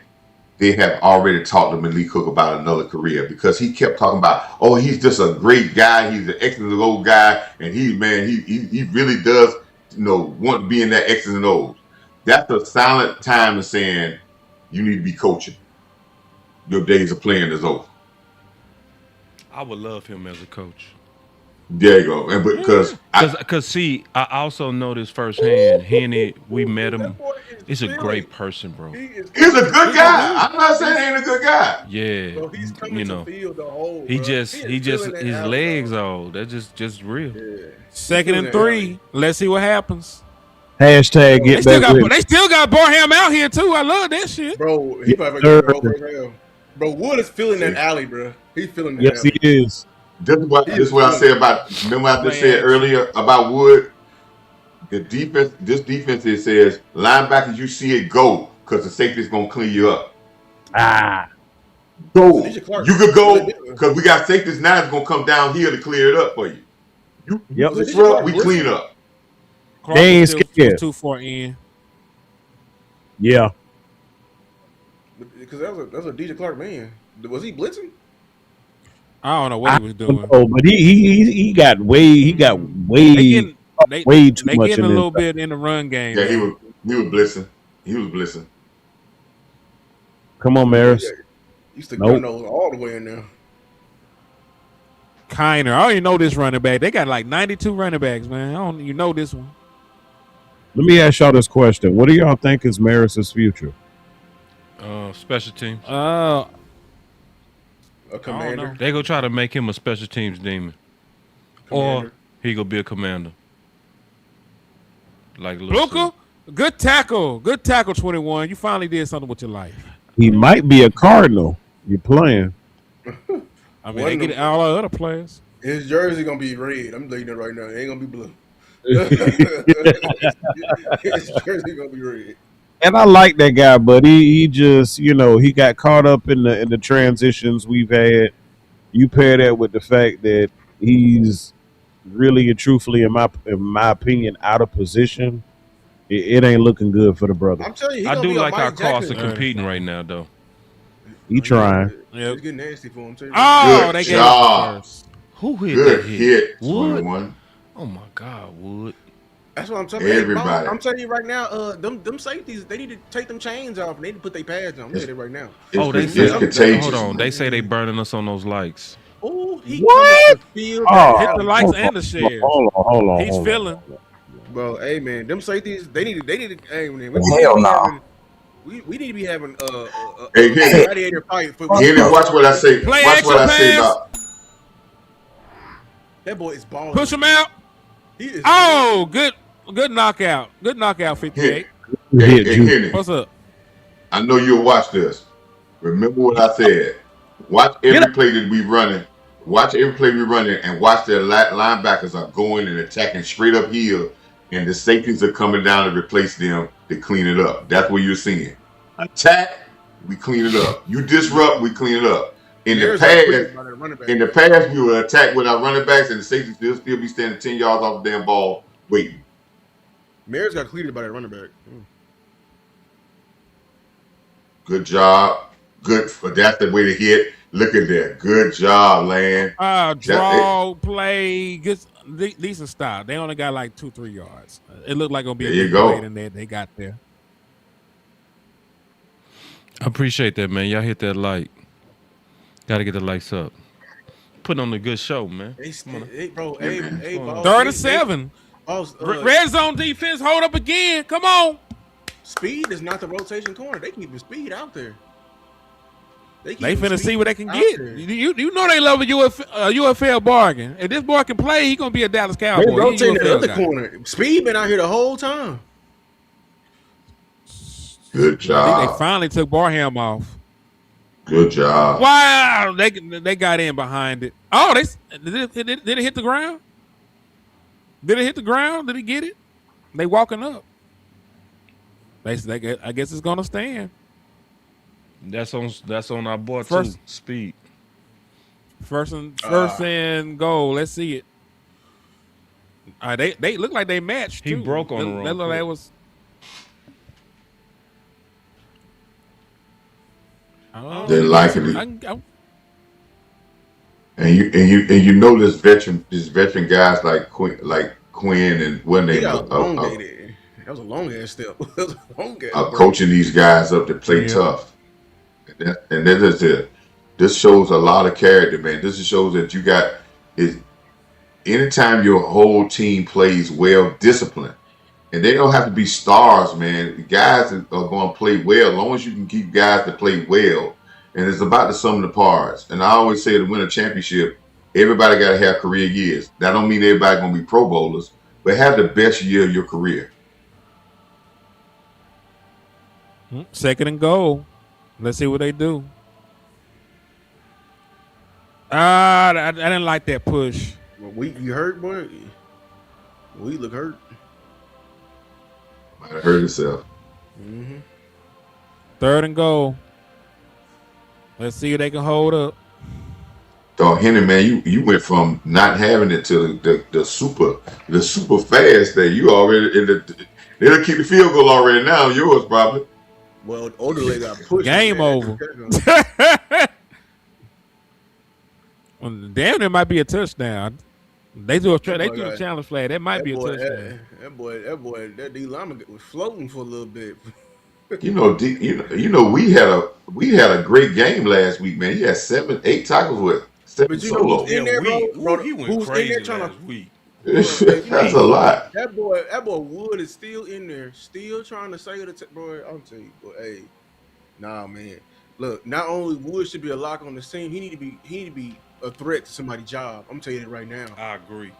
they have already talked to Malik Cook about another career because he kept talking about, oh, he's just a great guy, he's an excellent old guy, and he really does, want to be in that X's and O's. That's a silent time of saying you need to be coaching. Your days of playing is over. I would love him as a coach. There you go. And because see, I also know this firsthand. Henny, we met him. He's a great person, bro. He's a good guy. I'm not saying he ain't a good guy. Yeah, bro, he's coming to field the whole. He just his legs old. That's just real. Yeah. 2nd and 3. Let's see what happens. Hashtag get back. They still got Barham out here too. I love that shit, bro. He probably got bro. Wood is feeling that alley, bro. He's feeling that. Yes, alley. he is. This is what I said about. Remember what I just said earlier about Wood. The defense. This defense it says linebackers. You see it go because the safety is gonna clean you up. Go. You could go because we got safeties now. It's gonna come down here to clear it up for you. We clean up. They ain't scared. Too far in. Yeah. Because that was a DJ Clark man. Was he blitzing? I don't know what he was doing. Oh, but he got way too much. They getting a little bit in the run game. Yeah, he was blitzing. Come on, Maris. You stick Nope. those all the way in there. Kiner. I don't even know this running back. They got like 92 running backs, man. I don't you know this one. Let me ask y'all this question. What do y'all think is Maris's future? Special teams. A know. commander. They go try to make him a special teams demon, Commander. or he gonna be a commander. Like Luka, good tackle. Good tackle, 21. You finally did something with your life. He might be a Cardinal. You playing? I mean, they get all our other players. His jersey gonna be red. I'm telling you that right now. It ain't gonna be blue. His jersey gonna be red. And I like that guy, but he just, he got caught up in the transitions we've had. You pair that with the fact that he's really and truthfully, in my opinion, out of position. It ain't looking good for the brother. I'm telling you, I do like how Carson Jackson. competing right now, though. He trying. It's getting nasty for him too. Oh, Good they job. gave us first. Who hit Good that hit, Wood? 21. Oh my God, Wood. That's what I'm telling you. Everybody. I'm telling you right now. Them safeties, they need to take them chains off and they need to put their pads on. I'm telling you right now. Oh, they It's said. contagious. Hold on, they say they burning us on those likes. Oh, he What? Field Oh, Hit the likes and the shares. Hold on. He's feeling. bro. Hey man, them safeties, they need to. Hey man, Hell no. We need to be having Hey, Henry. gladiator fight for Henry, watch what I say. Play Watch action what I say pass. about. that boy is balling. Push him out. He is. Oh, good knockout. Good knockout, 58. Hey, Hit you. Henry, What's up? I know you'll watch this. Remember what I said. Watch every play that we running. Watch every play we running, and watch their linebackers are going and attacking straight up hill, and the safeties are coming down to replace them to clean it up. That's what you're seeing. Attack, we clean it up. You disrupt, we clean it up. In the past, we would attack with our running backs, and the safeties will still be standing 10 yards off the damn ball waiting. Mayor's got cleared by that running back. Good job. Good for that's the way to hit. Look at that. Good job, Land. Draw, play, decent style. They only got like 2-3 yards. It looked like it'll be There a you big go. play than they got there. I appreciate that, man. Y'all hit that like. Got to get the lights up. Putting on a good show, man. Bro, Yeah, 37. Red Red zone defense, hold up again. Come on. Speed is not the rotation corner. They keep the speed out there. They finna see what they can out get. there. You know they love a UFL bargain. If this boy can play, he gonna be a Dallas They Cowboy. He a rotating the UFL other guy. corner. Speed been out here the whole time. Good I think job. they finally took Barham off. Good job. Wow, they got in behind it. Oh, did it hit the ground? Did it hit the ground? Did he get it? They walking up. I guess it's gonna stand. That's on our board First- too. Speed. First and goal. Let's see it. They look like they matched. He too. broke on the They wrong look like foot. it was. Didn't like it. I- And you know this veteran guys like Quinn and when He they got elongated. That was a long ass step. That was a long ass. are coaching these guys up to play Yeah. tough. And that is it. This shows a lot of character, man. This shows that you got is anytime your whole team plays well, disciplined. And they don't have to be stars, man. Guys are going to play well as long as you can keep guys to play well. And it's about the sum of the parts. And I always say to win a championship, everybody got to have career years. That don't mean everybody going to be Pro Bowlers, but have the best year of your career. Second and goal. Let's see what they do. I didn't like that push. You hurt, boy? We look hurt. Might have hurt himself. Mm-hmm. Third and goal. Let's see if they can hold up. Dog Henry, man, you went from not having it to the super fast that you already in the. They'll keep the field goal already now. Yours probably. Well, Odele got pushed. Game over. Well, damn, there might be a touchdown. They do a challenge flag. That might be a touchdown. That D lineman was floating for a little bit. We had a great game last week, man. He had 7, 8 tackles with 7 But you know who's solo. in Yeah, there, bro? he went Who's in there crazy trying to last week. bro? You That's need a lot. that boy Wood is still in there, still trying to say it. Bro, I'm telling you, boy, hey, nah, man. Look, not only Wood should be a lock on the team, he need to be a threat to somebody's job. I'm telling you that right now. I agree.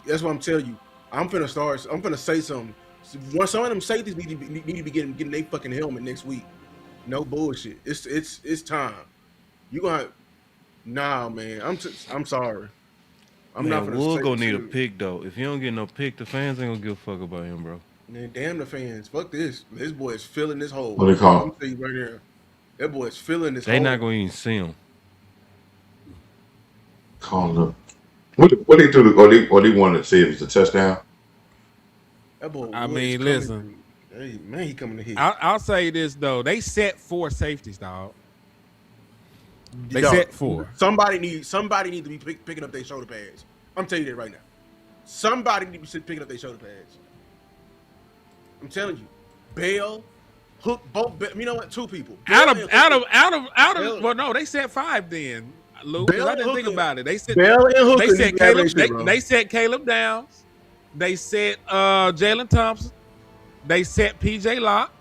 That's what I'm telling you. I'm finna say something. Some of them safeties need to be getting their fucking helmet next week. No bullshit. It's time. You gonna nah, man. I'm sorry. I'm not Man, gonna say Wood gonna need a shit. pick though. If you don't get no pick, the fans ain't gonna give a fuck about him, bro. Man, damn the fans. Fuck this. This boy is filling this hole. What they call I'm him? telling you right now. That boy is filling this They hole. not gonna even see him. Call him. What they do? Or they want to say it was a touchdown? That boy I Wood mean, is coming listen. through. Hey, man, he coming to hit. I'll say this though. They set 4 safeties, dog. They Dog, set 4. Somebody need to be picking up their shoulder pads. I'm telling you that right now. Somebody need to be picking up their shoulder pads. I'm telling you, Bell, Hook, both. You know what? 2 people. Out Bell of. Bell- Well, no, they set 5 then. Lou, 'cause Bell I didn't and think Hooker- about it. They set Bell and Hooker they need set to have Caleb. that shit, bro. They set Caleb Downs. They set Jalen Thompson. They set PJ Locke.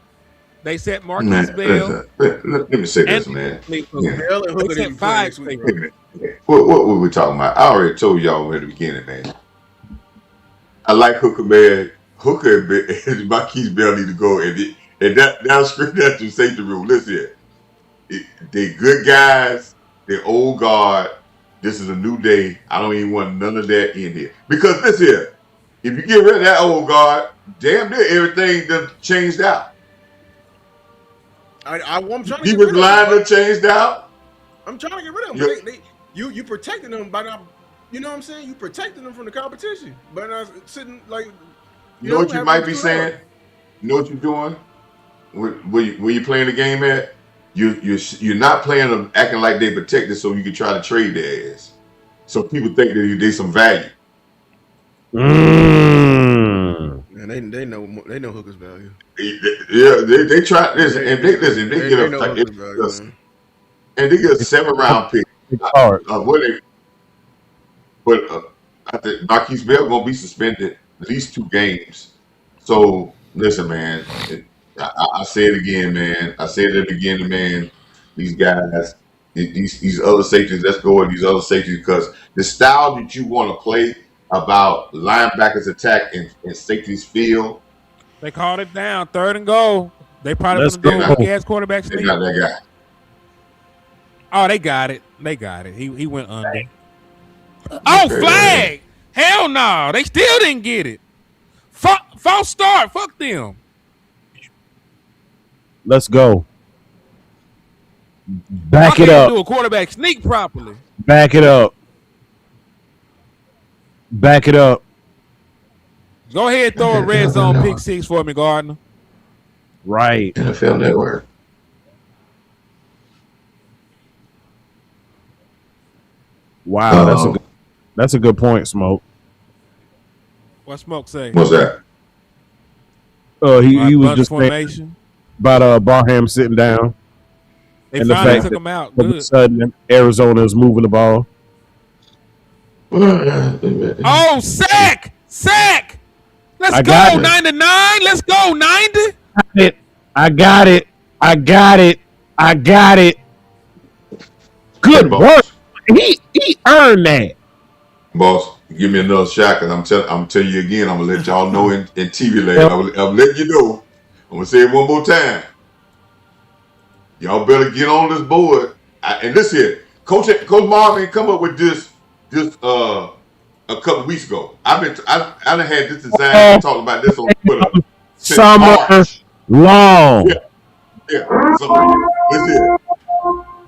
They set Marquise Man, Bell. let me say this, And man. Hooker. Bell and Hooker They need to set be playing 5 next week, safeties. bro. What were we talking about? I already told y'all at the beginning, man. I like Hooker, man. Hooker and Marquise Bell need to go, and that screen that to safety room. Listen here. They good guys. They're old guard. This is a new day. I don't even want none of that in here. Because listen here, if you get rid of that old guard, damn near everything done changed out. I'm trying to He get was rid of line them. done changed out. I'm trying to get rid of them. Yeah. But you protecting them by not. You know what I'm saying? You protecting them from the competition, but not sitting like. You know what you having might them be stood up. saying? You know what you're doing? Where you playing the game at? You're not playing them acting like they protected so you can try to trade their ass. So people think that they some value. And they know Hooker's value. Yeah, they try this and they listen. They get know a Hooker's value, man. and they get a 7-round pick. Hard. I think Marquise Bell gonna be suspended at least 2 games. So listen, man. I say it again, man. I said it at the beginning, man. These guys, these other safeties, let's go with these other safeties because the style that you want to play about linebackers attack and safeties field, They called it down. 3rd and goal. They probably Let's gonna go go. weak ass quarterback they sneak. got that guy. Oh, they got it. They got it. He went under. Oh, flag! Hell no. They still didn't get it. False start. Fuck them. Let's go. Back Why it can't up. do a quarterback sneak properly? Back it up. Back it up. Go ahead, throw a red zone pick 6 for me, Gardner. Right. NFL Network. Wow, that's a good point, Smoke. What Smoke say? What's that? He was Bunch just saying formation. about Barham sitting down. They and the finally fact took that him out. all of a Good. sudden Arizona is moving the ball. Oh, sack! Sack! Let's I go, got it. 99. Let's go, 90. I got it. Good work. He earned that. Boss, give me another shot because I'm telling you again. I'm gonna let y'all know in TV land. I'm letting you know. I'm gonna say it one more time. Y'all better get on this board. And listen here, Coach Marvin come up with this a couple weeks ago. I done had this design. Been talking about this on Twitter since Summer March. long. Yeah. So listen here.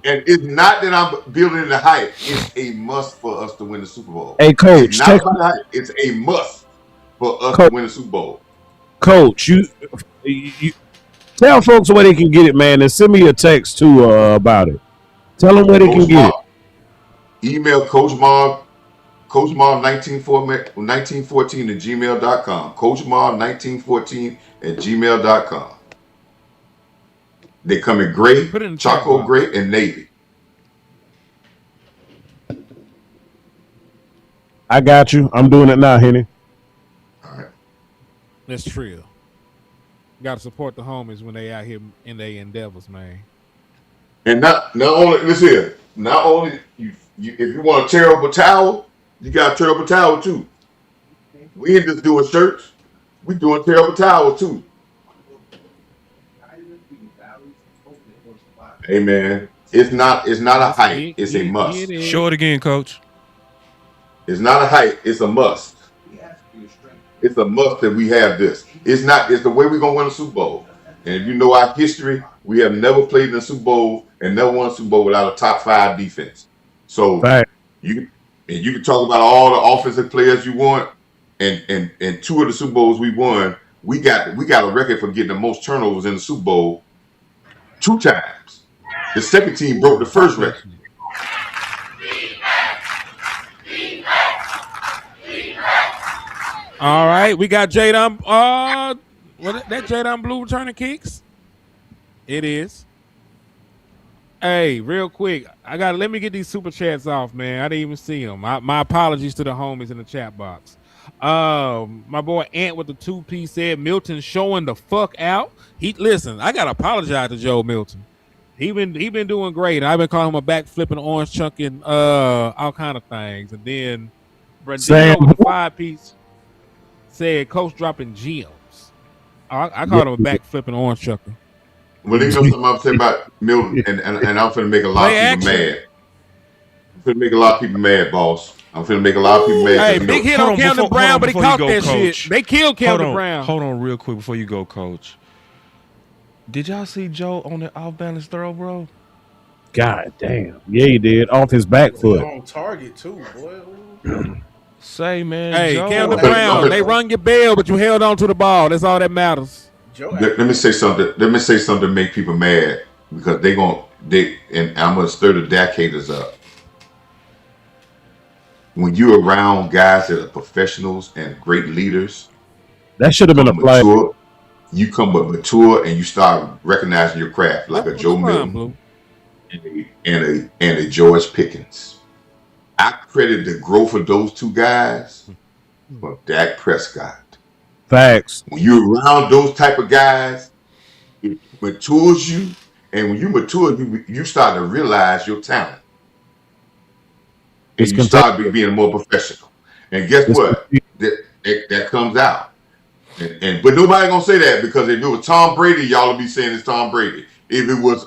And it's not that I'm building the hype. It's a must for us to win the Super Bowl. Hey, Coach, It's not about the hype. It's a must for us to win the Super Bowl. Coach, you tell folks where they can get it, man, and send me a text too about it. Tell them where they can get it. Email Coach Marv 1914 at gmail.com. Coach Marv 1914 at gmail.com. They come in gray, Put it in the chat charcoal box. gray, and navy. I got you. I'm doing it now, Henny. All right. That's true. Got to support the homies when they out here in their endeavors, man. And not only listen here, not only you if you want a terrible towel, you got a terrible towel too. We ain't just doing shirts, we doing terrible towels too. Hey man, it's not a height, it's a must. Show it again, Coach. It's not a height, it's a must. It's a must that we have this. It's the way we're gonna win a Super Bowl. And if you know our history, we have never played in a Super Bowl and never won a Super Bowl without a top 5 defense. So Right. you can talk about all the offensive players you want, and 2 of the Super Bowls we won, we got a record for getting the most turnovers in the Super Bowl 2 times. The second team broke the first record. All right, we got Jadon. That Jadon Blue returning kicks. It is. Hey, real quick, let me get these super chats off, man. I didn't even see them. My apologies to the homies in the chat box. My boy Ant with the 2-piece said Milton showing the fuck out. Listen, I gotta apologize to Joe Milton. He been doing great. I've been calling him a back flipping, orange chunking, all kind of things. And then Brandino with the 5-piece said Coach dropping gems. I called him a back flipping, orange chucker. Well, you know something I'm saying about Milton, and I'm finna make a lot of people mad. I'm finna make a lot of people mad, boss. I'm finna make a lot of people mad. Hey, big hit on Camden Brown, but he caught that shit. They killed Camden Brown. Hold on real quick before you go, Coach. Did y'all see Joe on the off-balance throw, bro? God damn. Yeah, he did. Off his back foot. On target, too, boy. Say, man. Hey, Joe. Camden Brown, they rung your bell, but you held on to the ball. That's all that matters. Let me say something. Let me say something to make people mad, because and I'm gonna stir the Dak haters up. When you're around guys that are professionals and great leaders, that should have been a play. You come but mature and you start recognizing your craft, like a Joe Milton and a George Pickens. I credit the growth of those 2 guys from Dak Prescott. Facts. When you're around those type of guys, it matures you, and when you mature, you start to realize your talent, and you start being more professional. And guess what? That comes out. But nobody gonna say that, because if it was Tom Brady, y'all would be saying it's Tom Brady. If it was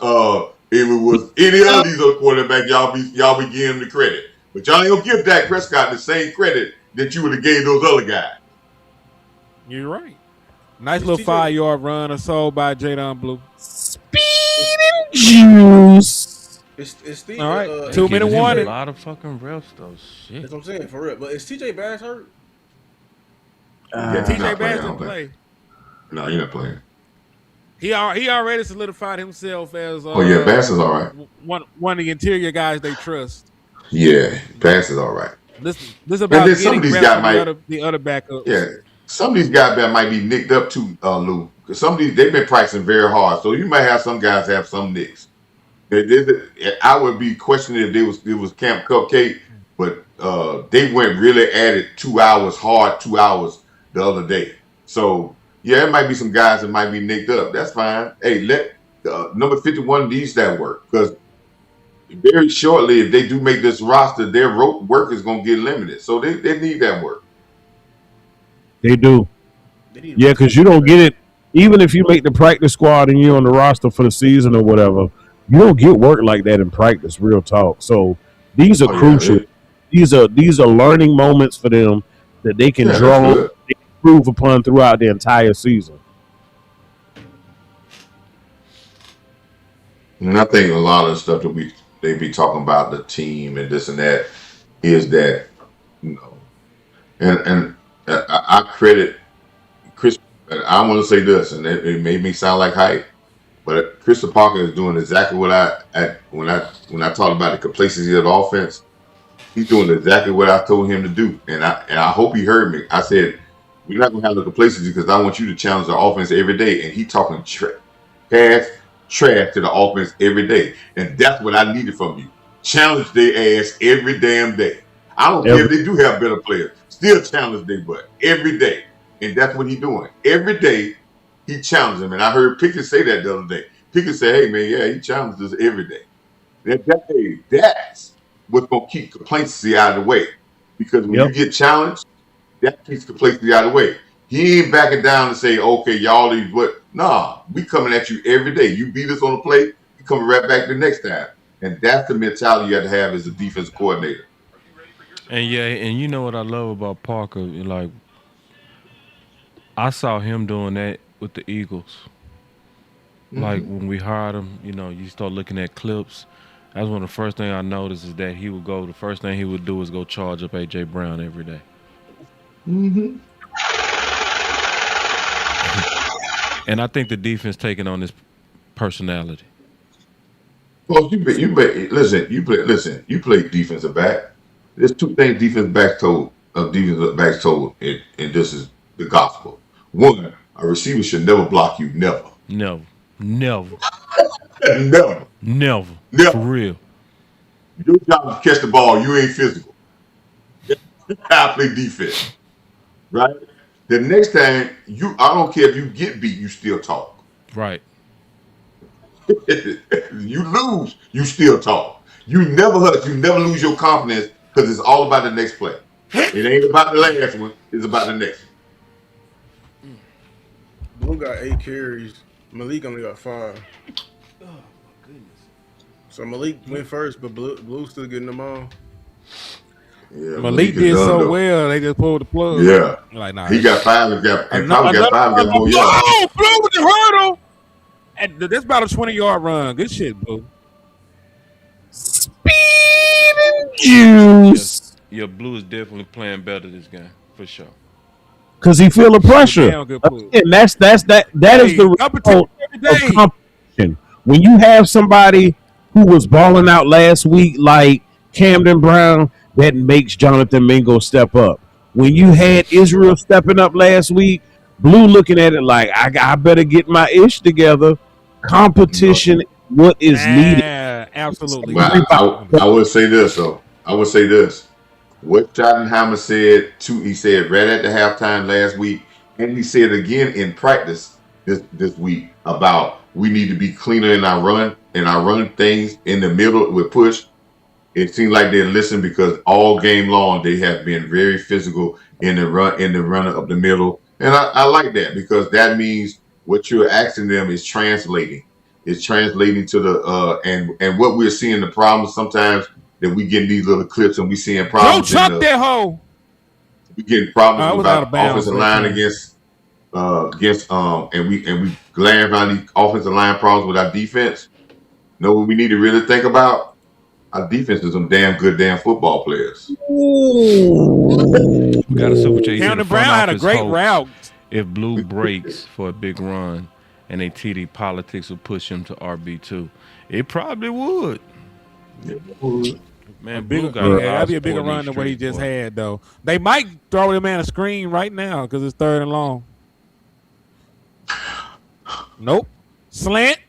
any of these other quarterbacks, y'all be giving them the credit. But y'all ain't gonna give Dak Prescott the same credit that you would have gave those other guys. You're right. Nice little 5-yard run or so by Jadon Blue. Speed and juice. It's Steve. All right, 2-minute warning. A lot of fucking refs though. Shit. That's what I'm saying, for real. But is TJ Bass hurt? TJ Bass didn't play. No, you're not playing. He already solidified himself as Bass is all right. One of the interior guys they trust. Yeah, Bass is all right. This about getting some of these guys the other backups. Yeah, some of these guys might be nicked up too, Lou. Because some of these, they've been practicing very hard, so you might have some guys have some nicks. I would be questioning if it was Camp Cupcake, but they went really at it 2 hours hard, 2 hours the other day. So yeah, it might be some guys that might be nicked up. That's fine. Hey, let number 51 needs that work, because very shortly, if they do make this roster, their work is going to get limited. So they need that work. They do. Yeah, because you don't get it. Even if you make the practice squad and you're on the roster for the season or whatever, you don't get work like that in practice, real talk. So these are crucial. Yeah. These are learning moments for them that they can draw, they can improve upon throughout the entire season. And I think a lot of the stuff that they be talking about the team and this and that is that, and I credit Chris. I want to say this, and it made me sound like hype, but Christopher Parker is doing exactly what when I talked about the complacency of the offense. He's doing exactly what I told him to do, and I hope he heard me. I said, we're not gonna have the complacency because I want you to challenge the offense every day. And he talking pass, trash to the offense every day. And that's what I needed from you. Challenge their ass every damn day. I don't care if they do have better players. Still challenge their butt every day. And that's what he's doing. Every day, he challenges them. And I heard Pickett say that the other day. Pickett said, hey, man, yeah, he challenges us every day. That's what's going to keep complacency out of the way. Because when you get challenged, that keeps complacency out of the way. He ain't backing down and say, okay, y'all these what? Nah, we coming at you every day. You beat us on the play, we coming right back the next time. And that's the mentality you have to have as a defensive coordinator. And yeah, and you know what I love about Parker? Like, I saw him doing that with the Eagles. Like when we hired him, you start looking at clips. That's one of the first things I noticed is that he would go. The first thing he would do is go charge up AJ Brown every day. And I think the defense taking on this personality. Well, you play defensive back. There's two things defensive backs told, and this is the gospel. One, a receiver should never block you, never. Never. Never. For real. Your job is to catch the ball, you ain't physical. I play defense. Right? The next time, I don't care if you get beat, you still talk. Right. You lose, you still talk. You never hurt, you never lose your confidence because it's all about the next play. It ain't about the last one, it's about the next one. Blue got 8 carries. Malik only got 5. Oh, my goodness. So Malik went first, but Blue still getting them all. Yeah, Malik did so well, they just pulled the plug. Yeah. Like, nah. He got 5 and probably got 5 and got more yards. Oh, Blue with the hurdle. And that's about a 20-yard run. Good shit, Blue. Speed and juice. Yeah, Blue is definitely playing better this game, for sure. Because he feel the pressure. And that is the result of competition. When you have somebody who was balling out last week like Camden Brown, that makes Jonathan Mingo step up. When you had Israel stepping up last week, Blue looking at it like, I better get my ish together. Competition, what is needed. Absolutely. Well, I would say this, though. What Schottenheimer said, he said right at the halftime last week, and he said again in practice this week about we need to be cleaner in our run things in the middle with push. It seems like they listen because all game long they have been very physical in the run up the middle. And I like that because that means what you're asking them is translating. It's translating to the and what we're seeing the problems sometimes that we get in these little clips and we seeing problems. Don't chuck that hole. We getting problems about offensive line against and we glance around these offensive line problems with our defense. You know what we need to really think about? Our defense is some damn football players. We got to super chase. Camden Brown had a great route. If Blue breaks for a big run and they TD politics will push him to RB2, it probably would. Man, Blue got that'd be a bigger run than what he just had, though. They might throw him man a screen right now because it's 3rd and long. Nope. Slant.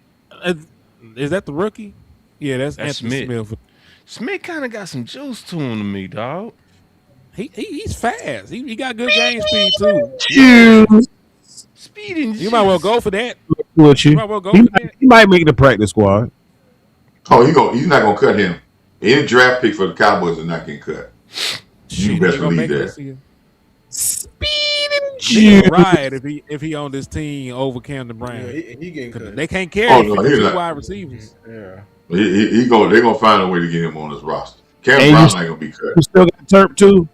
Is that the rookie? Yeah, that's Anthony Smith. Smith kind of got some juice to him to me, dog. He's fast. He got good game speed too. Speed and you might well go for that. He might make the practice squad. Oh, he's not gonna cut him. Any draft pick for the Cowboys is not getting cut. You best believe that. Speed and juice. Right if he on this team over Camden Brown. Yeah, he getting cut. They can't carry 52 wide receivers. Yeah. They're gonna find a way to get him on this roster. Camden Brown's not gonna be cut. You still got Turp too?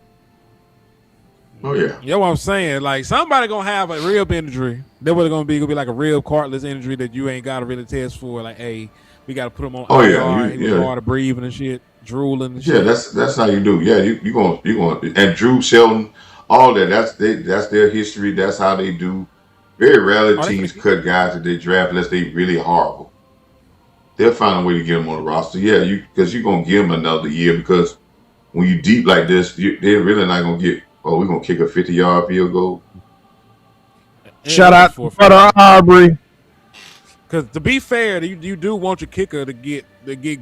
Oh yeah. You know what I'm saying? Like somebody gonna have a rib injury. That what it's gonna be like a rib cartilage injury that you ain't gotta really test for. Like, hey, we gotta put him on IR. He was hard to breathing and shit, drooling and shit. Yeah, that's how you do. Yeah, you gonna and Drew Sheldon, all that. That's their history. That's how they do. Very rarely teams cut guys that they draft unless they really horrible. They'll find a way to get him on the roster. Yeah, because you're gonna give him another year because when you deep like this, they're really not gonna get. Oh, we're gonna kick a 50-yard field goal. Shout out to Brother Aubrey. Because to be fair, you do want your kicker to get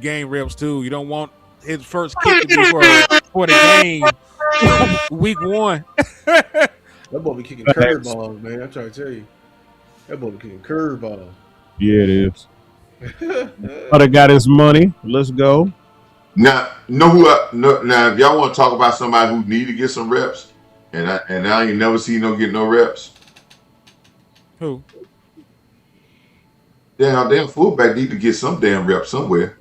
game reps too. You don't want his first kick to be for the game week 1. That boy be kicking Facts. curveballs, man. I'm trying to tell you. That boy be kicking curveballs. Yeah, it is. But I got his money. Let's go. Now, now, if y'all want to talk about somebody who need to get some reps, and I ain't never seen no get no reps. Who? Damn fullback need to get some damn reps somewhere.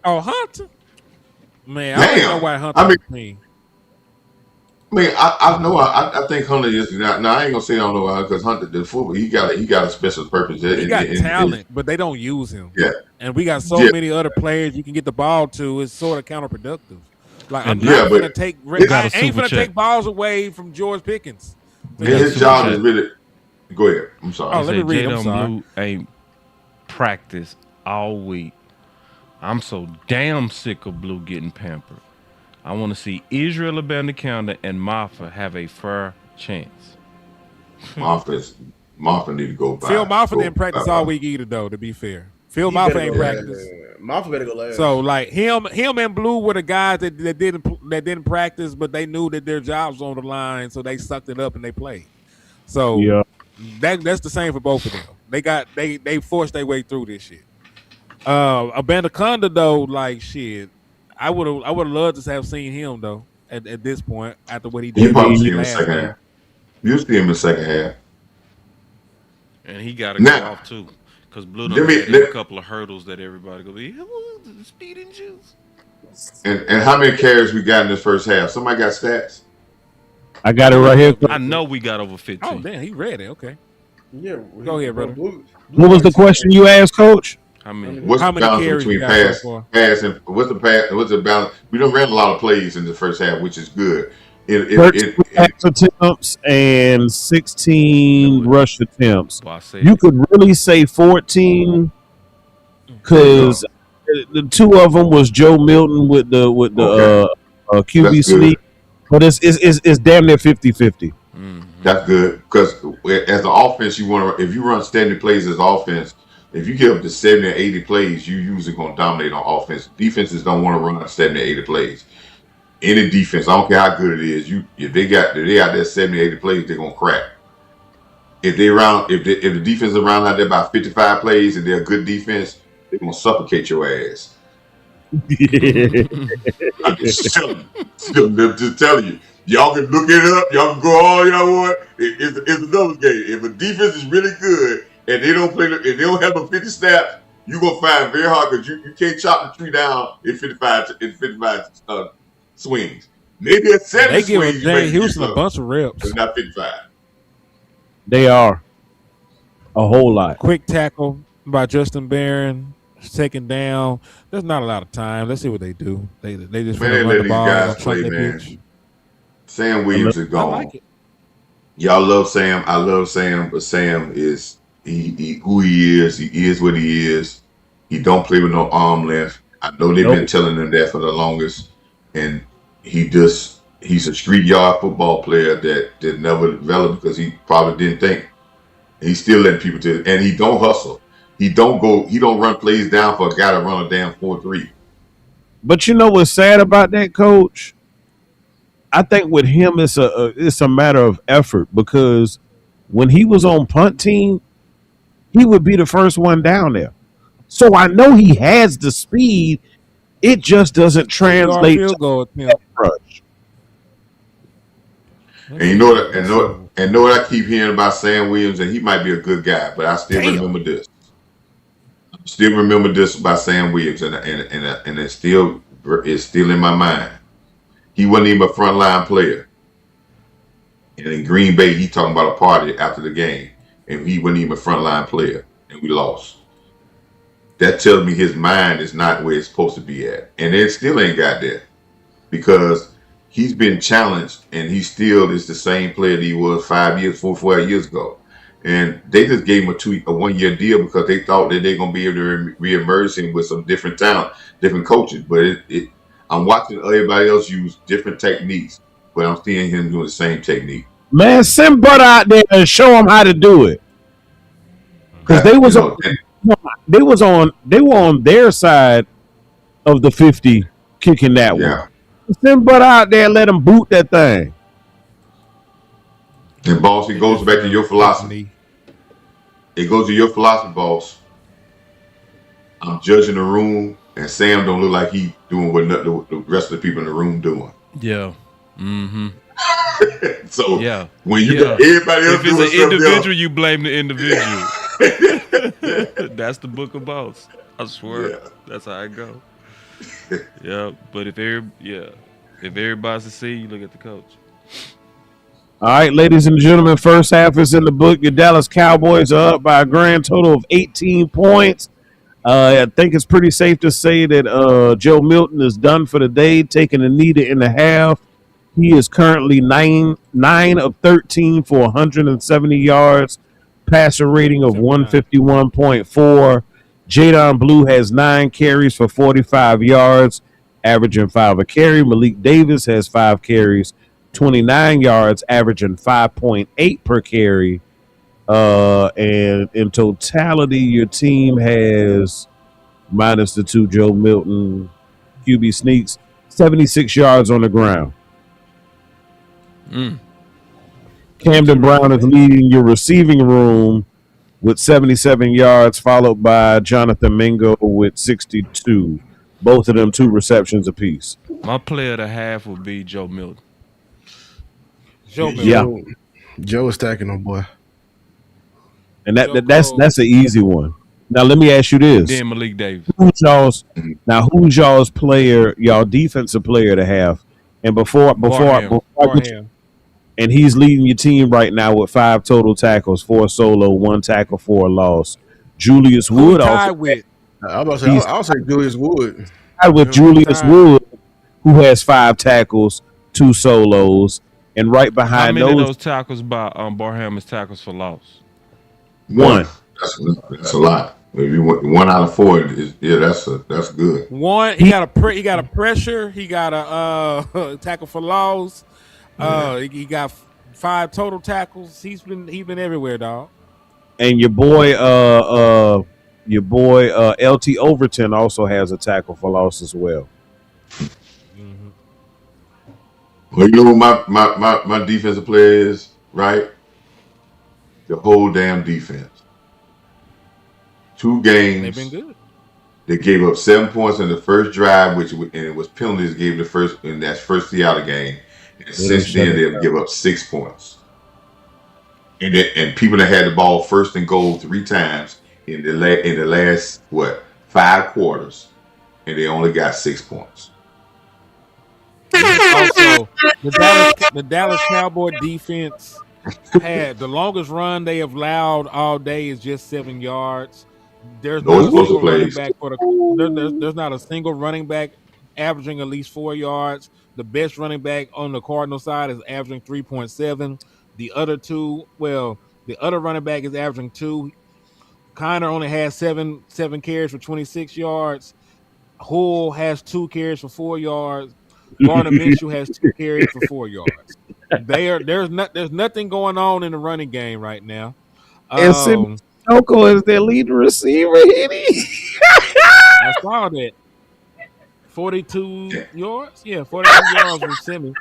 Oh, Hunter. Man, I don't know why Hunter. I know. I think Hunter is now. I ain't gonna say I don't know because Hunter the football he got a special purpose. He got talent, but they don't use him. Yeah, and we got so many other players you can get the ball to. It's sort of counterproductive. Like I'm not gonna take. I ain't gonna take balls away from George Pickens. His job is really. Go ahead. I'm sorry. Oh, let me read. I'm sorry. Blue ain't practiced all week. I'm so damn sick of Blue getting pampered. I want to see Israel Abanikanda and Maffa have a fair chance. Maffa need to go by. Phil Maffa didn't practice all week either, though, to be fair. Phil Maffa ain't practiced. Maffa better go last. So like him and Blue were the guys that didn't practice, but they knew that their jobs was on the line, so they sucked it up and they played. So that's the same for both of them. They forced their way through this shit. Abanikanda though, like shit. I would have loved to have seen him though at this point after what he did. You probably see him in the second half. You'll see him in the second half. And he got to go off too. Because Blue done had a couple of hurdles that everybody go be speed and juice. And how many carries we got in this first half? Somebody got stats? I got it right here. I know we got over 15. Oh damn, he read it. Okay. Yeah. Go ahead, brother. What was the question you asked, Coach? What's the balance between pass and what's the balance? We done ran a lot of plays in the first half, which is good. 13 pass attempts and 16 rush attempts. You could really say 14 because the two of them was Joe Milton with the QB sneak, but it's damn near 50-50. That's good because as an offense, if you run steady plays as offense. If you get up to 70 or 80 plays, you usually going to dominate on offense. Defenses don't want to run 70 or 80 plays. Any defense, I don't care how good it is, if they out there 70 or 80 plays, they're going to crack. If the defense around out there about 55 plays and they're a good defense, they're going to suffocate your ass. I'm just telling you. Y'all can look it up. Y'all can go all y'all want. It's another game. If a defense is really good, and they don't have no 50 snaps, you're gonna find very hard because you can't chop the tree down in 55 swings. Maybe at 7 swings. They give Houston a bunch of reps. But not 55. They are a whole lot. Quick tackle by Justin Barron, taken down. There's not a lot of time. Let's see what they do. They just run the ball. Guys play, man. Sam Williams is gone. I like it. Y'all love Sam. I love Sam, but Sam is. Who he is what he is. He don't play with no arm length. I know they've been telling him that for the longest, and he's a street yard football player that never developed because he probably didn't think. He's still letting people do it, and he don't hustle. He don't run plays down for a guy to run a damn 4-3. But you know what's sad about that, Coach? I think with him it's a matter of effort because when he was on punt team, he would be the first one down there. So I know he has the speed. It just doesn't translate to rush. And you know what I keep hearing about Sam Williams, and he might be a good guy, but I still remember this. Still remember this about Sam Williams, and it's still in my mind. He wasn't even a frontline player. And in Green Bay, he talking about a party after the game. And he wasn't even a frontline player, and we lost. That tells me his mind is not where it's supposed to be at, and it still ain't got there because he's been challenged, and he still is the same player that he was 4 years ago. And they just gave him a 1-year deal because they thought that they're gonna be able to reemerge him with some different talent, different coaches. But I'm watching everybody else use different techniques, but I'm seeing him doing the same technique. Man, send Bud out there and show him how to do it. Because they was No, they were on their side of the 50 kicking that one. Yeah. Send Bud out there and let him boot that thing. And boss, it goes back to your philosophy. It goes to your philosophy, boss. I'm judging the room, and Sam don't look like he doing what the rest of the people in the room doing. Yeah. Mm-hmm. So Yeah. when you got everybody else if it's doing an individual, something you blame the individual. That's the book of boss. I swear. Yeah. That's how it go. Yeah. But if everybody's to see, you look at the coach. All right, ladies and gentlemen, first half is in the book. Your Dallas Cowboys are up by a grand total of 18 points. I think it's pretty safe to say that Joe Milton is done for the day, taking a knee in the half. He is currently 9 of 13 for 170 yards, passer rating of 151.4. Jadon Blue has 9 carries for 45 yards, averaging 5 a carry. Malik Davis has 5 carries, 29 yards, averaging 5.8 per carry. And in totality, your team has, minus the 2 Joe Milton QB sneaks, 76 yards on the ground. Camden Brown is leading your receiving room with 77 yards, followed by Jonathan Mingo with 62. Both of them 2 receptions apiece. My player of the half would be Joe Milton. Yeah. Joe is stacking them, boy. And that's an easy one. Now let me ask you this: Then Malik Davis. who's y'all's player, y'all defensive player to have? And before and he's leading your team right now with 5 total tackles, 4 solo, 1 tackle, 4 loss. Julius Wood also with. I'll say Julius Wood. tied with Julius Wood, who has 5 tackles, 2 solos, and right How behind many of those tackles by Barham is tackles for loss? 1. That's a lot. Maybe 1 out of 4 is that's good. 1, he got a pressure. He got a tackle for loss. He got 5 total tackles. He's been everywhere, dog. And your boy LT Overton also has a tackle for loss as well. Mm-hmm. Well, you know what my defensive player is, right? The whole damn defense. 2 games. They've been good. They gave up 7 points in the first drive, and it was penalties gave the first in that first Seattle game. And since then, they've give up 6 points. And people that had the ball first and goal 3 times in the last 5 quarters, and they only got 6 points. Also, the Dallas Cowboy defense had the longest run they have allowed all day is just 7 yards. There's not a single running back there's not a single running back averaging at least 4 yards. The best running back on the Cardinal side is averaging 3.7. The other running back is averaging 2. Connor only has 7 carries for 26 yards. Hull has 2 carries for 4 yards. Gardner Minshew has 2 carries for 4 yards. There's nothing going on in the running game right now. And Simoko is their lead receiver. I saw that. 42 yards? Yeah, 42 yards from Simmons.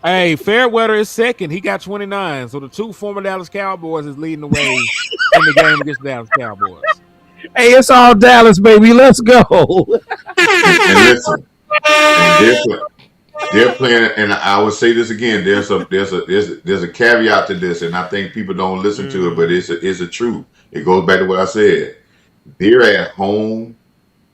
Hey, Fairweather is second. He got 29. So the 2 former Dallas Cowboys is leading the way in the game against the Dallas Cowboys. Hey, it's all Dallas, baby. Let's go. And listen, they're playing, and I would say this again. There's a caveat to this, and I think people don't listen to it, but it's a truth. It goes back to what I said. They're at home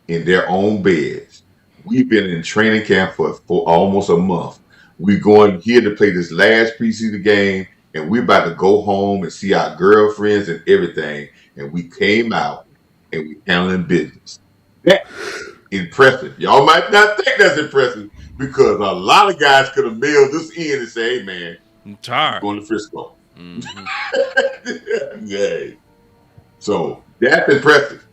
in their own beds. We've been in training camp for almost a month. We're going here to play this last preseason game, and we're about to go home and see our girlfriends and everything. And we came out and we handling business. That's impressive. Y'all might not think that's impressive because a lot of guys could have mailed this in and say, "Hey, man, I'm tired. Going to Frisco." Mm-hmm. Yeah. So that's impressive.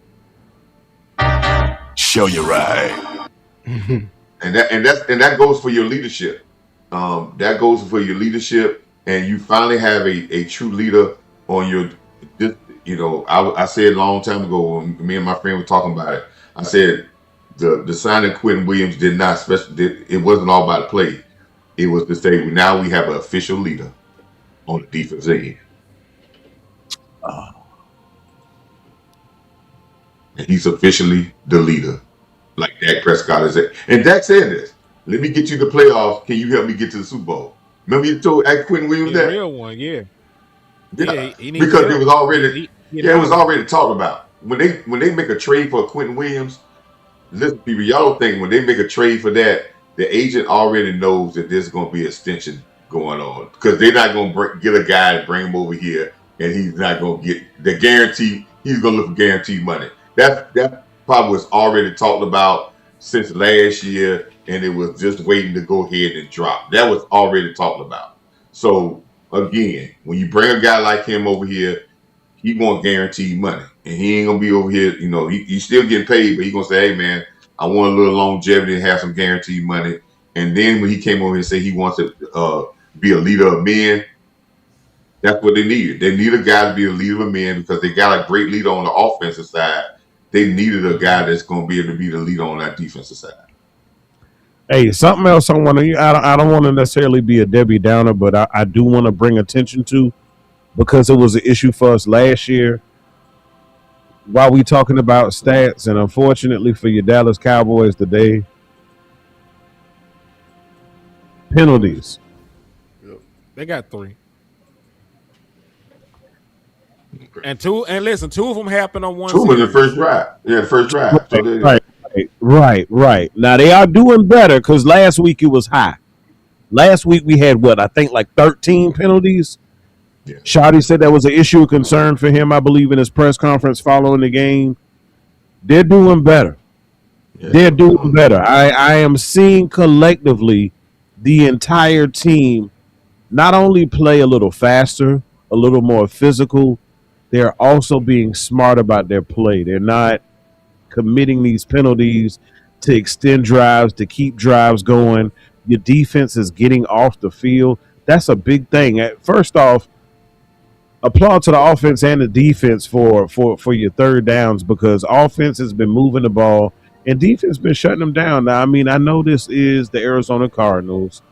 Show you right. And that goes for your leadership. That goes for your leadership, and you finally have a true leader on your I said a long time ago when me and my friend were talking about it. I said the signing of Quentin Williams did not it wasn't all about the play. It was to say now we have an official leader on the defensive end. And he's officially the leader, like Dak Prescott is. And Dak said this: "Let me get you the playoffs. Can you help me get to the Super Bowl?" Remember you told Quentin Williams He a that? real one, yeah. Yeah, Yeah, he needs because it help. was already He yeah, it was acknowledged it. already talked about when they make a trade for Quentin Williams. Listen, people, y'all don't think when they make a trade for that, the agent already knows that there's going to be extension going on because they're not going to get a guy to bring him over here and he's not going to get the guarantee. He's going to look for guaranteed money. That probably was already talked about since last year, and it was just waiting to go ahead and drop. That was already talked about. So again, when you bring a guy like him over here, he want guaranteed money, and he ain't gonna be over here. He's still getting paid, but he gonna say, "Hey, man, I want a little longevity and have some guaranteed money." And then when he came over and said he wants to be a leader of men, that's what they needed. They need a guy to be a leader of men because they got a great leader on the offensive side. They needed a guy that's gonna be able to be the leader on that defensive side. Hey, something else I want to. I don't want to necessarily be a Debbie Downer, but I do want to bring attention to because it was an issue for us last year. While we talking about stats, and unfortunately for your Dallas Cowboys today, penalties. They got 3. And two of them happened on one Two was the series. first drive. Yeah, the first drive. So Right. Now they are doing better because last week it was high. Last week we had what I think like 13 penalties. yeah. Shoddy said that was an issue of concern for him, I believe, in his press conference following the game. They're doing better. They're doing better. I am seeing collectively the entire team not only play a little faster, a little more physical, they're also being smart about their play. They're not committing these penalties to extend drives, to keep drives going. Your defense is getting off the field. That's a big thing. First off, applaud to the offense and the defense for your third downs because offense has been moving the ball and defense been shutting them down. Now, I mean, I know this is the Arizona Cardinals.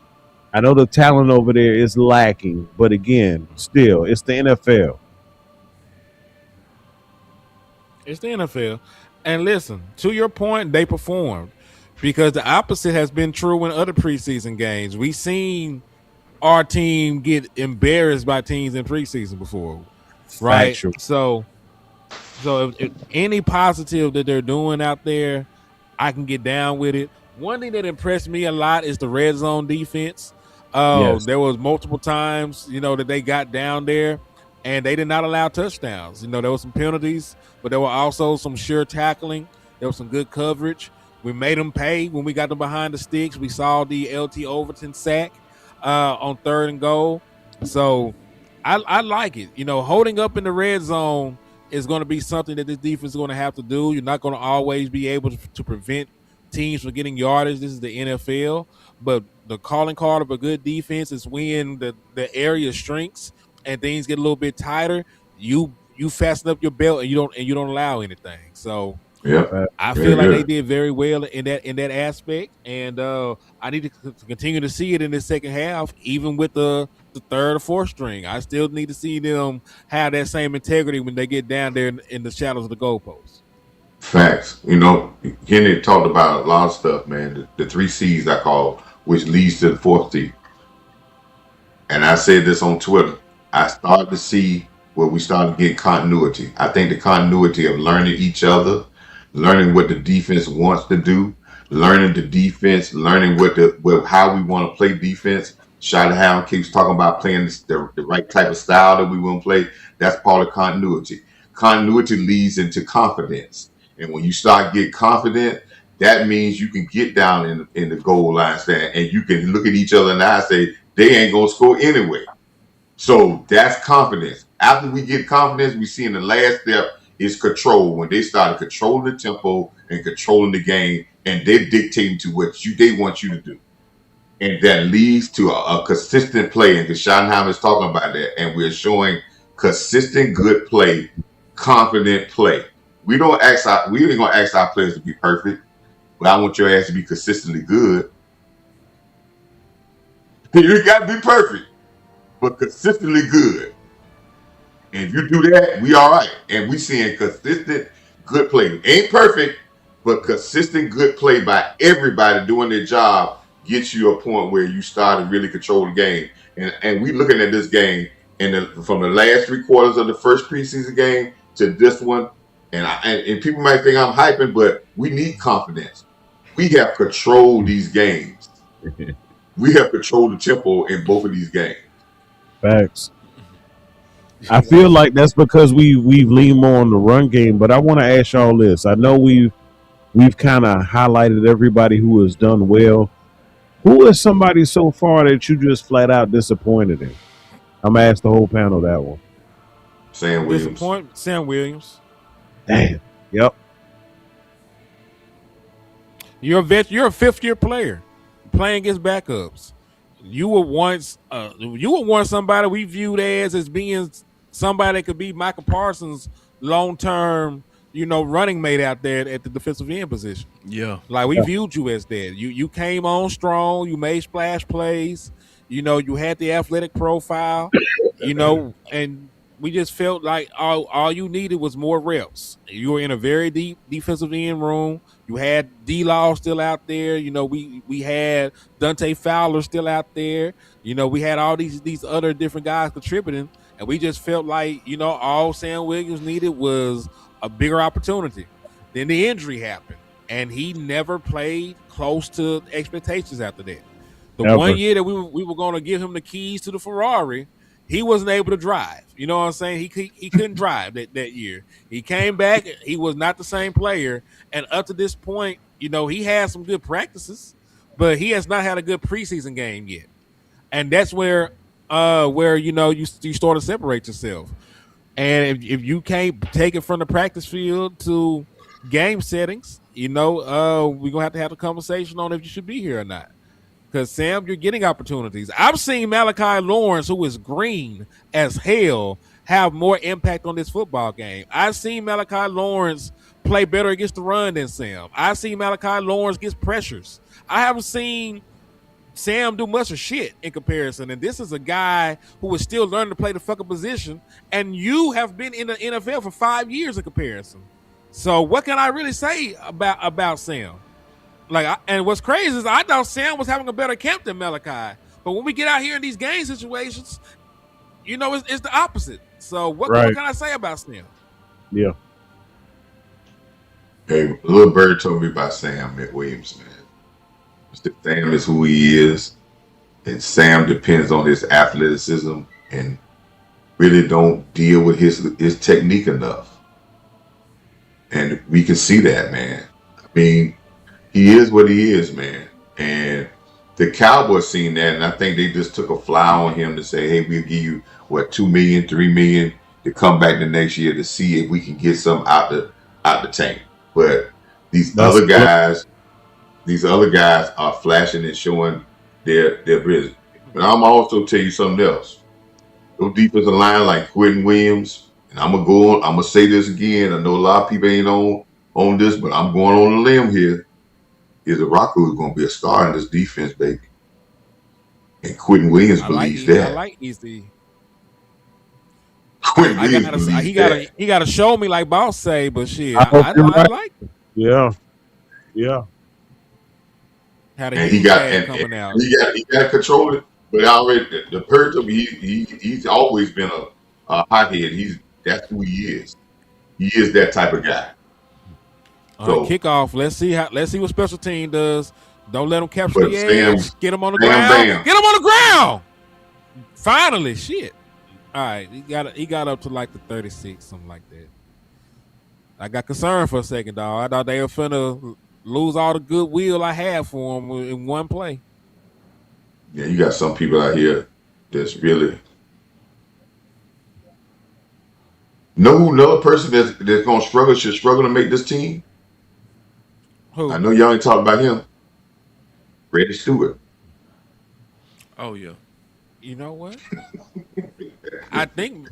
I know the talent over there is lacking, but again, still, it's the NFL. It's the NFL. And listen, to your point, they performed because the opposite has been true in other preseason games. We've seen our team get embarrassed by teams in preseason before, right? Factual. So if any positive that they're doing out there, I can get down with it. One thing that impressed me a lot is the red zone defense. Yes. There was multiple times, that they got down there and they did not allow touchdowns. There were some penalties, but there were also some sure tackling. There was some good coverage. We made them pay when we got them behind the sticks. We saw the LT Overton sack on 3rd and goal. So I like it. Holding up in the red zone is going to be something that this defense is going to have to do. You're not going to always be able to prevent teams from getting yardage. This is the NFL, but the calling card of a good defense is when the area shrinks and things get a little bit tighter. You fasten up your belt and you don't allow anything. So Yeah. I feel like they did very well in that aspect, and I need to continue to see it in the second half, even with the 3rd or 4th string. I still need to see them have that same integrity when they get down there in the shadows of the goalposts. Facts. Henry talked about a lot of stuff, man. The 3 C's I call, which leads to the 4th C. And I said this on Twitter. I started to see where we started to get continuity. I think the continuity of learning each other, learning what the defense wants to do, learning the defense, learning how we want to play defense. Shot Hound keeps talking about playing the right type of style that we want to play. That's part of continuity. Continuity leads into confidence. And when you start getting confident, that means you can get down in the goal line stand and you can look at each other in the eye and say, they ain't going to score anyway. So that's confidence. After we get confidence, we see in the last step is control. When they started controlling the tempo and controlling the game, and they're dictating to what they want you to do. And that leads to a consistent play. And Schottenheimer is talking about that. And we're showing consistent good play confident play. We ain't gonna ask our players to be perfect, but I want your ass to be consistently good. You got to be perfect, but consistently good. And if you do that, we all right. And we seeing consistent good play. Ain't perfect, but consistent good play by everybody doing their job gets you a point where you start to really control the game. And we looking at this game from the last 3 quarters of the first preseason game to this one. And people might think I'm hyping, but we need confidence. We have controlled these games. We have controlled the tempo in both of these games. Facts. I feel like that's because we've leaned more on the run game. But I want to ask y'all this. I know we've kind of highlighted everybody who has done well. Who is somebody so far that you just flat out disappointed in? I'm gonna ask the whole panel that one. Sam Williams. Sam Williams. Damn. Yep. You're a fifth-year player playing against backups. You were once somebody we viewed as being somebody that could be Michael Parsons' long-term, running mate out there at the defensive end position. Yeah. Like we viewed you as that. You came on strong, you made splash plays, you had the athletic profile, and we just felt like all you needed was more reps. You were in a very deep defensive end room. You had D-Law still out there. We had Dante Fowler still out there. We had all these other different guys contributing, and we just felt like, all Sam Williams needed was a bigger opportunity. Then the injury happened, and he never played close to expectations after that. The 1 year that we were going to give him the keys to the Ferrari, he wasn't able to drive. You know what I'm saying? He couldn't drive that year. He came back. He was not the same player. And up to this point, he had some good practices, but he has not had a good preseason game yet. And that's where you start to separate yourself. And if you can't take it from the practice field to game settings, we're going to have a conversation on if you should be here or not. Because, Sam, you're getting opportunities. I've seen Malachi Lawrence, who is green as hell, have more impact on this football game. I've seen Malachi Lawrence play better against the run than Sam. I've seen Malachi Lawrence get pressures. I haven't seen Sam do much of shit in comparison. And this is a guy who is still learning to play the fucking position. And you have been in the NFL for 5 years in comparison. So what can I really say about Sam? And what's crazy is I thought Sam was having a better camp than Malachi. But when we get out here in these game situations, it's the opposite. So what can I say about Sam? Yeah. Hey, Little Bird told me about Sam Williams, man. Sam is who he is, and Sam depends on his athleticism and really don't deal with his technique enough. And we can see that, man. I mean, he is what he is, man. And the Cowboys seen that, and I think they just took a fly on him to say, hey, we'll give you, $2 million, $3 million to come back the next year to see if we can get some out the tank. But these other guys are flashing and showing their business. But I'm also tell you something else. Those defensive line like Quentin Williams, and I'm gonna say this again. I know a lot of people ain't on this, but I'm going on a limb here. Is Rocco is going to be a star in this defense, baby. And Quentin Williams believes that. I like Easy. Quentin Williams believes that. He got to show me like Boss say, but shit, I like it. Yeah. Had and he got coming out. He got to control it, but already the person he's always been a hothead. That's who he is. He is that type of guy. All right, kickoff. Let's see what special team does. Don't let them capture the edge. Get him on the ground. Get him on the ground. Finally, shit. All right, he got up to like the 36, something like that. I got concerned for a second, dog. I thought they were finna lose all the goodwill I had for him in one play. Yeah, you got some people out here that's really. No, another person that's gonna should struggle to make this team. Who? I know y'all ain't talking about him. Brady Stewart. Oh yeah. You know what? think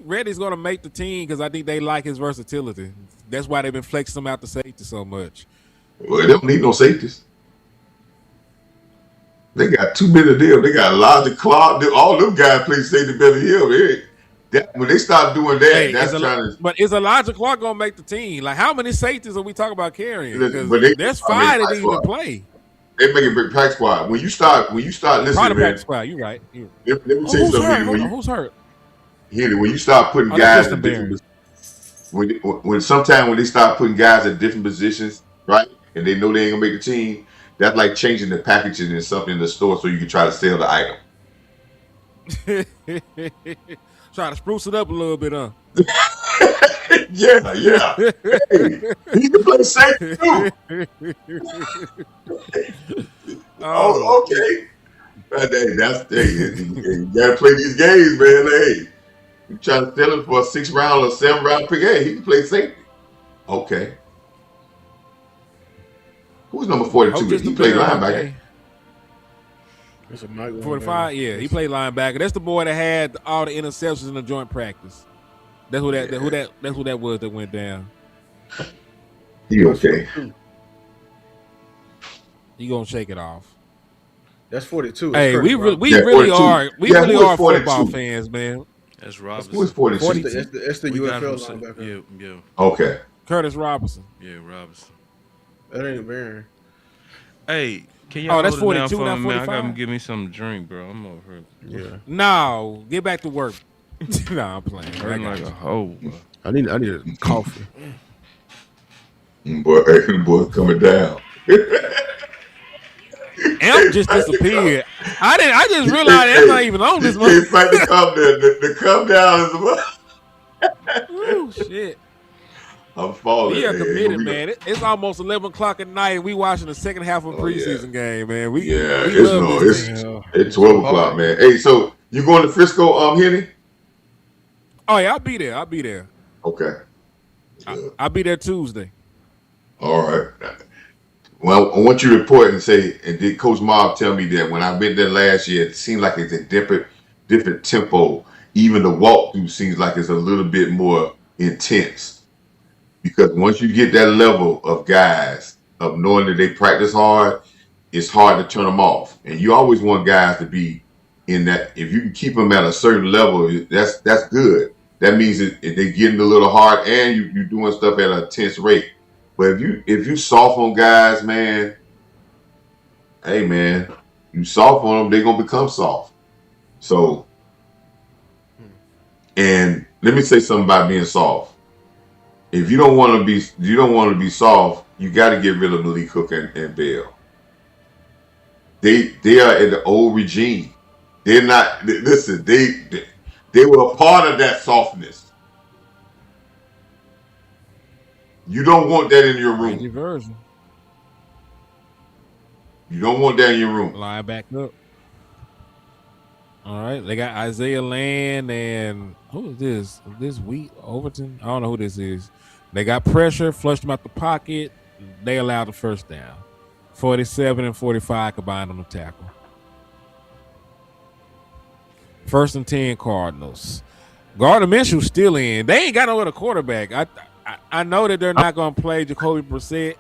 Reddy's going to make the team because I think they like his versatility. That's why they've been flexing him out to safety so much. Well, they don't need no safeties. They got too many of them. They got Elijah Clark. All them guys play safety better than him. When they start doing that, that's trying to. But is Elijah Clark going to make the team? Like, how many safeties are we talking about carrying? Because there's 5 that didn't even play. They make it big practice squad. When you start listening, man. Practice squad. You're right. Let me tell you something. Who's hurt? Henry, when you start putting guys in different when sometimes when they start putting guys in different positions, right, and they know they ain't gonna make the team, that's like changing the packaging and something in the store so you can try to sell the item. Try to spruce it up a little bit, huh? yeah. Hey, he can play safety too. Okay. You gotta play these games, man. Hey, you trying to sell him for a 6th round or 7th round pick? Hey, he can play safety. Okay. Who's number 42? He played linebacker. Okay. 45. Yeah, he played linebacker. That's the boy that had all the interceptions in the joint practice. That's who that was that went down. He okay. You gonna shake it off? That's 42. Hey, we really are football fans, man. That's Robinson. Who's 42? It's the UFL linebacker. Yeah. Okay. Curtis Robinson. Yeah, Robinson. That ain't Baron. Hey, can y'all that's hold it down 42, for not me, man? I 45? gotta give me something to drink, bro. I'm over here. Yeah. No, get back to work. Nah, I'm playing. I'm like a hoe, bro. I need a coffee. Boy, coming down. Amp just disappeared. I just realized Amp's not even on this month. The come down is about. Oh shit. I'm falling. We are committed, man. It's almost 11 o'clock at night. We watching the second half of a preseason game, man. It's 12 o'clock, man. Hey, so you going to Frisco, Henny? Oh yeah, I'll be there. Okay. I'll be there Tuesday. All right. Well, I want you to report and say, and did Coach Mob tell me that when I went there last year, it seemed like it's a different tempo. Even the walkthrough seems like it's a little bit more intense. Because once you get that level of guys, of knowing that they practice hard, it's hard to turn them off. And you always want guys to be in that. If you can keep them at a certain level, that's good. That means that they're getting a little hard and you're doing stuff at an intense rate. But if you soft on guys, man, hey man, you soft on them, they're gonna become soft. So, and let me say something about being soft. If you don't want to be soft, you got to get rid of Malik Cook and Bell. They are in the old regime. They're not. Listen, they were a part of that softness. You don't want that in your room. Version. You don't want that in your room. Line back up. All right, they got Isaiah Land and who is this? Is this Wheat Overton? I don't know who this is. They got pressure, flushed him out the pocket. They allowed the first down. 47 and 45 combined on the tackle. 1st and 10 Cardinals. Gardner Minshew's still in. They ain't got no other quarterback. I know that they're not going to play Jacoby Brissett,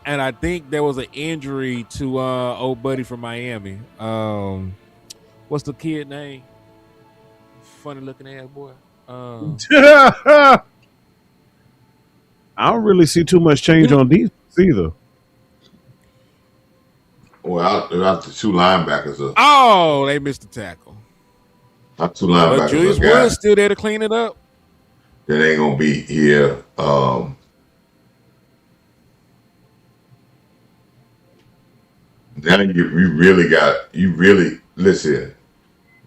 and I think there was an injury to old buddy from Miami. What's the kid name? Funny looking ass boy. I don't really see too much change on defense either. Well, out the 2 linebackers. Oh, they missed the tackle. Out 2 linebackers. But Julius Woods still there to clean it up. That ain't gonna be here. Now you really listen.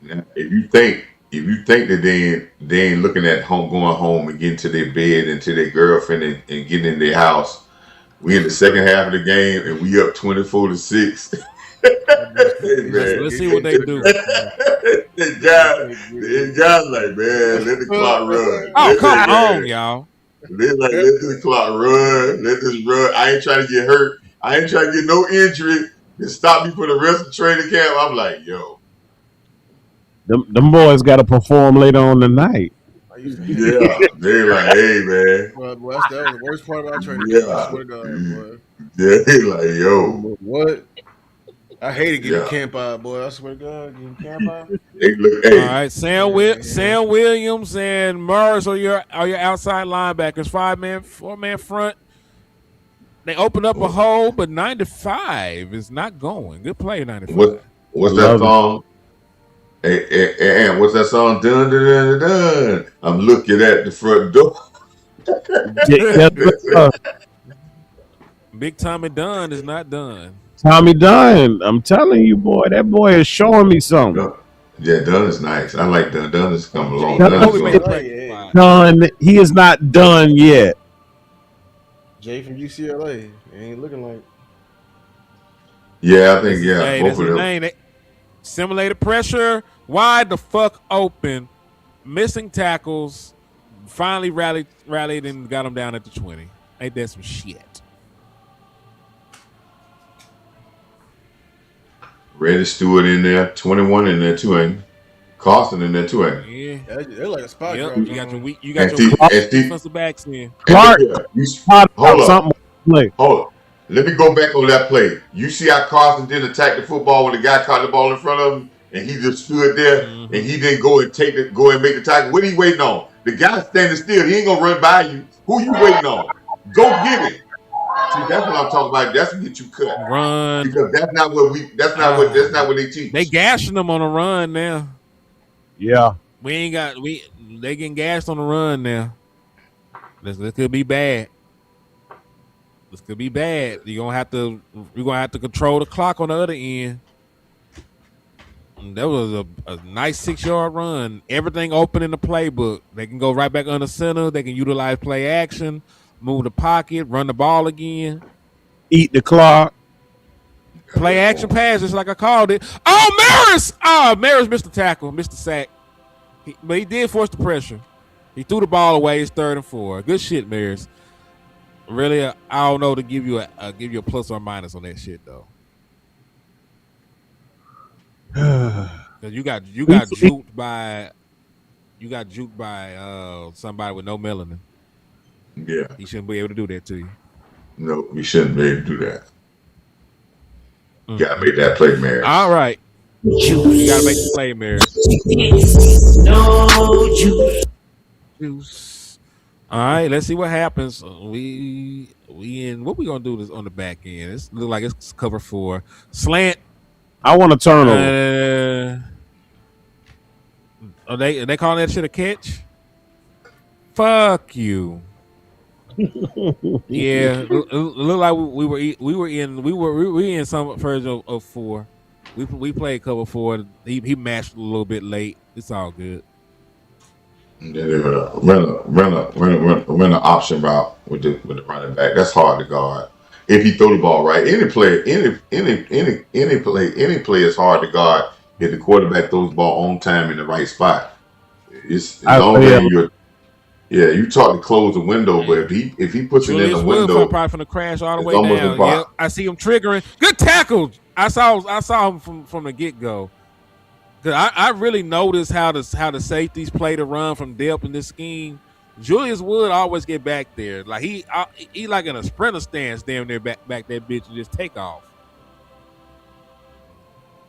Now, if you think that they ain't looking at going home and getting to their bed and to their girlfriend and getting in their house, we in the second half of the game and we up 24-6. Let's see what they do. The guys like, man, let the clock run. Oh, come on, y'all. They're like, let this clock run. Let this run. I ain't trying to get hurt. I ain't trying to get no injury to stop me for the rest of the training camp. I'm like, yo. Them boys got to perform later on tonight. I used to hate it. Yeah, they like, hey man, Well, that was the worst part about training camp. I yeah, swear to God, boy. yeah, they like, yo, What? I hated getting yeah. camp out, boy. I swear to God, getting camp out. They look, All hey, right, Man. Sam Williams and Murs are your outside linebackers. 5-man, 4-man front. They open up a hole, but 95 is not going. Good play, 95. what's I that love it. song? And what's that song? Dun dun dun dun. Dun. I'm looking at the front door. Yes, sir. Big Tommy Dunn is not done. Tommy Dunn. I'm telling you, boy, that boy is showing me something. Yeah, Dunn is nice. I like Dunn. Dunn has come along. Jay I Dunn hope is he made going. the practice squad. Done. He is not done yet. Jay from UCLA. It ain't looking like. Yeah, I That's think his name. both That's of his them. name. They simulated pressure. Wide the fuck open. Missing tackles. Finally rallied and got him down at the 20. Ain't that some shit? Reddy Stewart in there, 21 in there too, ain't he? Carson in there too, ain't he? Yeah. They're like a spot Yep. drop. You got your weak. You And got your Steve, weak and Steve, defensive backs in. and look Clark here. thought Hold about up. something. Play. Hold on. Let me go back on that play. You see how Carson didn't attack the football when the guy caught the ball in front of him, and he just stood there and he didn't go and make the tackle. What are you waiting on? The guy's standing still. He ain't gonna run by you. Who you waiting on? Go get it. See, that's what I'm talking about. That's what get you cut. Run. Because that's not what we. That's not what they teach. They gashing them on the run now. Yeah. They getting gashed on the run now. This could be bad. This could be bad. You're gonna have to control the clock on the other end. And that was a nice 6-yard run. Everything open in the playbook. They can go right back under center. They can utilize play action, move the pocket, run the ball again. Eat the clock. Play action pass, just like I called it. Oh, Maris! Maris missed the tackle, missed the sack. But he did force the pressure. He threw the ball away. It's 3rd and 4. Good shit, Maris. Really, I don't know to give you a plus or minus on that shit though. Cause you got juked by somebody with no melanin. Yeah. He shouldn't be able to do that to you. No, we shouldn't be able to do that. Gotta make that play, Mary. All right. You gotta make the play, Mary. No juice. All right, let's see what happens. We in what we gonna do this on the back end? It look like it's cover 4. Slant. I want a turnover. Are they calling that shit a catch? Fuck you. Yeah, it looked like we were in some version of 4. We played cover 4. He matched a little bit late. It's all good. And then run an option route with the running back. That's hard to guard. If he throw the ball right, any play is hard to guard if the quarterback throws the ball on time in the right spot. It's the only thing you taught to close the window, but if he puts it in the window, probably from the crash all the it's way almost down. impossible. Yep, I see him triggering. Good tackle. I saw him from the get go. Cause I really noticed how the safeties play the run from depth in this scheme. Julius Wood always get back there, like he like in a sprinter stance, damn near back that bitch and just take off.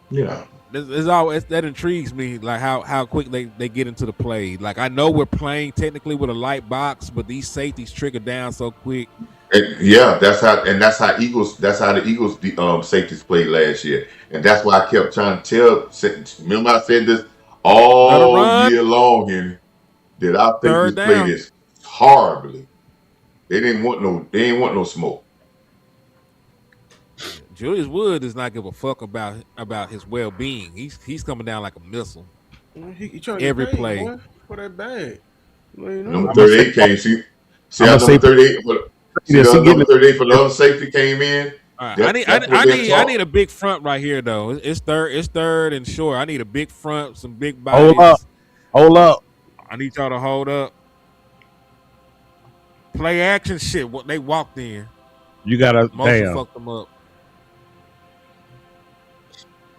Yeah, It's always that intrigues me, like how quick they get into the play. Like I know we're playing technically with a light box, but these safeties trigger down so quick. that's how the Eagles safeties played last year, and that's why I kept trying to tell. Remember, I said this all year long, Henry, that our safeties played this horribly. They didn't want no smoke. Julius Wood does not give a fuck about his well being. He's coming down like a missile. He trying to Every get paid, play boy, for that bag. Number 38 came. See how number 38. Number 38 for the other safety came in. All right. I need a big front right here though. It's third and short. I need a big front, some big bodies. Hold up. I need y'all to hold up. Play action shit. What they walked in. You gotta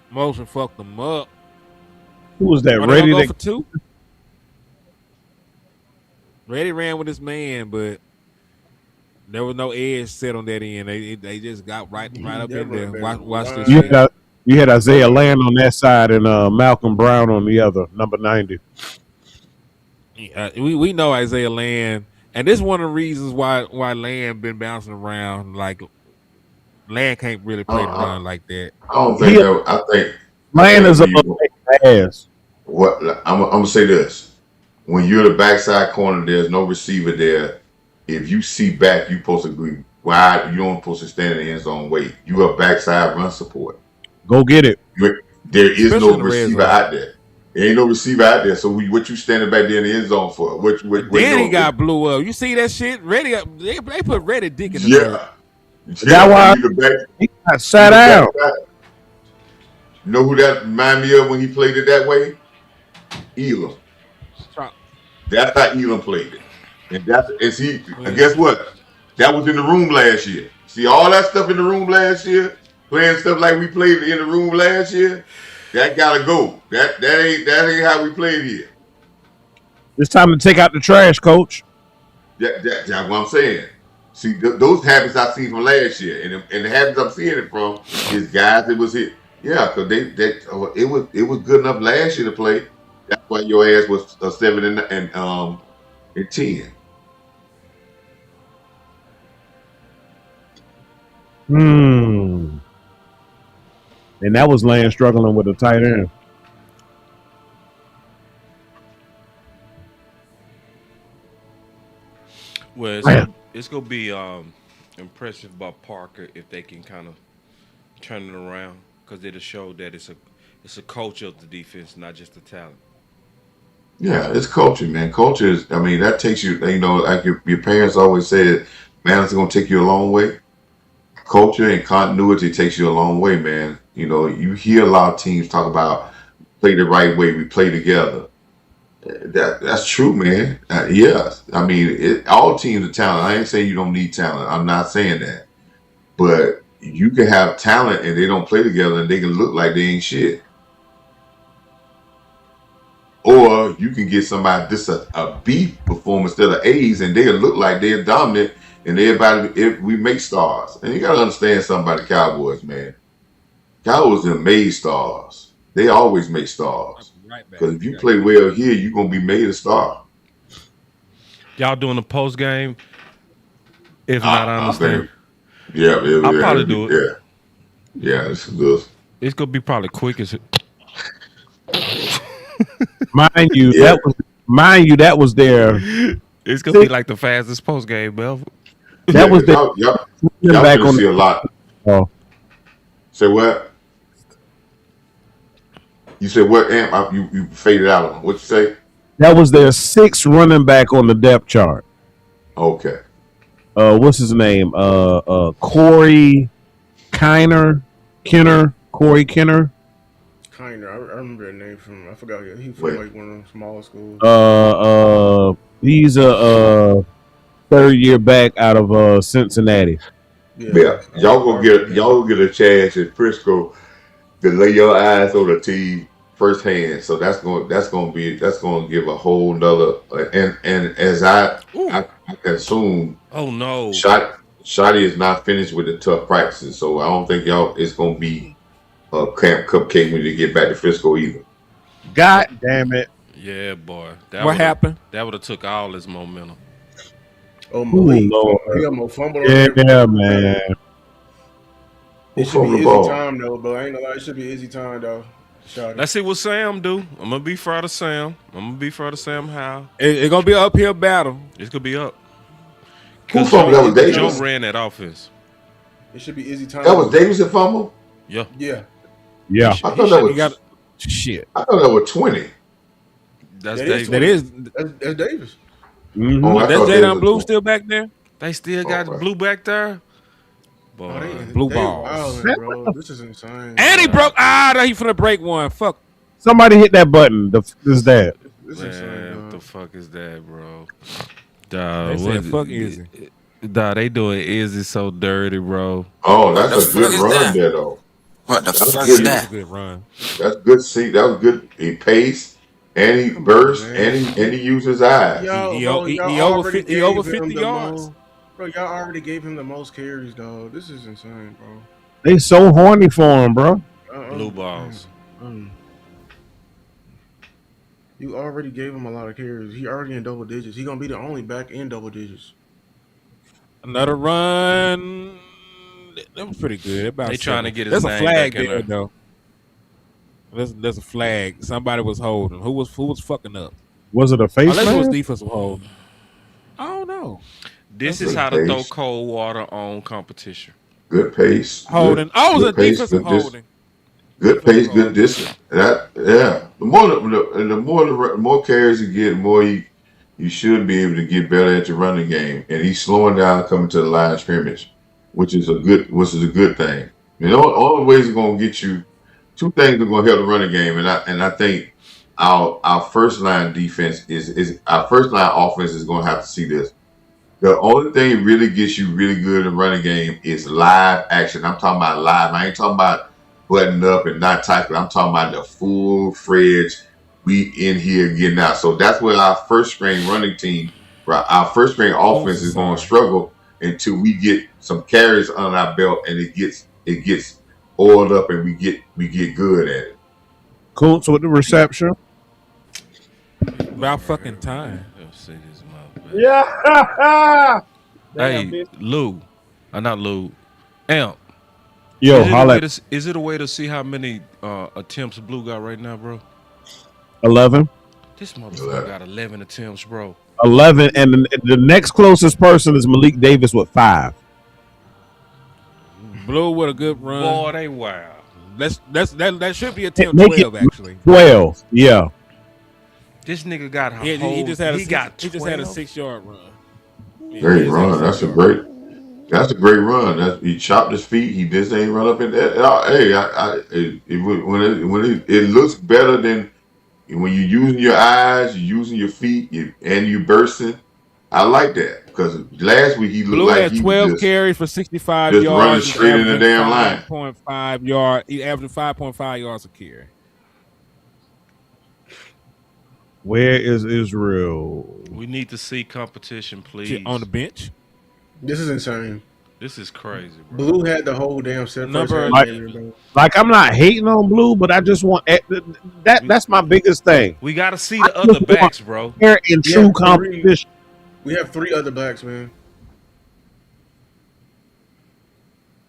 Motion fucked them up. Who was that? Are they gonna Ready go to for 2? Reddy ran with his man, but there was no edge set on that end. They just got right up That in there. running back Watch this you line. shit. had, you had Isaiah Land on that side and Malcolm Brown on the other, number 90. We know Isaiah Land, and this is one of the reasons why Land been bouncing around. Like Land can't really I, play the I, run like that. I don't think He that. I Land think is a when little you ass. what I'm gonna say this: when you're the backside corner, there's no receiver there. If you see back, you supposed to be wide. You don't supposed to stand in the end zone. Wait, you are backside run support. Go get it. There is Especially no in the red receiver zone. out there. There ain't no receiver out there. So what you standing back there in the end zone for? What And what then he doing? got blew up. You see that shit? They put Reddy dick in the dirt. Yeah, That yeah. why You the back. he got You sat the down. backside. You know who that remind me of when he played it that way? Elam. That's how Elam played it. And guess what? That was in the room last year. See all that stuff in the room last year, playing stuff like we played in the room last year. That gotta go. That ain't how we played here. It's time to take out the trash, coach. That's what I'm saying. See, those habits I seen from last year, and the habits I'm seeing it from is guys that was here. Yeah, because it was good enough last year to play. That's why your ass was 7 and 10. Hmm. And that was Land struggling with a tight end. Well, Man. it's gonna be impressive by Parker if they can kind of turn it around because it'll show that it's a culture of the defense, not just the talent. Yeah, it's culture, man. Culture is. I mean, that takes you. Like your parents always said, man, it's gonna take you a long way. Culture and continuity takes you a long way, man. You hear a lot of teams talk about play the right way, we play together. That's true, man. Yes, I mean, all teams are talented. I ain't saying you don't need talent. I'm not saying that, but you can have talent and they don't play together, and they can look like they ain't shit. Or you can get somebody just a B performance instead of A's, and they'll look like they're dominant, and we make stars. And you gotta understand something about the Cowboys, man. Cowboys have made stars. They always make stars. Right back. Because if you play well here, you're gonna be made a star. Y'all doing a post game? If not, I I understand. think, yeah, I'll probably do it. Yeah. It's good. It's gonna be probably quick as Mind you, Yeah. that was their it's gonna be like the fastest post game ever. that was their Y'all back gonna on see a lot. the Say what? You said what? Amp? You faded out on. What you say? that was their sixth running back on the depth chart. Okay. What's his name? Corey Corey Kenner. Kinder. I remember that name from. I forgot. He from like one of them small schools. He's a third year back out of Cincinnati. Yeah. Y'all gonna get a chance at Frisco to lay your eyes on the team firsthand. So that's going to give a whole nother and as I can assume. Oh no. Shotty is not finished with the tough practices, so I don't think it's going to be a camp cupcake when you get back to Frisco either. God damn it! Yeah, boy. What happened? That would have took all his momentum. Oh, Malik. Lord. He got more fumble. Yeah, man. It should be easy time though, but I ain't gonna lie. It should be easy time though. Let's see what Sam do. I'm gonna be proud of Sam. How It's gonna be an uphill battle. it's gonna be up. Who fumbled? That was Davis. Joe ran that offense. It should be easy time. That was Davis that fumbled. Yeah. Yeah. Yeah. I thought that was shit. I thought that was 20. That's That Davis. That is. That's Davis. Mm-hmm. Oh, I That's thought Jadon was Blue 20. still back there. They still got right. Blue back there. Oh, Boy. Blue they balls. wildin', bro. This is insane. And he broke. He finna break one. Fuck. Somebody hit that button. Is that? This is insane. Man, what the fuck is that, bro? They said fuck Izzy. Dog, they doing Izzy so dirty, bro. Oh, that's a good run there though. What the That was fuck Yeah, is good. that was a that? good run. That's good. See, that was good. He paced and he Come on, burst man. and he used his eyes. Yo, bro, He y'all over already 50, he over gave him 50 the yards. most. Bro, y'all already gave him the most carries, dog. This is insane, bro. They so horny for him, bro. Blue balls. Mm. You already gave him a lot of carries. He already in double digits. He gonna be the only back in double digits. Another run. That was pretty good. About They trying to get his There's a name flag back in there there. though. There's a flag. Somebody was holding. Who was fucking up? Was it a face Unless it was mask? defensive holding. I don't know. This That's is good how to throw pace. cold water on competition. Good pace. Holding. Oh, it was a Good pace. defensive holding. Good pace. Good holding. distance. The more carries you get, the more you should be able to get better at your running game. And he's slowing down coming to the line of scrimmage, which is a good thing. You know, all the ways are gonna get you. Two things are gonna help the running game, and I think our first line defense is our first line offense is gonna have to see this. The only thing really gets you really good in running game is live action. I'm talking about live. I ain't talking about button up and not tackling. I'm talking about the full fledged. We in here getting out. So that's where our first string running team, right? Our first string offense is going to struggle until we get some carries on our belt and it gets oiled up and we get good at it. Colts with the reception. About fucking time. Let's see this motherfucker. Yeah. Hey, Lou. Not Lou. Amp. Yo, Is it a way to see how many attempts Blue got right now, bro? 11. This motherfucker got 11 attempts, bro. 11, and the next closest person is Malik Davis with 5. Blue with a good run. Boy, they wild. That should be attempt Make 12 it actually. 12, yeah. This nigga got a He whole. just had a he got 12? he just had a 6-yard run. Yeah, Great run. That's a great run. He chopped his feet. He just ain't run up in there. It looks better than when you're using your eyes, you're using your feet, and you bursting. I like that because last week he looked Blue like had he 12 was carries for 65 just yards. running straight in the damn line. 5.5 yards. He averaged 5.5 yards a carry. Where is Israel? We need to see competition, please. On the bench. This is insane. This is crazy, bro. Blue had the whole damn set. Like I'm not hating on Blue, but I just want that's my biggest thing. We got to see the other backs, bro. They're in true competition. We have 3 other backs, man.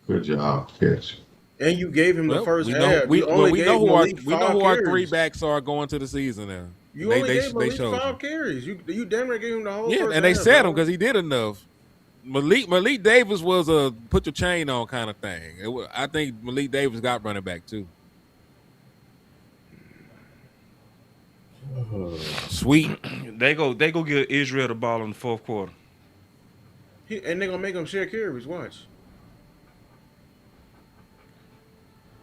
Good job, catch. And you gave him the first half. We know who our 3 carries. backs are going to the season now. You only gave Malik 5 carries. You damn near gave him the whole. Yeah, first and they half, said bro. him because he did enough. Malik Davis was a put your chain on kind of thing. I think Malik Davis got running back too. Sweet. They go give Israel the ball in the fourth quarter. And they're gonna make him share carries. Watch.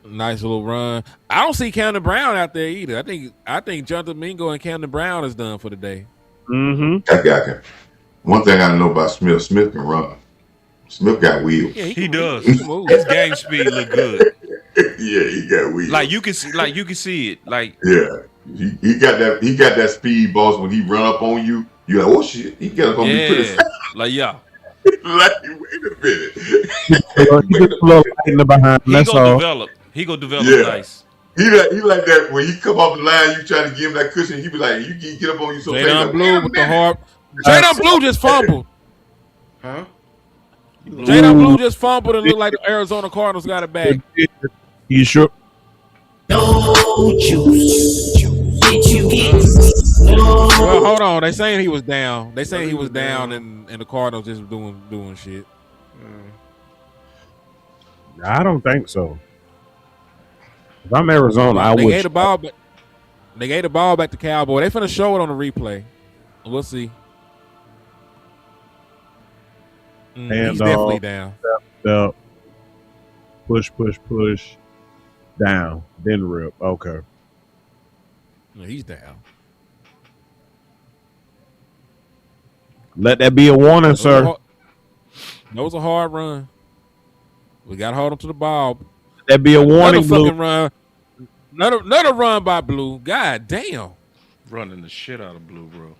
Nice little run. I don't see Camden Brown out there either. I think Jonathan Mingo and Camden Brown is done for the day. Mm-hmm. That guy can. One thing I know about Smith can run. Smith got wheels. Yeah, he does. His game speed look good. Yeah, he got wheels. Like you can see it. Like yeah, he got that speed, boss. When he run up on you, you're like, oh shit, he got up on me pretty fast. Like yeah. Like, wait a minute. He gets a little light in the behind. That's all. He gonna develop nice. He like that when he come off the line, you try to give him that cushion. He be like, you get up on you so fast. Jadon Like, Blue with the hard. Jadon Blue just fumbled. Huh? Jadon Blue just fumbled and looked like the Arizona Cardinals got it back. You sure? No juice. Well, hold on. They saying he was down. They saying he was down, and the Cardinals just doing shit. I don't think so. If I'm Arizona, I would. They gave the ball back. They gave the ball back to Cowboy. They finna show it on the replay. We'll see. He's definitely down. Up. Push. Down. Then rip. Okay. No, he's down. Let that be a warning, sir. That was a hard run. We got to hold him to the ball. That be a Another warning, Blue. fucking run. Another run by Blue. God damn. Running the shit out of Blue, bro.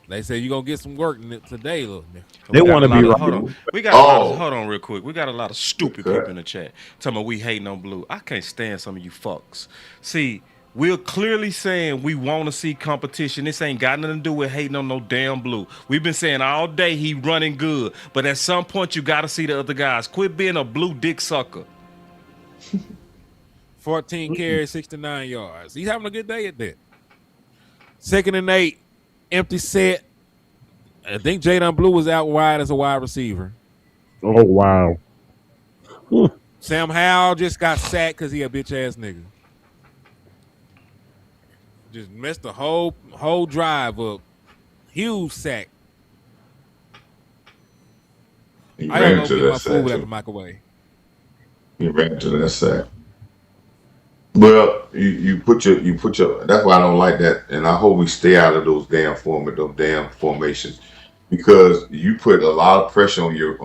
They say you gonna get some work today, little nigga. They We got want a to be lot of right. hold on. We got a lot of Oh, hold on real quick. We got a lot of stupid cut. people in the chat talking about we hating on Blue. I can't stand some of you fucks. See, we're clearly saying we want to see competition. This ain't got nothing to do with hating on no damn Blue. We've been saying all day he running good, but at some point you got to see the other guys. Quit being a Blue dick sucker. 14 carries, 69 yards. He's having a good day at that. 2nd and 8, empty set. I think Jadon Blue was out wide as a wide receiver. Oh wow. Sam Howell just got sacked because he a bitch ass nigga. Just messed the whole drive up. Huge sack. He I ran gotta into go get my that sack. food out the Too. microwave. He ran into that sack. Well, you put your. That's why I don't like that, and I hope we stay out of those damn formations, because you put a lot of pressure on your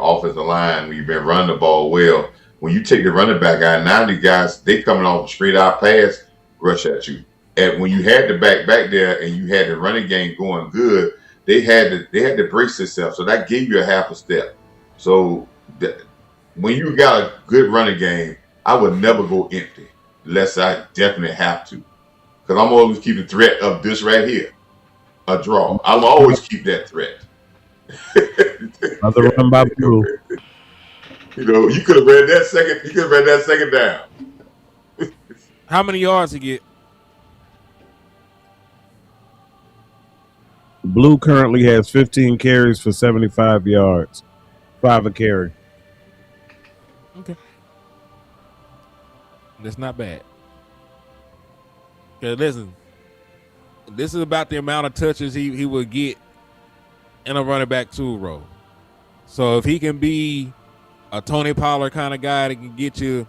offensive line when you've been running the ball well. When you take the running back out, now the guys they coming off a straight out pass rush at you. And when you had the back there and you had the running game going good, they had to brace themselves. So that gave you a half a step. So when you got a good running game, I would never go empty unless I definitely have to. Because I'm always keep the threat of this right here, a draw. I'm always keep that threat. Another run by Blue. You know, you could have read that second. You could have read that second down. How many yards he get? Blue currently has 15 carries for 75 yards. 5 a carry. Okay. That's not bad. Okay, listen. This is about the amount of touches he would get in a running back 2 role. So if he can be a Tony Pollard kind of guy that can get you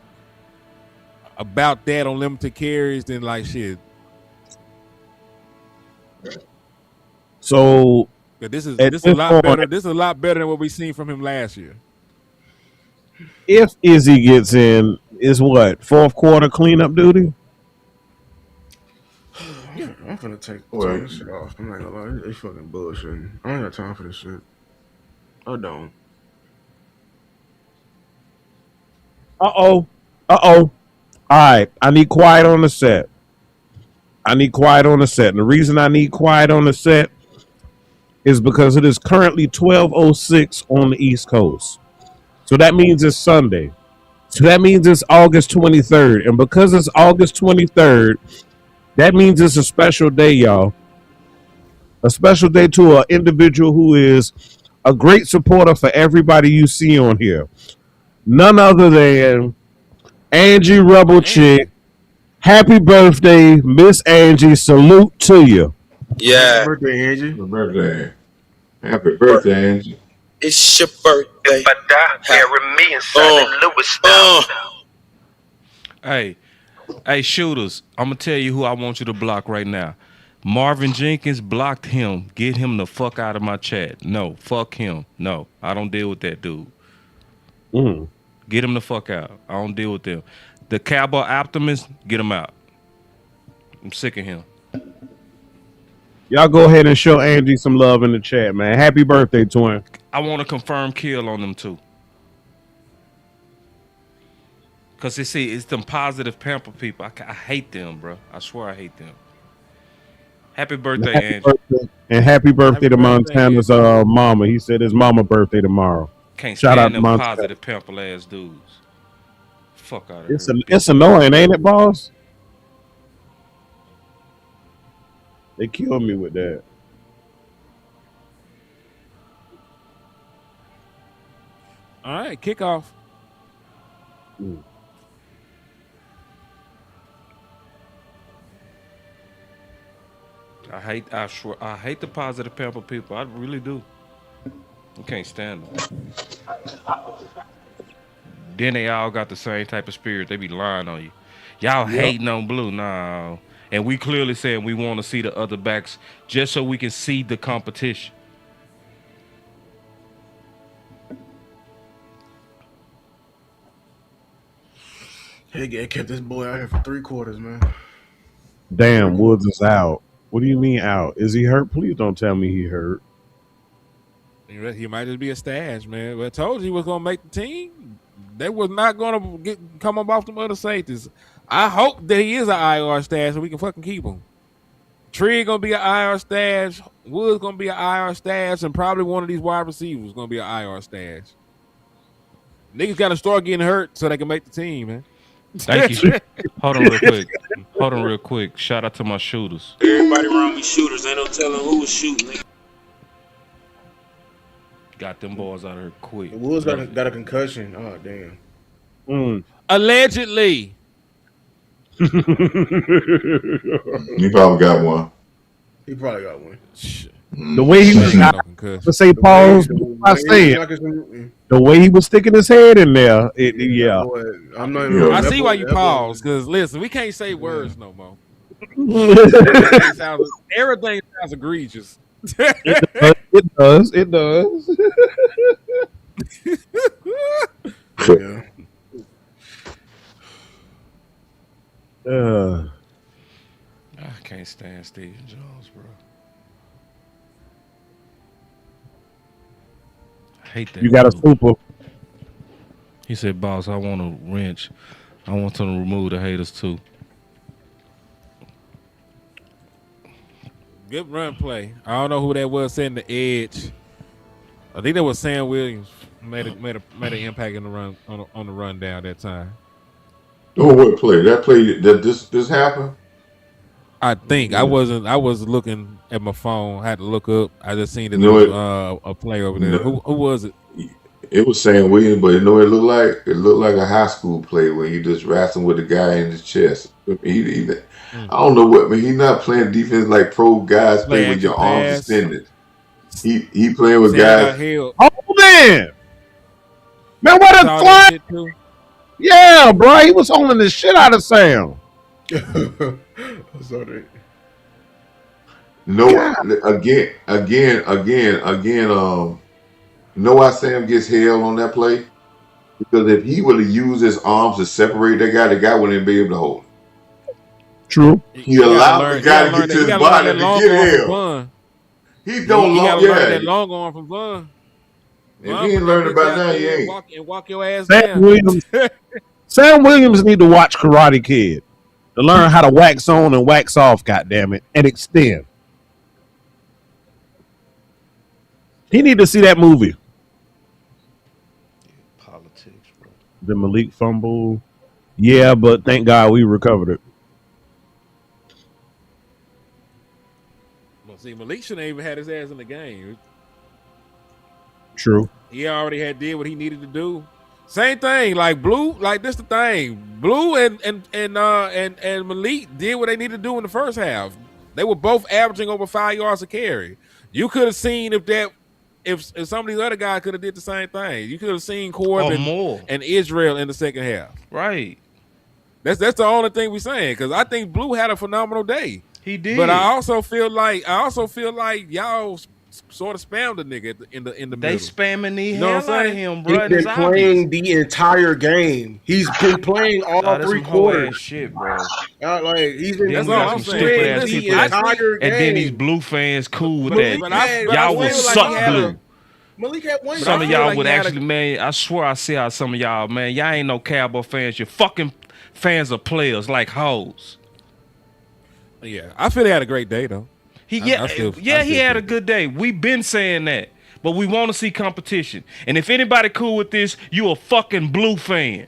about that on limited carries, then like shit. So This is at a this lot point, better. This is a lot better than what we seen from him last year. if Izzy gets in, is what, 4th quarter cleanup duty? Yeah, I'm finna turn this shit off. I'm not gonna lie, they fucking bullshitting. I ain't got time for this shit. I don't. Uh-oh. All right, I need quiet on the set. And the reason I need quiet on the set is because it is currently 12:06 on the East Coast. So that means it's Sunday. So that means it's August 23rd. And because it's August 23rd, that means it's a special day, y'all. A special day to an individual who is a great supporter for everybody you see on here. None other than Angie Rebel Chick. Happy birthday, Miss Angie. Salute to you. Happy Yeah, birthday, Angie. Happy birthday. Happy birthday, Angie. it's your birthday. Marry me and Simon Lewis style. Hey, shooters, I'm gonna tell you who I want you to block right now. Marvin Jenkins, blocked him. Get him the fuck out of my chat. No, fuck him. No, I don't deal with that dude. Get him the fuck out. I don't deal with them. The Cowboy Optimist, get him out. I'm sick of him. Y'all go ahead and show Angie some love in the chat, man. Happy birthday, twin. I want to confirm kill on them too. Cause you see, it's them positive pamper people. I hate them, bro. I swear I hate them. Happy birthday, Angie. And happy birthday Happy to birthday, Montana's mama. He said his mama birthday tomorrow. Can't Shout out stand to them Montana. positive pamper ass dudes. Fuck out of here. It's annoying, ain't it, boss? They killed me with that. All right, kickoff. I hate the positive pamper people. I really do. I can't stand them. Then they all got the same type of spirit. They be lying on you. Y'all hating on Blue. No. And we clearly saying we want to see the other backs just so we can see the competition. They kept this boy out here for 3 quarters, man. Damn, Woods is out. What do you mean out? Is he hurt? Please don't tell me he hurt. He might just be a stash, man. But I told you he was gonna make the team. They was not gonna come up off them other safeties. I hope that he is an IR stash so we can fucking keep him. Tree gonna be an IR stash. Woods gonna be an IR stash, and probably one of these wide receivers gonna be an IR stash. Niggas gotta start getting hurt so they can make the team, man. Thank you. Hold on real quick. Shout out to my shooters. Everybody around me shooters. Ain't no telling who was shooting. Got them boys out of here quick. Woods got a concussion. Oh damn. Allegedly. He probably got one. He probably got one. The way he was, to say pause. I say it. The way he was sticking his head in there, yeah. I'm not even, I see why you pause, because listen, we can't say words no more. Everything sounds egregious. It does. yeah. I can't stand Stephen Jones, bro. I hate that. You got a super. He said, "Boss, I want a wrench. I want them to remove the haters too." Good run play. I don't know who that was setting the edge. I think that was Sam Williams made an impact in the run on the run down that time. Oh, what play? That play that this happened? I think I was looking at my phone. I had to look up. I just seen that No, there was a play over there. no. Who was it? It was Sam Williams, but you know it looked like a high school play where he just wrestling with the guy in his chest. I don't know what, man. He's not playing defense like pro guys play with your arms extended. He playing with guys. Oh man, what a fly! Yeah, bro, he was holding the shit out of Sam. Sorry. No, again. Know why Sam gets held on that play? Because if he would have used his arms to separate that guy, the guy wouldn't be able to hold it. True. He allowed the guy to get to his body to get held. He don't learn that long arm from Vaughn. If he ain't learned about that, he ain't. Walk your ass down. Sam Williams need to watch Karate Kid to learn how to wax on and wax off, goddammit, and extend. He need to see that movie. Politics, bro. The Malik fumble. Yeah, but thank God we recovered it. Well, see, Malik shouldn't even had his ass in the game. True. He already did what he needed to do. Same thing, like Blue, like this the thing. Blue and Malik did what they needed to do in the first half. They were both averaging over 5 yards a carry. You could have seen if some of these other guys could have did the same thing. You could have seen Corbin and Israel in the second half. Right. That's the only thing we're saying, because I think Blue had a phenomenal day. He did. But I also feel like y'all sort of spammed the nigga in the middle. They spamming the hell out of him, bro. He's been playing the entire game. He's been playing all 3 quarters. Shit, bro. He's been that's all I'm saying. The entire game. And then these Blue fans cool with that. Y'all would suck Blue. Malik had one. Some of y'all would actually, man. I swear I see how some of y'all, man. Y'all ain't no Cowboy fans. You're fucking fans of players like hoes. Yeah, I feel he had a great day though. He had a good day. We've been saying that, but we want to see competition. And if anybody cool with this, you a fucking Blue fan.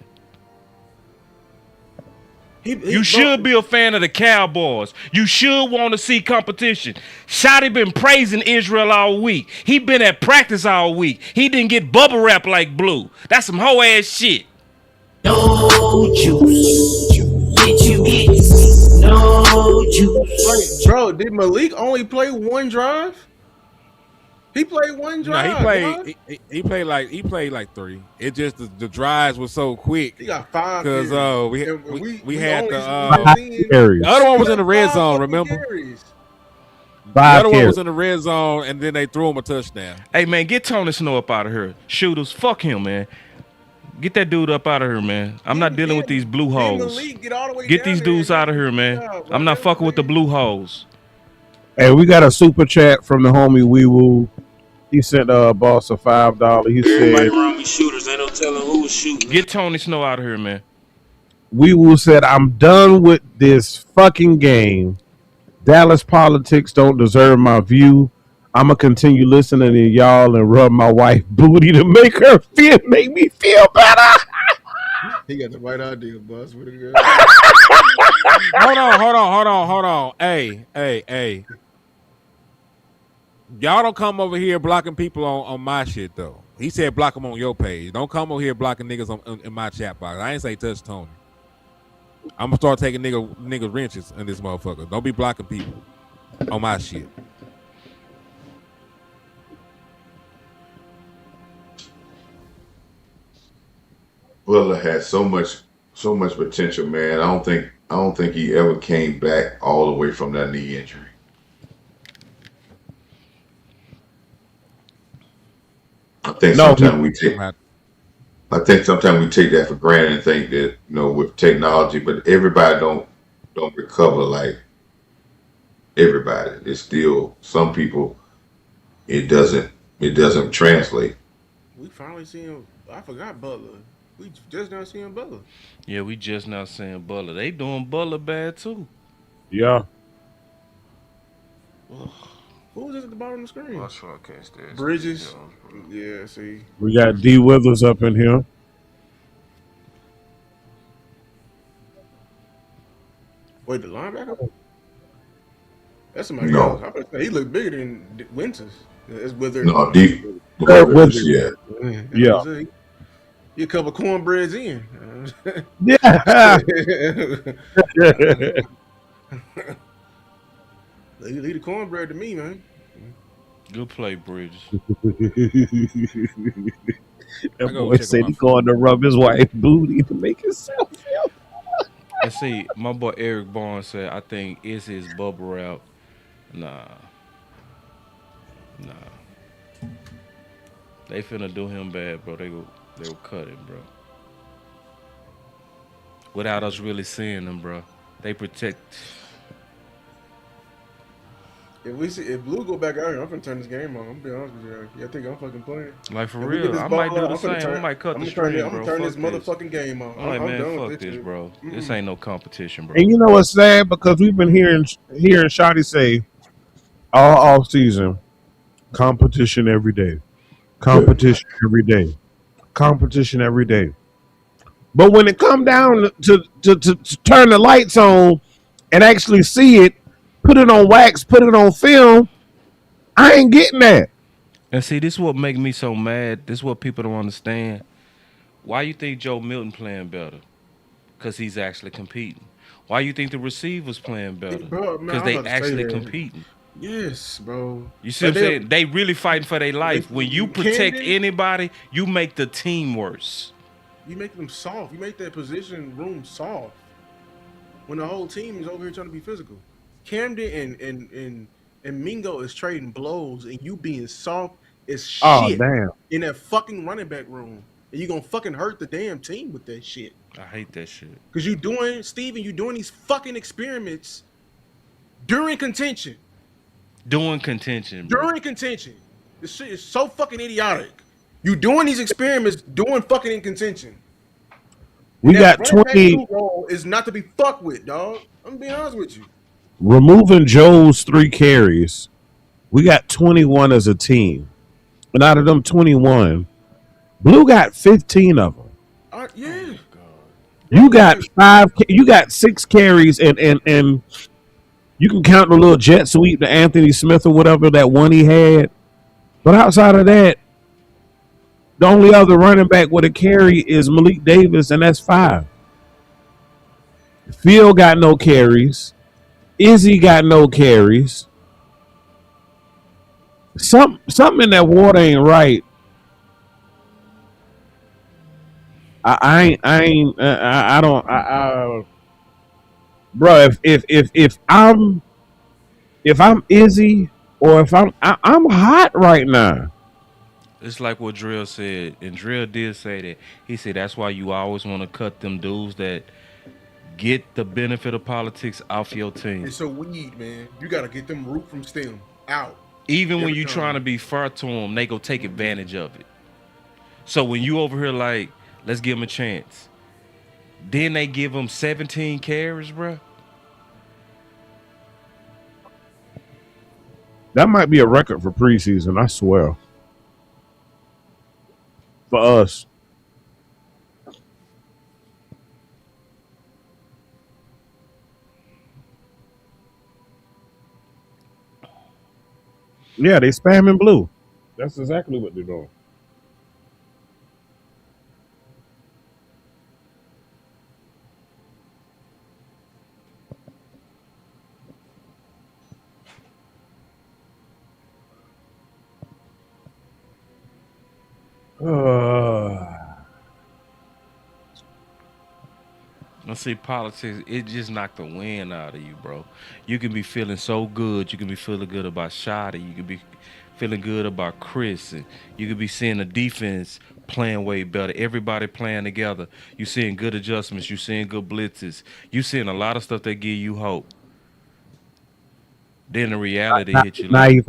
You should be a fan of the Cowboys. You should want to see competition. Shotty been praising Israel all week. He been at practice all week. He didn't get bubble wrap like Blue. That's some hoe ass shit. No juice. No juice. Bro, did Malik only play one drive? He played one drive. No, he played like 3. It just the drives were so quick. He got 5 because we had the other one was in the red zone. Remember, the other one was in the red zone, and then they threw him a touchdown. Hey man, get Tony Snow up out of here. Shooters, fuck him, man. Get that dude up out of here, man. I'm not dealing with these blue holes. Get all the way Get down these there dudes and out of here, man. bro. I'm not fucking with the blue holes. Hey, we got a super chat from the homie Wee Woo. He sent boss a $5. He Everybody said, around me shooters. Ain't no telling who was shooting. Get Tony Snow out of here, man. Wee Woo said, I'm done with this fucking game. Dallas politics don't deserve my view. I'm going to continue listening to y'all and rub my wife booty to make me feel better. He got the right idea, boss. What a Hold on. Hey. Y'all don't come over here blocking people on my shit though. He said block them on your page. Don't come over here blocking niggas in my chat box. I ain't say touch Tony. I'm gonna start taking niggas wrenches in this motherfucker. Don't be blocking people on my shit. Butler had so much potential, man. I don't think he ever came back all the way from that knee injury. I think sometimes we take that for granted and think that, with technology, but everybody don't recover like everybody. It's still some people it doesn't translate. We finally see him. I forgot Butler. We just now seeing Butler. Yeah, we just now seeing Butler. They doing Butler bad too. Yeah. Who was this at the bottom of the screen? Shortcast there. Bridges. Yeah, see. We got D Withers up in here. Wait, the linebacker? That's somebody No. else. I better say, he looked bigger than Winters. It's Withers. No, deep. Withers. Yeah. You a couple cornbreads in. Yeah. Leave the cornbread to me, man. Good play, Bridges. That boy said he going to rub his wife's booty to make himself feel. And see, my boy Eric Barnes said, I think is his bubble route. Nah. They finna do him bad, bro. They will cut him, bro. Without us really seeing them, bro. They protect. If Blue go back out here, I'm gonna turn this game on. I'm gonna be honest with you. Yeah, I think I'm fucking playing. Like for real, I might do the same. I might cut the stream, I'm bro. gonna turn this Fuck motherfucking game on. I'm like, I'm man, done fuck with this, bro. This ain't no competition, bro. And you know what's sad? Because we've been hearing Shotty say all off season, competition every day. Competition every day. Competition every day. But when it come down to turn the lights on and actually see it, put it on wax, put it on film, I ain't getting that. And see, this is what make me so mad. This is what people don't understand. Why you think Joe Milton playing better? Because he's actually competing. Why you think the receivers playing better? Because they actually competing. Yes, bro. You see what I'm saying? They really fighting for their life. When you protect anybody, you make the team worse. You make them soft. You make that position room soft. When the whole team is over here trying to be physical. Camden and Mingo is trading blows, and you being soft as shit in that fucking running back room. And you gonna fucking hurt the damn team with that shit. I hate that shit. Because you doing these fucking experiments during contention. Doing contention, bro. During contention. This shit is so fucking idiotic. You doing these experiments doing fucking in contention. We got 20. Role is not to be fucked with, dog. I'm being honest with you. Removing Joe's 3 carries, we got 21 as a team. And out of them 21, Blue got 15 of them. Yeah. You got 6 carries and you can count the little jet sweep to Anthony Smith or whatever, that one he had. But outside of that, the only other running back with a carry is Malik Davis, and that's 5. Phil got no carries. Izzy got no carries. Something in that water ain't right. Bro, if I'm Izzy or if I'm hot right now. It's like what Drill said, and Drill did say that. He said that's why you always want to cut them dudes that get the benefit of politics off your team. It's a weed, man. You gotta get them root from stem out. Even when Every you trying to time. be fair to them, they go take advantage of it. So when you over here like, let's give them a chance. Then they give them 17 carries, bro. That might be a record for preseason, I swear. For us. Yeah, they spamming blue. That's exactly what they're doing. I see politics, it just knocked the wind out of you, bro. You can be feeling so good. You can be feeling good about Shotty. You can be feeling good about Chris. And you could be seeing the defense playing way better. Everybody playing together. You seeing good adjustments. You seeing good blitzes. You seeing a lot of stuff that give you hope. Then the reality now, hit you now like, you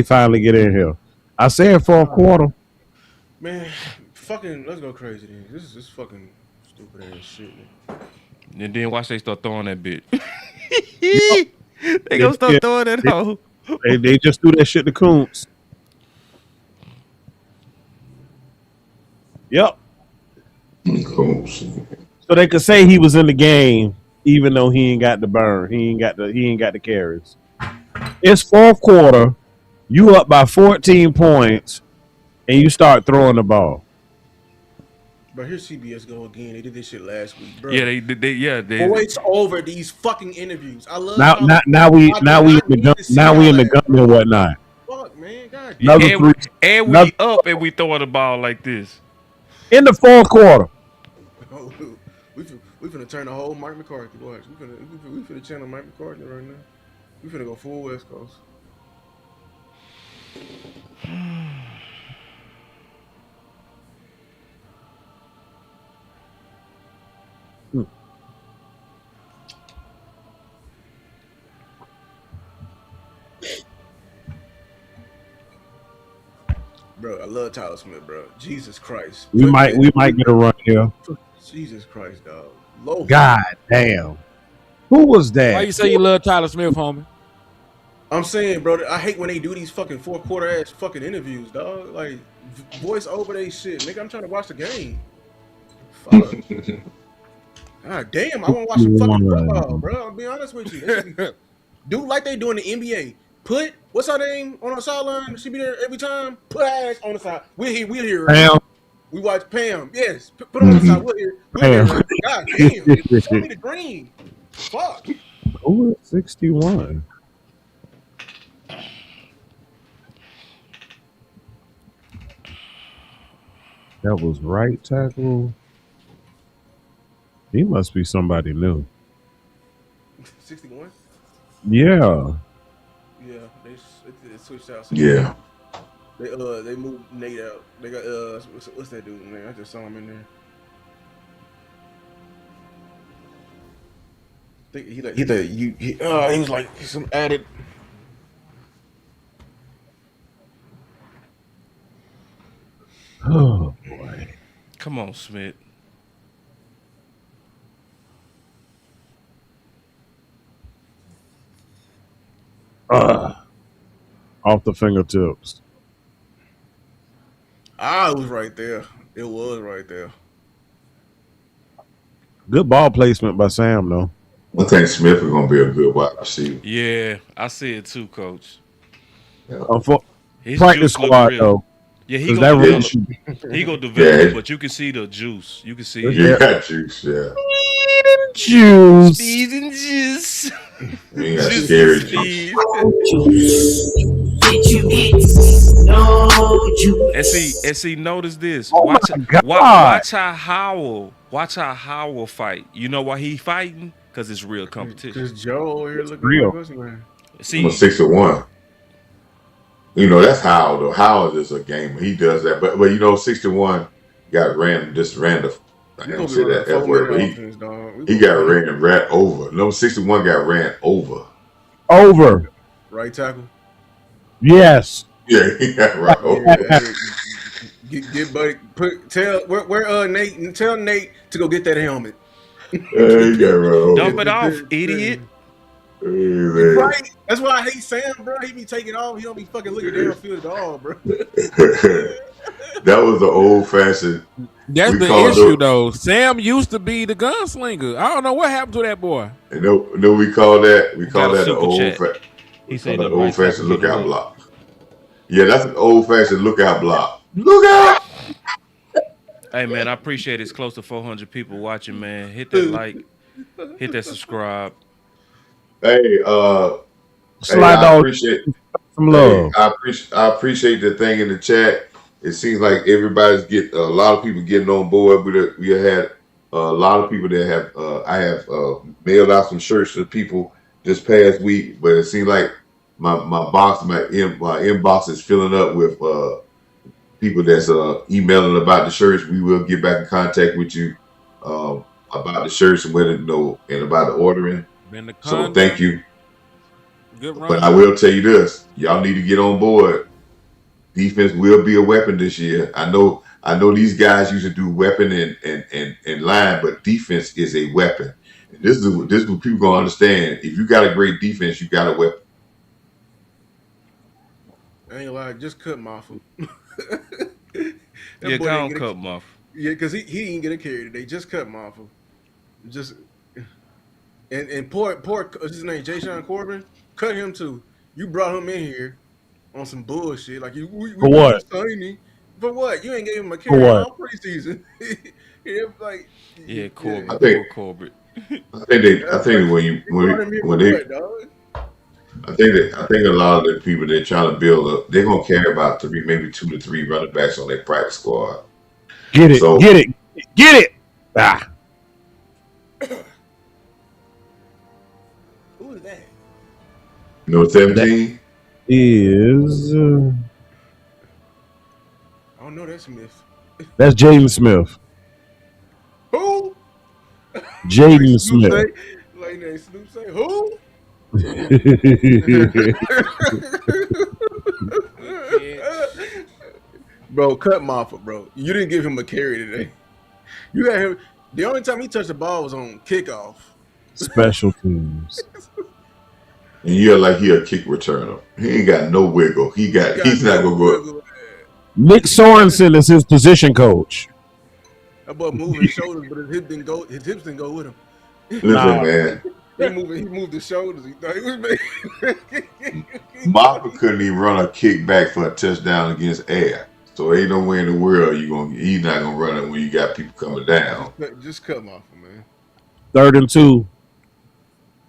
finally get in here. I said for a quarter. Man, fucking, let's go crazy then. This is just fucking stupid ass shit, man. and then watch they start throwing that bit. Yep. They They gonna start did. throwing that hoe. They just do that shit to Coons. Yep. Cool. So they could say he was in the game, even though he ain't got the burn. He ain't got the carries. It's fourth quarter. You up by 14 points, and you start throwing the ball. But here's CBS go again. They did this shit last week, bro. Yeah, they Voice over these fucking interviews. I love Now, college. now we I now do we not in the need gun, to see now we all in the that, gun bro. and whatnot. Fuck, man. God Yeah, damn. Another three. and Another, we up and we throwing the ball like this. in the fourth quarter. We finna turn the whole Mike McCarthy. Watch. We finna channel Mike McCarthy right now. We finna go full West Coast. Bro, I love Tyler Smith, bro. Jesus Christ. We might get a run here. Jesus Christ, dog. Low. God damn. Who was that? Why you say you love Tyler Smith, homie? I'm saying, bro, I hate when they do these fucking fourth quarter ass fucking interviews, dog. Like, voice over they shit. Nigga, I'm trying to watch the game. Fuck. God damn, I want to watch some fucking football, bro. I'll be honest with you. They should be, do like they do in the NBA. Put, what's her name on the sideline? She be there every time. Put her ass on the side. We're here. Pam. We watch Pam. Yes. Put her on the side. We're here. Pam. God damn. Show me the green. Fuck. Over 61. That was right tackle. He must be somebody new. 61? Yeah. Yeah, they switched out. Yeah. They moved Nate out. They got what's that dude, man? I just saw him in there. I think he was like some added. Oh boy. Come on, Smith. Off the fingertips. It was right there. It was right there. Good ball placement by Sam, though. I think Smith is gonna be a good wide receiver. Yeah, I see it too, Coach. For His practice juice look squad, real. though. Yeah, he 'Cause gonna that develop. really- He gonna develop, Yeah. but you can see the juice. You can see You got juice, yeah. Juice. speed and juice. You got Juice scary and juice. speed. And see, notice this. Oh Watch, my God. watch how Howell fight. You know why he fighting? Because it's real competition. Because Joe over here looking real. like us, man. See, I'm a 6-1. that's Howell though. Howell is a gamer. He does that. But 61 got ran just ran the. I We don't gonna be say running a that F word, 4-minute but offense, dog. We he gonna got run ran over. Number 61 got ran over. Over. right tackle. Yes. Yeah, he got run Yeah, over. hey, get buddy. Tell where Nate. Tell Nate to go get that helmet. He got run over. Dump it off, idiot. You right. That's why I hate Sam, bro. He be taking off. He don't be fucking looking downfield at all, bro. That was the old fashioned. That's We the call issue, it- though. Sam used to be the gunslinger. I don't know what happened to that boy. And no, we call that Got a the super old chat. He said the old right fashioned tackle get lookout away. block. Yeah, that's an old fashioned lookout block. Look out! Hey man, I appreciate it's close to 400 people watching, man. Hit that like, hit that subscribe. Hey, Slide I dog. appreciate Some love. I appreciate the thing in the chat. It seems like everybody's a lot of people getting on board with it. We had a lot of people that have I have mailed out some shirts to people this past week, but it seems like my inbox is filling up with people that's emailing about the shirts. We will get back in contact with you about the shirts and and about the ordering. So thank you. Good run. But I will tell you this: y'all need to get on board. Defense will be a weapon this year. I know these guys used to do weapon and line, but defense is a weapon. And this is what people gonna understand. If you got a great defense, you got a weapon. I ain't gonna lie, just cut Maffa. Yeah, go on, cut him off. Yeah, because he didn't get a carry today. Just cut Maffa. Just and poor what's his name, Jay Sean Corbin. Cut him too. You brought him in here on some bullshit. Like we For what? For what? You ain't gave him a For carry what? all preseason. Yeah, like Yeah, Corbett. I think- Poor Corbett. I think I think a lot of the people they're trying to build up, they're gonna care about maybe 2 to 3 running backs on their practice squad. Get it. So- Get it. Get it. Ah. who is that? Number 17. Is I don't know that Smith. that's Jaden Smith. Who? Jaden Smith. Like that Snoop say, who? Bro, cut Moffa, bro. You didn't give him a carry today. You got him. The only time he touched the ball was on kickoff. Special teams. And you're like he a kick returner. He ain't got no wiggle. He's not gonna go. Nick Sorensen is his position coach. That boy moving his shoulders, but his hips didn't go with him. Listen, Nah. man. He moved his shoulders. He thought he was making. Moffa couldn't even run a kick back for a touchdown against air. So ain't no way in the world he's not gonna run it when you got people coming down. Just cut Moffa, man. 3rd and 2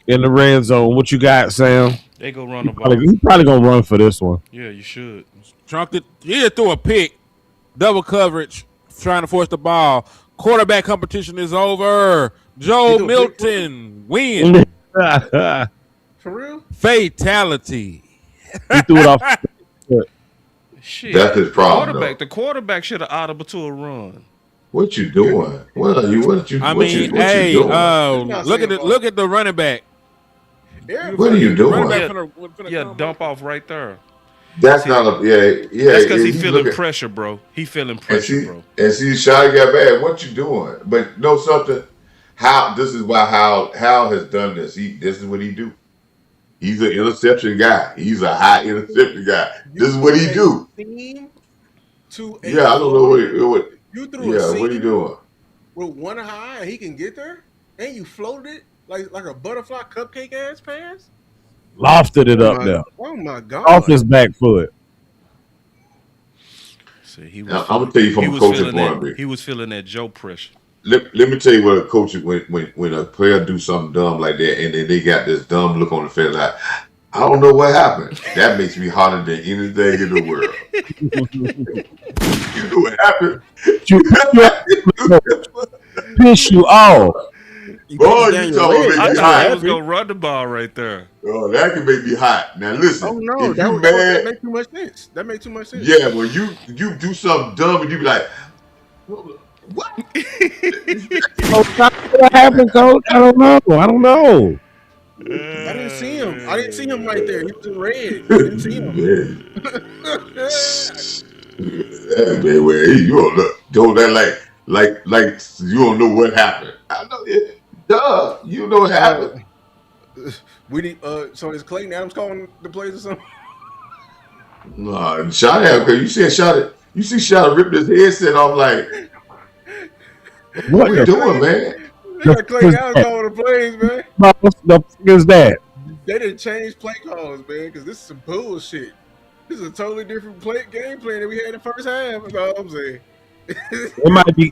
in the red zone. What you got, Sam? They go run the ball. He's probably gonna run for this one. Yeah, you should. Trunked it. He just threw a pick. Double coverage, trying to force the ball. Quarterback competition is over. Joe He threw a Milton win. He For real? Fatality. threw it off. Shit. That's his problem, The quarterback should have audible to a run. What you doing? What are you doing? Look at the running back. What are you doing? Running back finna Yeah, come dump off right there. That's not a yeah. That's because he you feeling look at- pressure, bro. He feeling And pressure, see, bro. Shotty got bad. What you doing? But know something? This is why Hal has done this. This is what he do. He's an interception guy. He's a high interception guy. This is what he do. Yeah, I don't know what. You threw a Yeah, what are you seam doing? with one high and he can get there, and you floated it like a butterfly cupcake ass pass. Lofted it up there. Oh my god! Off his back foot. See, he Now, I'm gonna tell you from a coaching point of view. He was feeling that Joe pressure. Let me tell you what a coach when a player do something dumb like that and then they got this dumb look on the face like I don't know what happened. That makes me harder than anything in the world. You know what happened? Piss you off. You Boy, breathing down you your talking leg. about I make me That's thought he hot. was happy. gonna run the ball right there. Oh, that can make me hot. Now listen, Oh no, if you that mad, makes too much sense. That makes too much sense. yeah, when you do something dumb and you be like, what? Oh, what happened, Coach? I don't know. I didn't see him. I didn't see him right there. He was in red. I didn't see him. Man, man, well, hey, you don't look, don't that like you don't know what happened. I know it. Duh, you know what uh, happened. we need. So is Clayton Adams calling the plays or something? No, shot at because you said shot it. You see, shot ripped his headset off. Like, What what We we the got doing, Clayton. man? We f- got is Clayton Adams that? calling the plays, man. What the f- is that? They didn't change play calls, man, because this is some bullshit. This is a totally different game plan that we had in the first half. That's all I'm saying.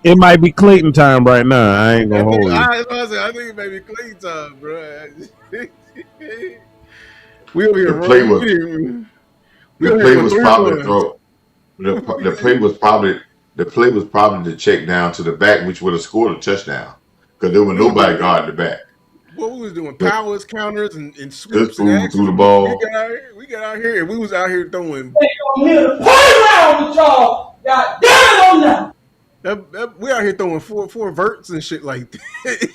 It might be Clayton time right now. I ain't gonna hold you. I think it may be Clayton time, bro. We over here The play wrong. was We the over here play doing was three probably ones. throw. The play was probably to check down to the back, which would have scored a touchdown because there was nobody guarding the back. What we was doing, But powers, counters, and this sweeps and fool threw actions. the We ball. got out here. We got out here, and we was out here throwing. I'm here to play around with y'all. God damn it on that. We out here throwing four verts and shit like that.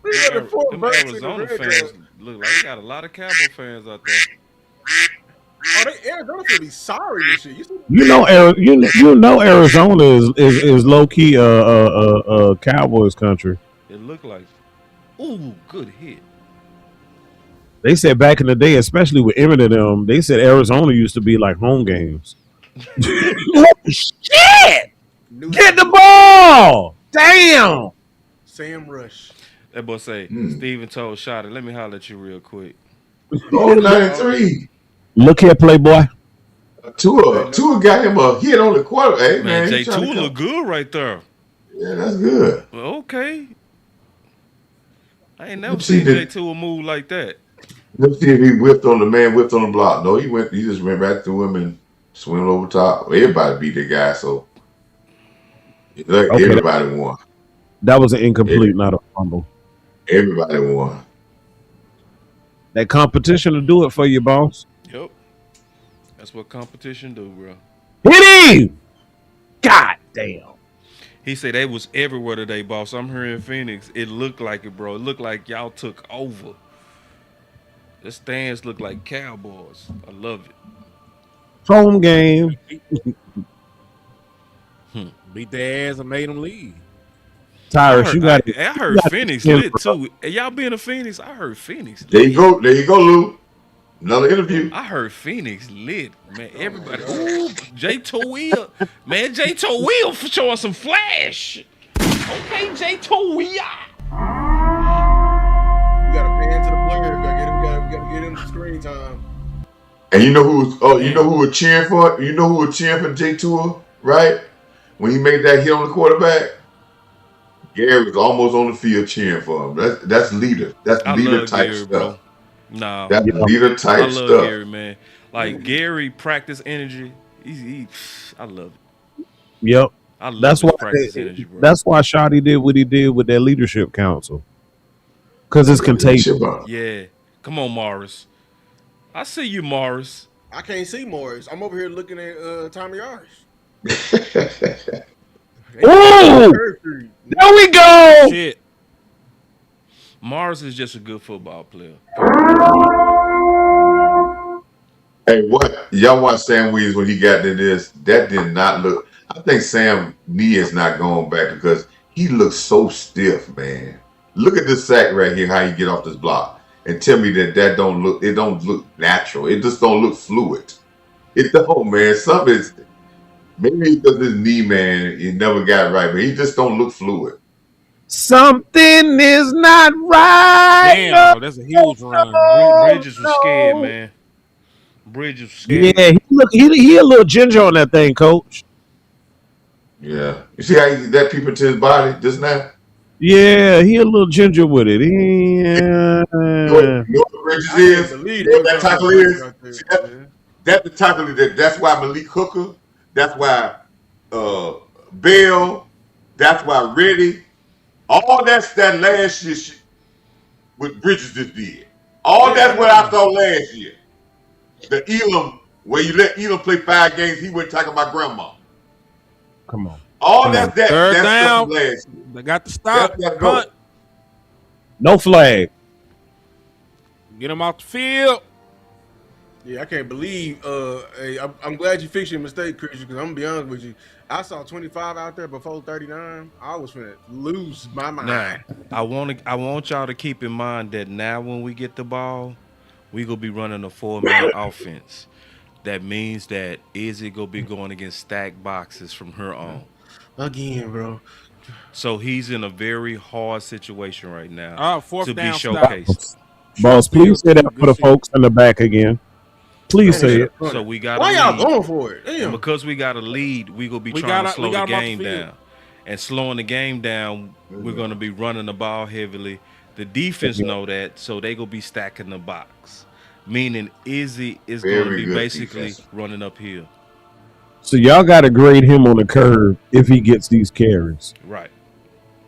we running four Them verts in the Arizona red fans zone. look like they got a lot of Cowboy fans out there. Oh, Arizona finna be sorry and shit. You see? Arizona is low key Cowboys country. It looked like, ooh, good hit. They said back in the day, especially with Emmett and them, they said Arizona used to be like home games. Shit! New Get the ball! Damn! Sam Rush. That boy say, Steven told Shotty, let me holler at you real quick. Oh, 93. Look here, Playboy. Tua got him a hit on the quarter. Hey Man, man, he J2 trying to look come. good right there. Yeah, that's good. Well, okay. I ain't never Let's see seen J2 move like that. Let's see if he whipped on the block. No, he just went back through him and swim over top. Everybody beat the guy, so like, Okay, everybody won. that was an incomplete, not a fumble. Everybody won. That competition will do it for you, boss. Yep. That's what competition do, bro. Hit him! God damn. He said they was everywhere today, boss. I'm here in Phoenix. It looked like it, bro. It looked like y'all took over. The stands look like Cowboys. I love it. Home game. Beat their ass and made them leave. Tyrus, you got it. I heard Phoenix lit too. And y'all being a Phoenix, I heard Phoenix lit. There you go, Lou. Another interview. I heard Phoenix lit, man. Everybody, ooh, J2 Will, man. J2 Will for showing some flash. Okay, J2 Will. We gotta pan to the player. We gotta get him some screen time. And you know who was cheering for? You know who was cheering for J Tua, right? When he made that hit on the quarterback, Gary was almost on the field cheering for him. That's leader. That's I leader love type Gary, stuff. bro. Nah, That's leader I type love stuff. Gary, man. Like Gary practice energy. I love it. Yep. I love That's his why practice energy, bro. that's why Shotty did what he did with that leadership council. Because it's contagious. Yeah. Come on, Morris. I see you, Morris. I can't see Morris. I'm over here looking at Tommy Irish. Ooh! There we go! Shit. Morris is just a good football player. Hey, what y'all watch Sam Williams when he got to this? That did not look. I think Sam knee is not going back because he looks so stiff, man. Look at this sack right here, how he get off this block, and tell me that don't look. It don't look natural. It just don't look fluid. It don't, man. Something is maybe because his knee, man, he never got right, but he just don't look fluid. Something is not right. Damn, that's a huge run. Bridges was scared, man. Bridges was scared. Yeah, he a little ginger on that thing, coach. Yeah, you see how he did that peep into his body just now? Yeah, he a little ginger with it. Yeah. You know what Bridges is? You know what that tackle is? See, that's the tackle. That's why Malik Hooker. That's why Bell. That's why Reddy, all that last year what Bridges just did. All Yeah, I that's what I know. saw last year. The Elam, where you let Elam play 5 games, he wasn't talking about grandma. Come on. All Come on. Third that stuff from down. last year. They got to stop. Let's Punt. go. No flag. Get them off the field. Yeah, I can't believe. Hey, I'm glad you fixed your mistake, Chris. Because I'm gonna be honest with you, I saw 25 out there before 39. I was finna lose my mind. Now, I want y'all to keep in mind that now when we get the ball, we gonna be running a 4-man offense. That means that Izzy gonna be going against stacked boxes from her on. Again, bro. So he's in a very hard situation right now Fourth to be down stop. showcased. Boss, please say that for the folks in the back again. Please say it. So we got. Why y'all going for it? Damn. And because we got a lead, we gonna be trying to slow the game down. And slowing the game down, we're gonna be running the ball heavily. The defense know that, so they gonna be stacking the box. Meaning Izzy is gonna be basically running uphill. So y'all gotta grade him on the curve if he gets these carries. Right.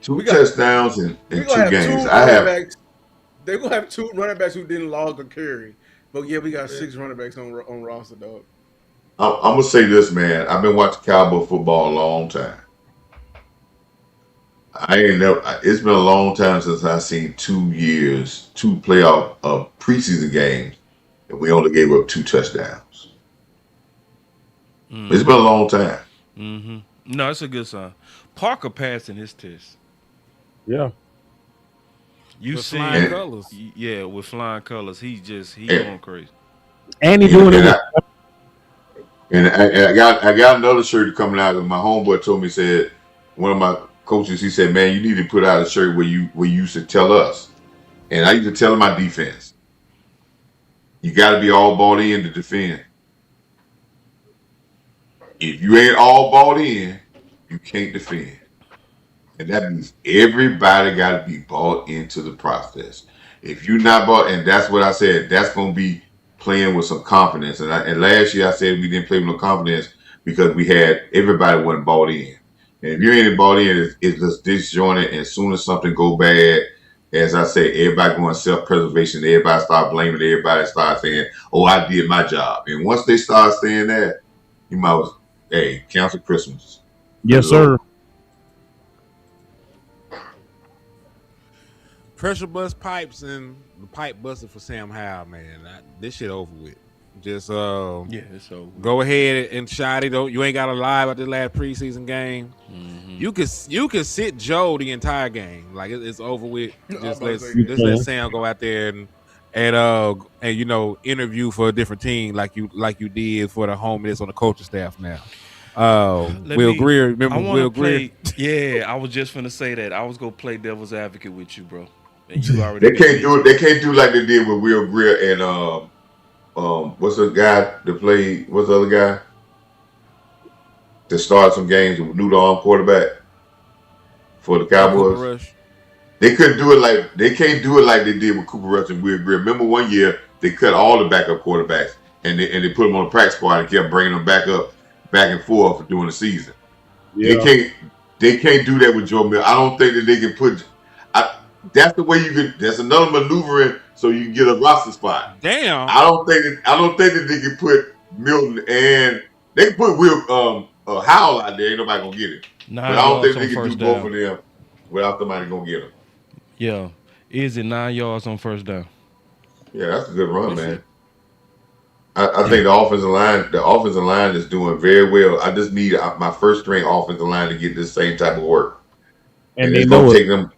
2 touchdowns in 2 games. They're gonna have 2 running backs who didn't log a carry. But yeah, we got 6 running backs on roster, dog. I'm gonna say this, man. I've been watching Cowboy football a long time. It's been a long time since I've seen 2 playoff preseason games, and we only gave up 2 touchdowns. It's been a long time. Mm-hmm. No, it's a good sign. Parker passing his test. Yeah. You with see, flying colors. Yeah, with flying colors. He going crazy. And he doing it. I got another shirt coming out. And my homeboy told me, said, one of my coaches, he said, man, you need to put out a shirt where you used to tell us. And I used to tell my defense, you got to be all bought in to defend. If you ain't all bought in, you can't defend. And that means everybody got to be bought into the process. If you're not bought, and that's what I said, that's going to be playing with some confidence. And last year I said we didn't play with no confidence because everybody wasn't bought in. And if you ain't bought in, it's just disjointed. And as soon as something go bad, as I say, everybody going self-preservation. Everybody start blaming. Everybody start saying, "Oh, I did my job." And once they start saying that, you might, cancel Christmas. Yes, sir. Pressure bust pipes and the pipe busted for Sam Howell, man. This shit over with. Just it's over. Go ahead and shot it. You ain't got to lie about the last preseason game. Mm-hmm. You could sit Joe the entire game. Like it's over with. Just let Sam go out there and interview for a different team like you did for the homies on the coaching staff now. Will Greer, remember Will Greer? Yeah, I was just finna say that. I was gonna play devil's advocate with you, bro. And you already They can't do it. They can't do like they did with Will Greer and what's the guy that played? What's the other guy that started some games with new arm quarterback for the Cowboys? They couldn't do it like they can't do it like they did with Cooper Rush and Will Greer. Remember one year they cut all the backup quarterbacks and they put them on the practice squad and kept bringing them back and forth during the season. Yeah. They can't do that with Joe Milton. I don't think that they can put. That's the way you can. That's another maneuvering so you can get a roster spot. Damn. I don't think that they can put Milton and they can put Howell out there. Ain't nobody gonna get it. But I don't think they can do both of them without somebody gonna get them. Yeah, is it 9 yards on first down? Yeah, that's a good run, man. I think the offensive line is doing very well. I just need my first string offensive line to get this same type of work, and it's gonna take them.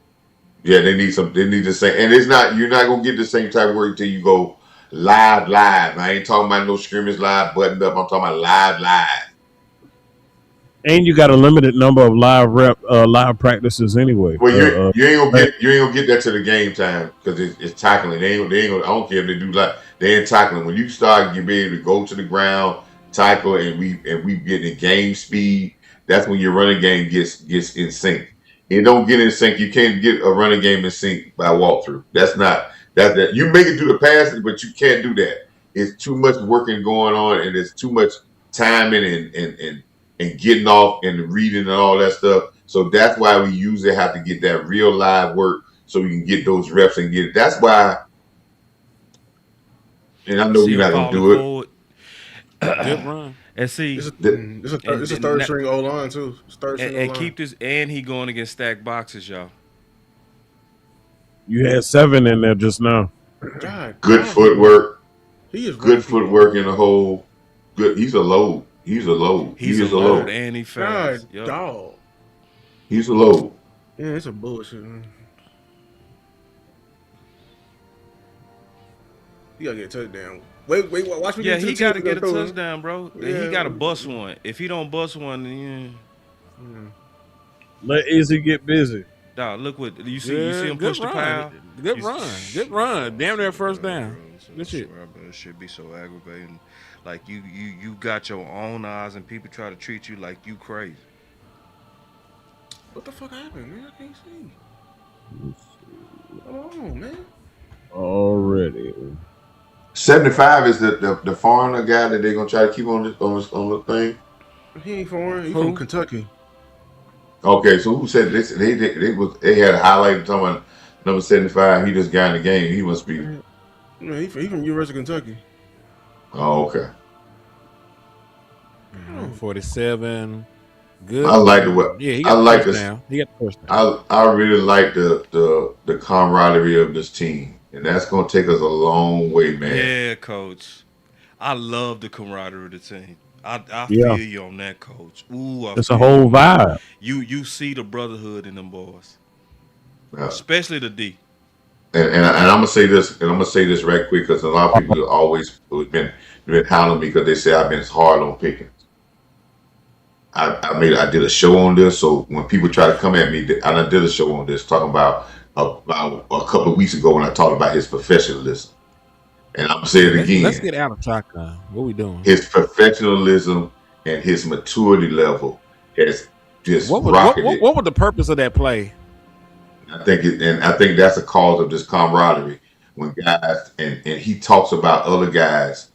Yeah, they need the same, and you're not gonna get the same type of work until you go live. I ain't talking about no scrimmage live buttoned up. I'm talking about live. And you got a limited number of live practices anyway. Well, you ain't gonna get that to the game time because it's tackling. They ain't gonna. I don't care if they do they ain't tackling. When you start you be able to go to the ground, tackle, and we get in game speed. That's when your running game gets in sync. It don't get in sync. You can't get a running game in sync by walkthrough. That's that. You make it do the passes, but you can't do that. It's too much working going on, and it's too much timing and getting off and reading and all that stuff. So that's why we usually have to get that real live work so we can get those reps and get it. That's why, and I know See we're him not gonna falling do it. forward. Good run. And see, This is The- this is third string O line too. It's third string O and line. keep this, and he going against stacked boxes, y'all. You had 7 in there just now. God, Good God, footwork, He is good running people. footwork in the hole. Good. He's a load. He's a load. He's He a is a load load. and he God, fast. Yup. dog. He's a load. Yeah, it's a bullshit. Man. He gotta get a touchdown. Wait, watch me. Yeah, get to he the got to tip get a and throw it. touchdown, bro. Yeah. He got to bust one. If he don't bust one, then Let Izzy get busy. dog, look what you see. You see him Good push the run. pile. Good He's- run. Good run. Damn near first down. Bro, Good shit. It should be so aggravating. Like you got your own eyes, and people try to treat you like you crazy. What the fuck happened, man? I can't see. Hold on, man. Already. 75 is the foreigner guy that they're gonna try to keep on the thing. He ain't foreign. He Who? from Kentucky. Okay, so who said this? They had a highlight talking about number 75. He just got in the game. He must be. Yeah, he from University of Kentucky. Oh, okay. 47. Good. I like the way. Yeah, he I got like the this. first down. He got the first down. I really like the camaraderie of this team, and that's gonna take us a long way, man. Yeah, coach. I love the camaraderie of the team. I Yeah. feel you on that, coach. Ooh, I It's feel a whole you. vibe. You see the brotherhood in them boys, Yeah. especially the D. And I'm gonna say this, and I'm gonna say this right quick because a lot of people have always been hounding me because they say I've been hard on Pickens. I did a show on this, so when people try to come at me, I did a show on this talking about a couple of weeks ago when I talked about his professionalism, and I'm gonna say it again. Let's get out of shotgun. What we doing? His professionalism and his maturity level has just What rocketed. was the purpose of that play? I think that's a cause of this camaraderie when guys and he talks about other guys.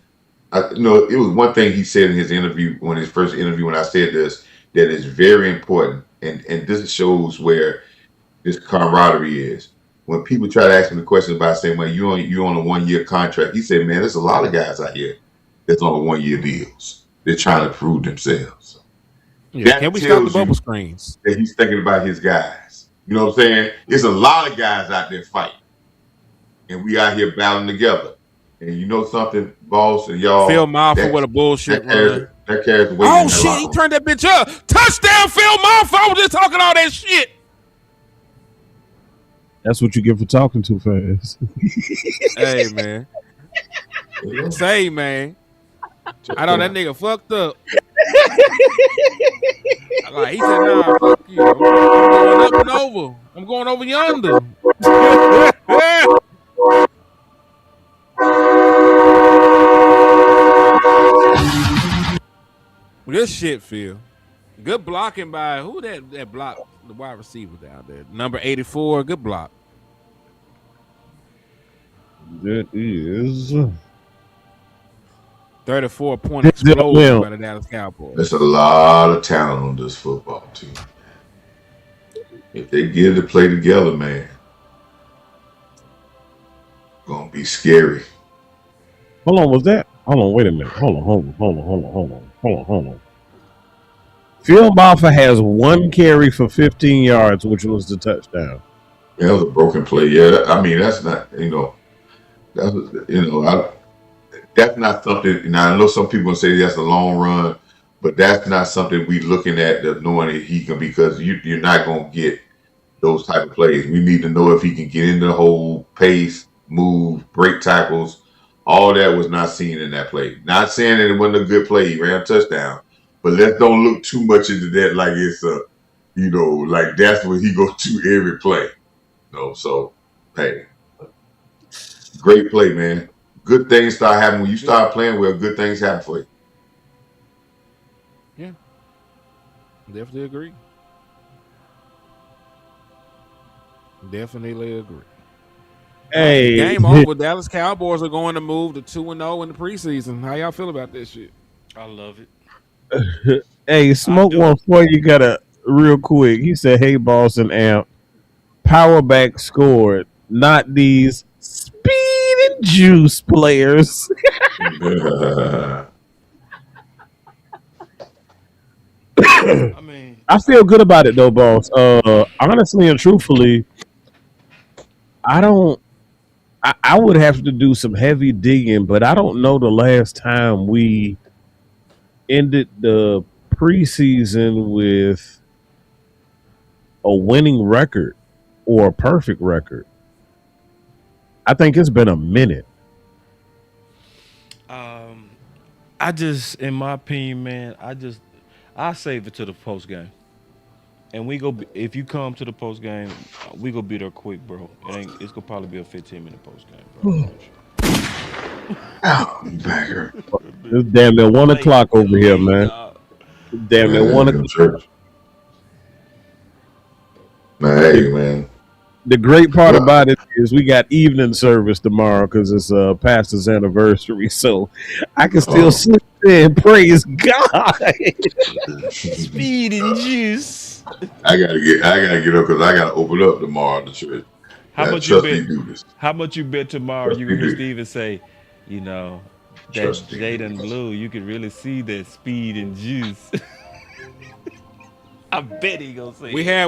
It was one thing he said in his interview, when his first interview, when I said this, that is very important, and this shows where this camaraderie is. When people try to ask him the questions about saying, "Well, you on a 1-year contract," he said, "Man, there's a lot of guys out here that's on 1-year deals. They're trying to prove themselves." Yeah, That can we stop tells the bubble you screens? that he's thinking about his guys. You know what I'm saying? There's a lot of guys out there fighting, and we out here battling together. And you know something, boss, and y'all. Phil Maffa with a bullshit run. That carries weight. Oh in that shit, locker he room. turned that bitch up. Touchdown, Phil Maffa. I was just talking all that shit. That's what you get for talking too fast. Hey man. Say man. I know that nigga fucked up. Like he said, nah, fuck you. I'm going up and over. I'm going over yonder. Good shit, Phil. Good blocking by who that block the wide receiver down there. Number 84. Good block. That is 34-point explosion by the Dallas Cowboys. There's a lot of talent on this football team. If they get to play together, man, gonna be scary. Hold on, was that? Hold on, wait a minute. Hold on. Phil Maffa has 1 carry for 15 yards, which was the touchdown. Yeah, that was a broken play. Yeah, I mean that's not that's not something. Now I know some people say that's a long run, but that's not something we looking at knowing that he can, because you're not gonna get those type of plays. We need to know if he can get into the hole, pace, move, break tackles. All that was not seen in that play. Not saying that it wasn't a good play. He ran a touchdown, but let's don't look too much into that like it's like that's what he goes to every play. So hey, great play, man. Good things start happening when you start playing well. Good things happen for you. Yeah, definitely agree. Definitely agree. Hey, Game over. Dallas Cowboys are going to move to 2-0 in the preseason. How y'all feel about this shit? I love it. Hey, smoke one for you. Got a real quick. He said, "Hey, Boston Amp, power back scored, not these speed and juice players." I mean, I feel good about it though, boss. Honestly and truthfully, I don't. I would have to do some heavy digging, but I don't know the last time we ended the preseason with a winning record or a perfect record. I think it's been a minute. um, I just, in my opinion, man, I save it to the post game. And we go. If you come to the post game, we go be there quick, bro. It's gonna probably be a 15-minute post game, bro. I promise Ow, you back here. you. It's damn near 1 o'clock You're over here, late, man. dog. Damn near Man, 1 o'clock. church. Man, hey, man. The great part Well, about it is we got evening service tomorrow because it's pastor's anniversary, so I can still oh, sleep in. Praise God. Speed and juice. I gotta get up because I gotta open up tomorrow the church. How much you Trust bet? me, do this. How much you bet tomorrow? Trust You me, gonna hear do. Steven say, you know, that Trust me, do Jaden this. Blue, you could really see that speed and juice. I bet he gonna say We it. had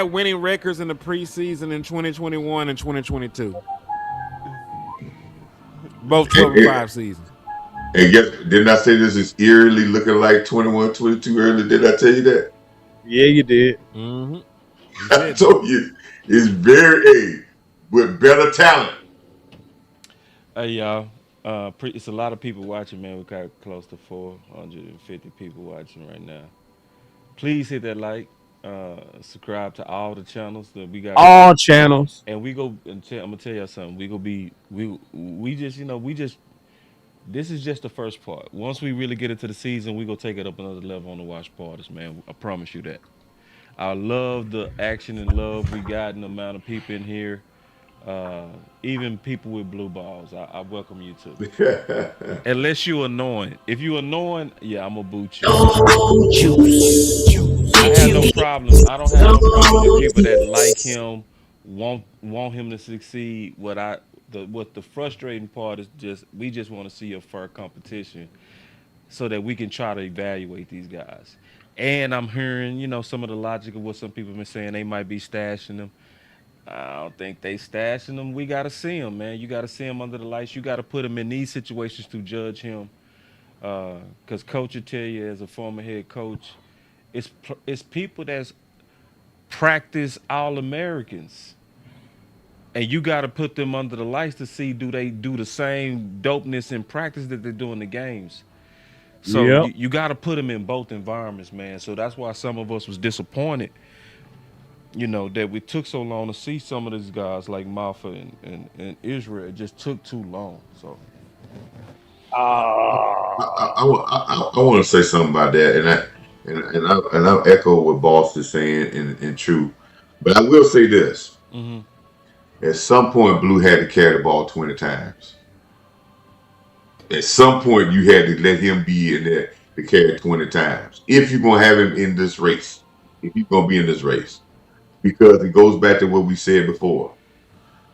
winning records in the preseason in 2021 and 2022. Both 12 And, and and, 5 seasons. and guess, didn't I say this is eerily looking like 21, 22 early? Did I tell you that? Yeah, you did. Mm-hmm. You I said that. told you it's very with better talent. Hey y'all, it's a lot of people watching, man. We got close to 450 people watching right now. Please hit that like, subscribe to all the channels that we got. All channels. And we go and I'm gonna tell y'all something. We gonna be we just we just this is just the first part. Once we really get into the season, we gonna take it up another level on the watch parties, man. I promise you that. I love the action and love we got and the amount of people in here. Uh, Even people with blue balls, I welcome you too. Unless you annoying. If you annoying, yeah, I'm gonna boot you. I have no problem. I don't have no problem with people that like him, want him to succeed. What the frustrating part is just we just want to see a fair competition so that we can try to evaluate these guys. And I'm hearing, some of the logic of what some people have been saying. They might be stashing them. I don't think they stashing them. We got to see him, man. You got to see him under the lights. You got to put him in these situations to judge him. Because coach will tell you, as a former head coach, it's people that's practice All Americans, and you got to put them under the lights to see do they do the same dopeness in practice that they do in the games. So Yep. you got to put them in both environments, man. So that's why some of us was disappointed, that we took so long to see some of these guys like Malfa and Israel. It just took too long. So Ah. I want to say something about that, and I echo what Boss is saying in truth. But I will say this: hmm at some point, Blue had to carry the ball 20 times. At some point, you had to let him be in there to carry 20 times if you're gonna have him in this race. If he's gonna be in this race, because it goes back to what we said before.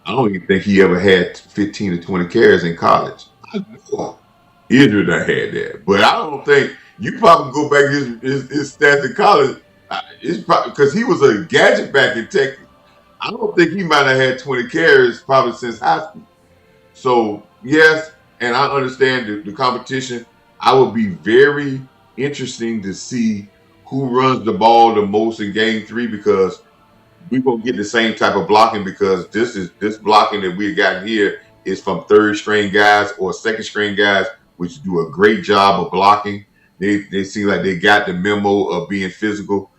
I don't even think he ever had 15 to 20 carries in college. I know Israel done had that, but I don't think you probably go back his stats in college. It's probably because he was a gadget back in Texas. I don't think he might have had 20 carries probably since high school. So yes, and I understand the competition. I would be very interesting to see who runs the ball the most in game 3 because we gonna get the same type of blocking because this blocking that we got here is from third string guys or second string guys, which do a great job of blocking. They seem like they got the memo of being physical.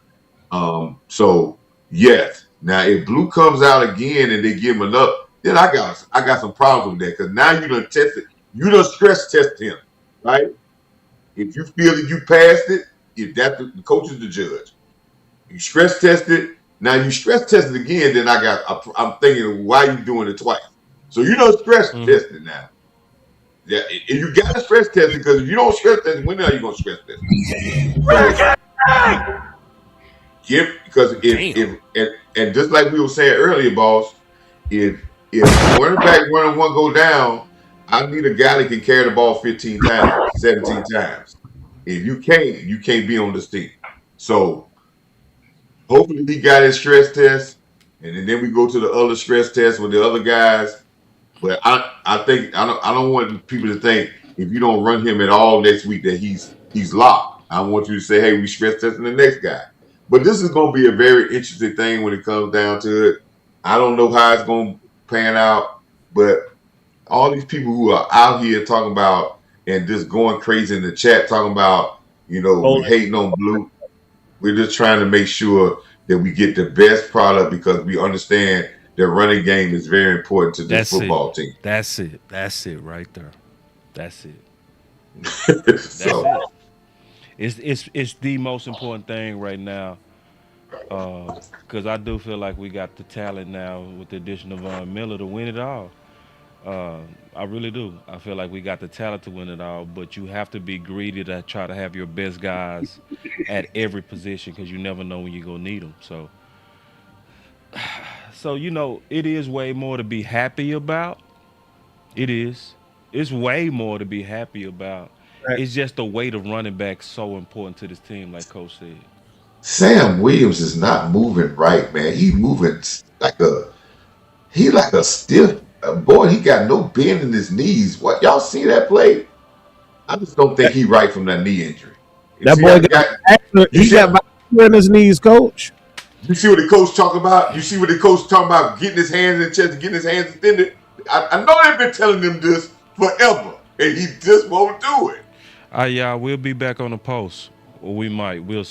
So yes, now if Blue comes out again and they give him enough, then I got some problems with that because now you done tested, you done stress test him, right? If you feel that you passed it, if that the coach is the judge. You stress test it. Now you stress test it again. Then I'm thinking, why are you doing it twice? So you don't stress hmm test it now. Yeah, and you got to stress test it because if you don't stress test it, when are you going to stress test it? So Yep, because Damn. and just like we were saying earlier, boss, if cornerback 1-on-1 go down, I need a guy that can carry the ball 15 times, 17 times. If you can't be on this team. So hopefully he got his stress test, and then we go to the other stress test with the other guys. But I think I don't want people to think if you don't run him at all next week that he's locked. I want you to say, hey, we stress testing the next guy. But this is going to be a very interesting thing when it comes down to it. I don't know how it's going to pan out, but all these people who are out here talking about and just going crazy in the chat talking about, we hating on Blue. We're just trying to make sure that we get the best product because we understand the running game is very important to this That's it. football team. That's it. That's it right there. That's it. That's So it. It's the most important thing right now. Because I do feel like we got the talent now with the addition of Von Miller to win it all. Uh, I really do. I feel like we got the talent to win it all, but you have to be greedy to try to have your best guys at every position because you never know when you're gonna need them. So it is way more to be happy about. It is. It's way more to be happy about. It's just the weight of running back so important to this team, like Coach said. Sam Williams is not moving right, man. He moving like a stiff boy. He got no bend in his knees. What y'all see that play? I just don't think he right from that knee injury. That boy got vascular in his knees, coach. You see what the coach talking about? You see what the coach talking about getting his hands in the chest and getting his hands extended? I know they've been telling him this forever, and he just won't do it. Yeah, we'll be back on the post, or we might. We'll